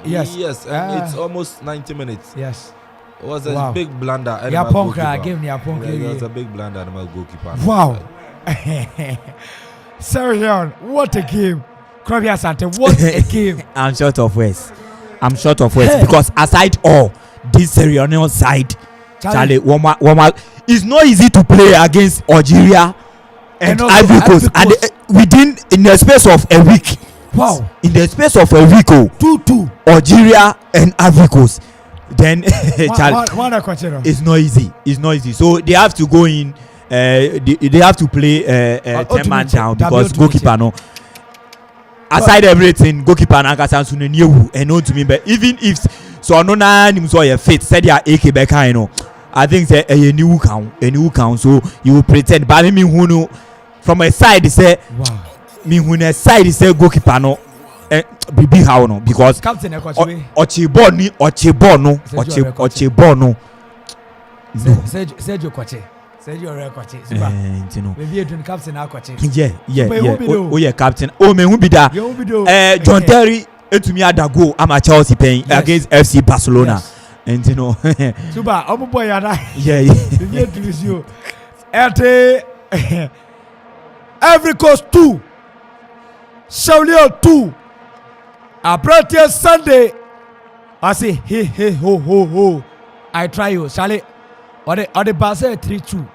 Yes. Yes, and it's almost 90 minutes. Yes. It was a big blunder. Game it was a big blunder. The goalkeeper. Wow. Sorry, Leon. What a game. Krabia Sante, what a game. I'm short of words because aside all this Sierra Leone side, Charlie, Woma, it's not easy to play against Algeria and Ivory Coast, and in the space of a week. Wow. In the space of a week, 2-2. Algeria and Ivory Coast. Then Charlie, it's not easy. So they have to go in. They have to play 10-man down because goalkeeper no. Aside everything, goalkeeper na kasa so new and know to me, but even if so no na nim so fit said ya AK back you know, I think say a new count so you will pretend but me who know from a side say wow me who na side say goalkeeper no bibi how no because captain Ochebo no Sergio Kwache Sergio Kwache you know maybe you captain Kwache yeah captain me who be that John Terry etumi adago ama Chelsea playing against FC Barcelona yes. And you know Super boy yada yeah you introduce you at Ivory Coast 2 Shaolin 2 Apprentice Sunday I say hey ho I try you Charlie or the Barca 3-2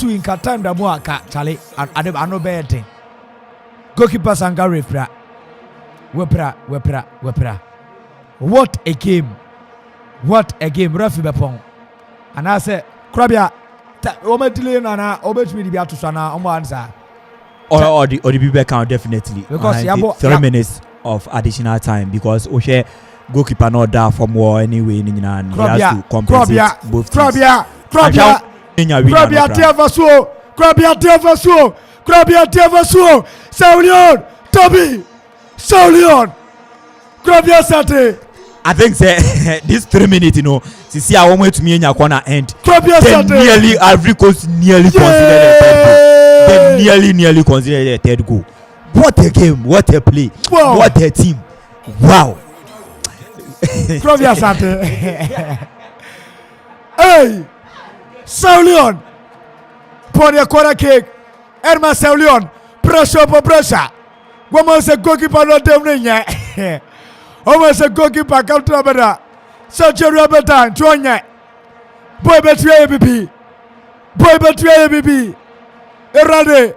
in time da mo aka Charlie and I no bad goalkeeper Sanga refra wepra what a game Rafi Bepong and I say Krabia ometile na obetumi bi atoso na omo answer or the people count definitely because 3 minutes of additional time because Oshe goalkeeper not there from war anyway he has to compensate both teams. Krabia Tevaso Saulion Toby Saulion Krabia Sate I think this 3 minutes you know see I want to me in your corner end Krabia nearly Ivory Coast nearly considered a third goal. What a game, what a play, wow. What a team. Wow. Krabia Sante. Hey, Saulion. Pour your corner kick. Erma Saulion. Pressure. Woman say goalkeeper not demning. Woman say goalkeeper come to Abada. Such a rubber time. Join Boy betray ABB. Erade.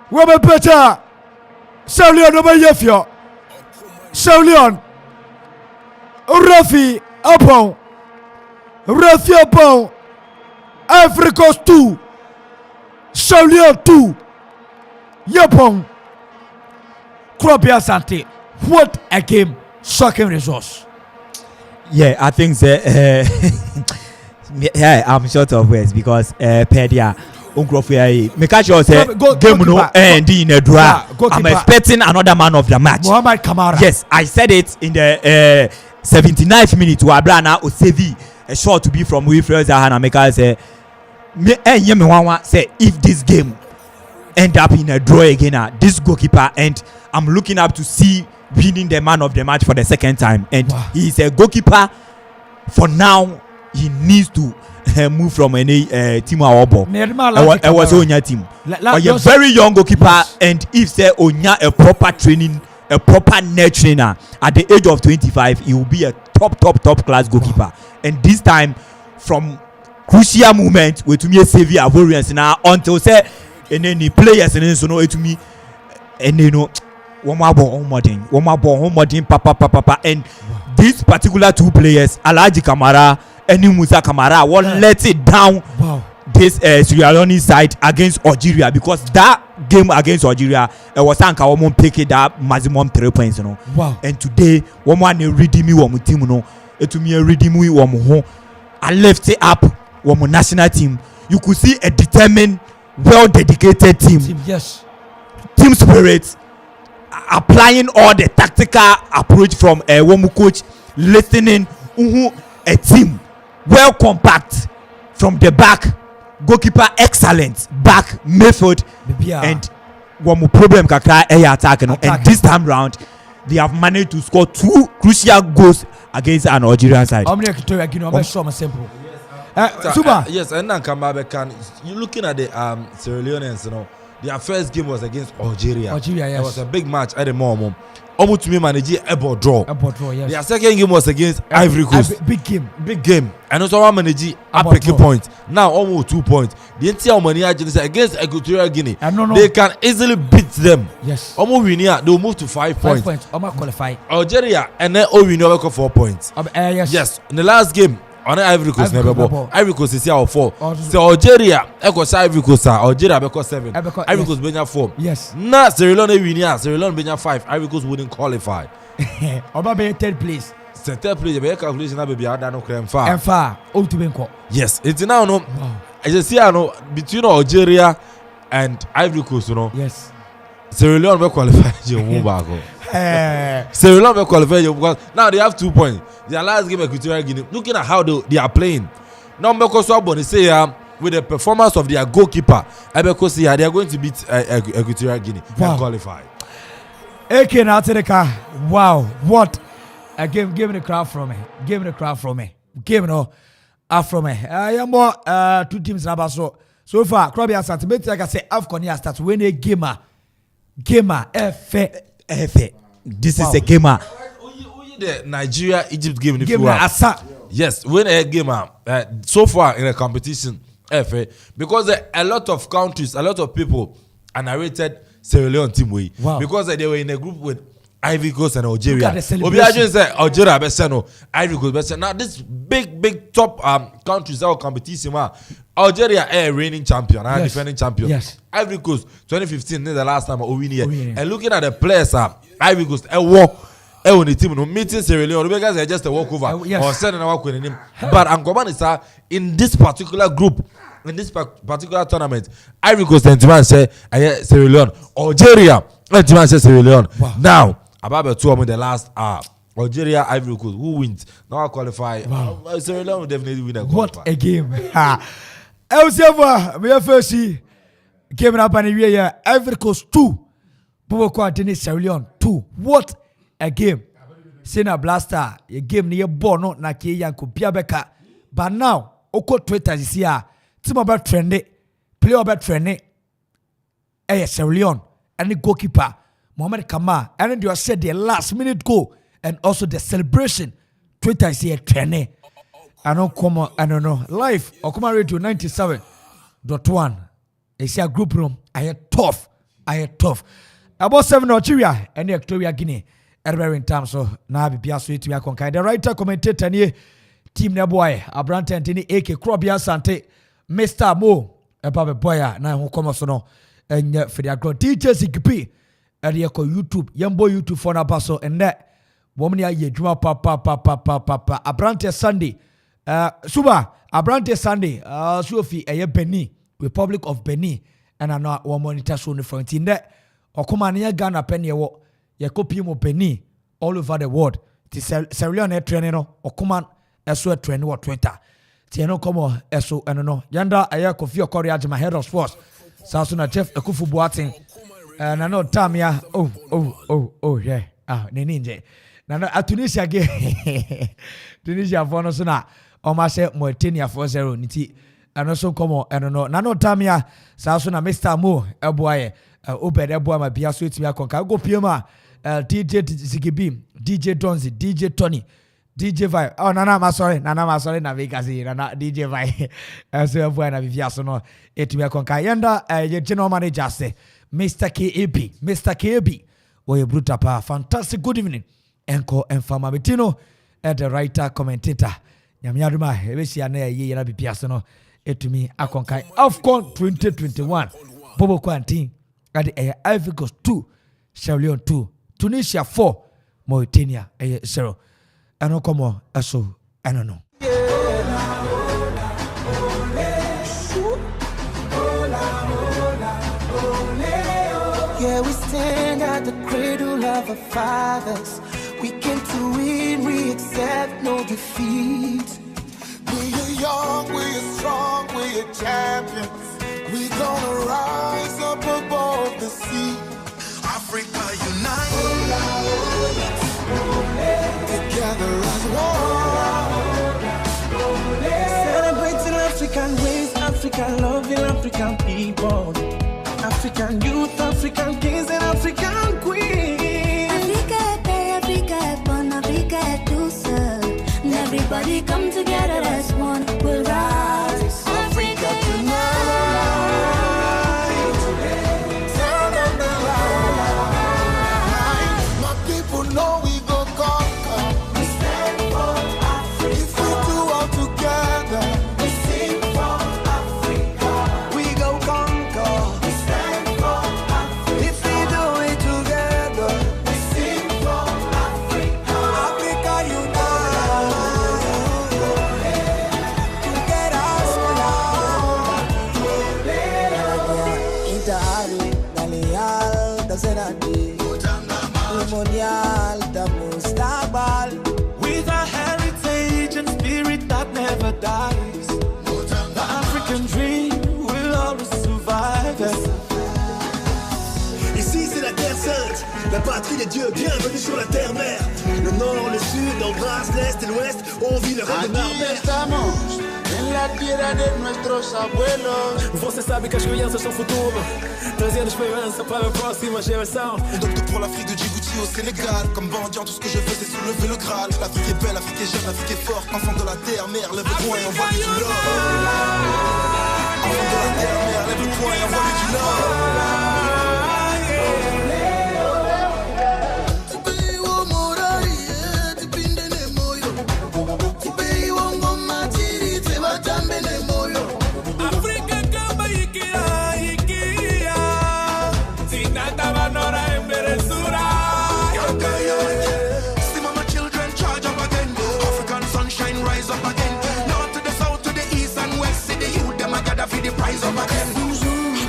Woman better. Saulion over Yefio. Saulion. Rafi upon Ivory Coast 2 Saulion 2 Yapon Krabia Sante. What a game, shocking results. Yeah, I think yeah, I'm short of words because Pedia make sure say game no end in a draw. I'm expecting another man of the match. Mohamed Kamara. Yes, I said it in the 79th minute to Abrana Osevi a shot to be from Wilfred Zaha and Meka say say if this game end up in a draw again this goalkeeper and I'm looking up to see winning the man of the match for the second time and wow. He is a goalkeeper for now. He needs to move from any team or ball. I was on your team. A very young goalkeeper, yes. And if say onya a proper training, a proper net trainer at the age of 25, he will be a top class goalkeeper. Wow. And this time, from crucial moment, we to me save Ivorians now until say and then the players and then so no to me and you know one more ball papa and wow. These particular two players, Alhaji Kamara and Musa Kamara, will let it down. Wow. This Sierra Leone side against Algeria because that game against Algeria was Anka woman pick that maximum 3 points, you know. Wow. And today one redeem me one team, you know. It to me redeem me one home. I left it up one national team. You could see a determined, well dedicated team. Yes. Team spirit. Applying all the tactical approach from a woman coach, listening a team well compact from the back, goalkeeper excellent, back midfield, and one more problem kakra attack, and this time round they have managed to score 2 crucial goals against an Algerian side. How many Equatorial Guinea? I'm sure simple. Super. Yes, and then can you looking at the Sierra Leoneans, you know, their first game was against Algeria. Algeria, yes. It was a big match at the moment. Almost to me manage a draw. Yes. Their second game was against Ivory Coast. Big game. And also one manage a pick point. Now almost 2 points. The entire money against Equatorial Guinea. No. They can easily beat them. Yes. Almost win here. They will move to 5 points. 5 points. Almost qualify. Algeria and then win over 4 points. Yes. Yes. In the last game. On Ivory Coast never ball. Ivory Coast is here 4. So Algeria, equals Ivory Coast. Algeria because 7. Ivory Coast benya 4. Yes. Now Sierra Leone win here. Sierra Leone benya 5. Ivory Coast wouldn't qualify. Oba be third place. Third place. Be calculation na baby ada no crem far. And far. Ultimately. Yes. It's now no. I just see no between Algeria and Ivory Coast, you know. Yes. Sierra Leone will qualify. Sierra Leone will qualify because now they have 2 points. Their last game Equatorial Guinea. Looking at how they are playing. Now because they say with the performance of their goalkeeper, because they are going to beat Equatorial Guinea and qualify. AK now to the car. Wow, what a game! Give me the crowd from me. Give me the crowd from me. Give me no from me. I am more 2 teams now. So far, Krabby has started. Like I say, Afcon has started. When a gamer, F. This is a gamer. The Nigeria Egypt game Yes, win a game so far in a competition because a lot of countries, a lot of people are narrated Sierra Leone team way because they were in a group with Ivory Coast and Algeria. Algeria Ivory Coast. Now this big top countries our competition Algeria a reigning champion and defending champion. Yes. Ivory Coast 2015 is the last time we win here. And looking at the players Ivory Coast a war. On the team, no meeting Sierra Leone because they're just a walkover or sending a walk with him. But Angoman is in this particular group, in this particular tournament, Ivory Coast and Timan say Sierra Leone, Algeria and Timan say Sierra Leone. Now, about 2 of the last Algeria, Ivory Coast, who wins? Now I qualify. Sierra Leone will definitely win. What a game! Elsewhere, we have first see game up and here. Ivory Coast 2, Boboko Dennis Sierra Leone 2. What a game. Sena Blaster, a game near Bono na ke yanko biabeka. But now, oko Twitter is here. Team about trendy, play about trendy. Sierra Leone and the goalkeeper Mohamed Kama, and you said the last minute goal and also the celebration. Twitter is here trendy. I don't know. Live or come radio 97.1. It's a group room. I had tough. About 7 Algeria and the Equatorial Guinea. In terms of na bibia so etu akonkai the writer commentator ni team na boy Abrante Antini AK Krobia Sante Mr. Mo eba boya na ho komo so no enye fidi agro DJ Zikipi e de ko YouTube yembo YouTube for na baso enne womni aye dwuma pa Abrante Sunday Suba Abrante Sunday Sophie eye Benin Republic of Benin and ana wo monitor so no front inde okoma na Ghana penye wo ye copy mo Benin all over the world. Ti Sierra Leone training no okuma eso training wo Twitter. Ti no komo eso eno no. Yanda aya Kofi Okori Ajima head of sports. Saso na Jeff Ekufu Boateng. Na no tamia yeah. Neni nje. Na no Tunisia ge. Tunisia for no so na o ma se Mauritania 4-0 niti. Ano so komo eno no. Na no tamia saso na Mr. Mo eboaye. Obed eboa ma bia so etimi akonka go piema. DJ Zigibim, DJ Donzi, DJ Tony, DJ Vai. Oh, Nana Masori, na Vegas, Nana DJ Vai. So everyone na Viviaso no etumi akonka. Yanda your general manager say Mr. KB. Oye bruta pa. Fantastic good evening. Enko Enfama Betino at the writer commentator. Nyamiaduma ebesi ana ye na Viviaso no etumi akonka. Afcon 2021. Bobo Quantin at the Ivory Coast 2, Sierra Leone 2. Tunisia 4, Mauritania 0. I don't come on, so I don't know. Yeah, we stand at the cradle of our fathers. We came to win, we accept no defeat. We are young, we are strong, we are champions. We gonna rise up above the sea. Africa unite. born. African youth, African kings, and African queens. Africa, born Africa, do serve. And everybody come together as one. We'll rise. Africa tonight. Turn on the light. My people know we go conquer. We stand for Africa. If we do all together, We sing for Africa. We go conquer. We stand for Africa. If we do it together, we sing for Africa. Africa unite. Get us Intahari, Dalial, Dazenadi, Limonial, Damustabal. With a heritage and spirit that never dies, the African dream will always survive. Ici c'est la Terre Sainte, la patrie des dieux, bienvenue sur la terre-mère. Le nord, le sud, embrasse l'est et l'ouest, on vit le rêve de Aquí Marbert. estamos, en la tierra de nuestros abuelos. Você sabe que as crianças são futuro, trazendo esperança para a próxima geração. on opte pour l'Afrique de Djibouti au Sénégal. Comme mendiant, tout ce que je veux c'est soulever le Graal. L'Afrique est belle, l'Afrique est jeune, l'Afrique est forte. Enfant de la terre, mère, lève le poing et envoie du love. Enfant de la terre, mère, lève le poing et envoie du love. Afrika kama ikia, sinata vanora emberesura. See mama children charge up again. African sunshine rise up again. North to the south to the east and west. See the youth them a gather for the prize up again.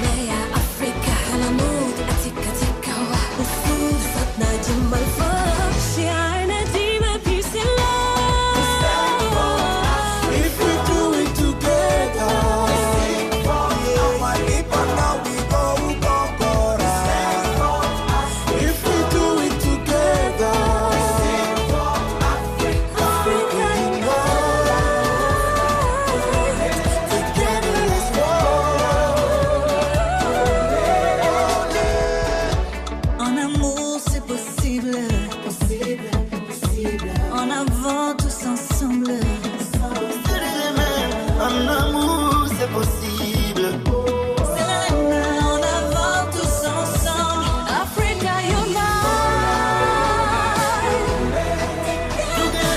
Leia Africa, Halamud, Atika Tika, Ufood, Fatna Jimbal Fur, Shiana Dima, peace and love. If we do it together, we sing for our people. Now we go conquer. If we do it together, we sing for Africa. Africa unite. Together as one. En amour, c'est possible. En avant, tous ensemble. En amour, c'est possible. C'est la main en avant, tous ensemble. Africa unite.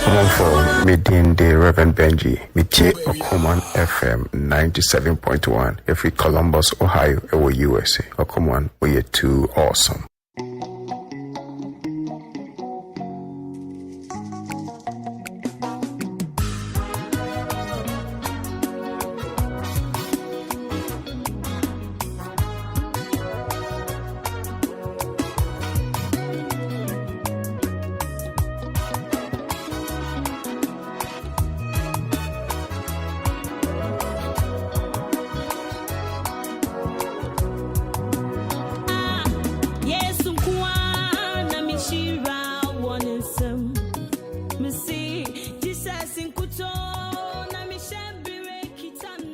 I'm from Medin the Reverend Benji, Miche Okoman FM 97.1, every Columbus, Ohio, USA. Okoman, we are too awesome.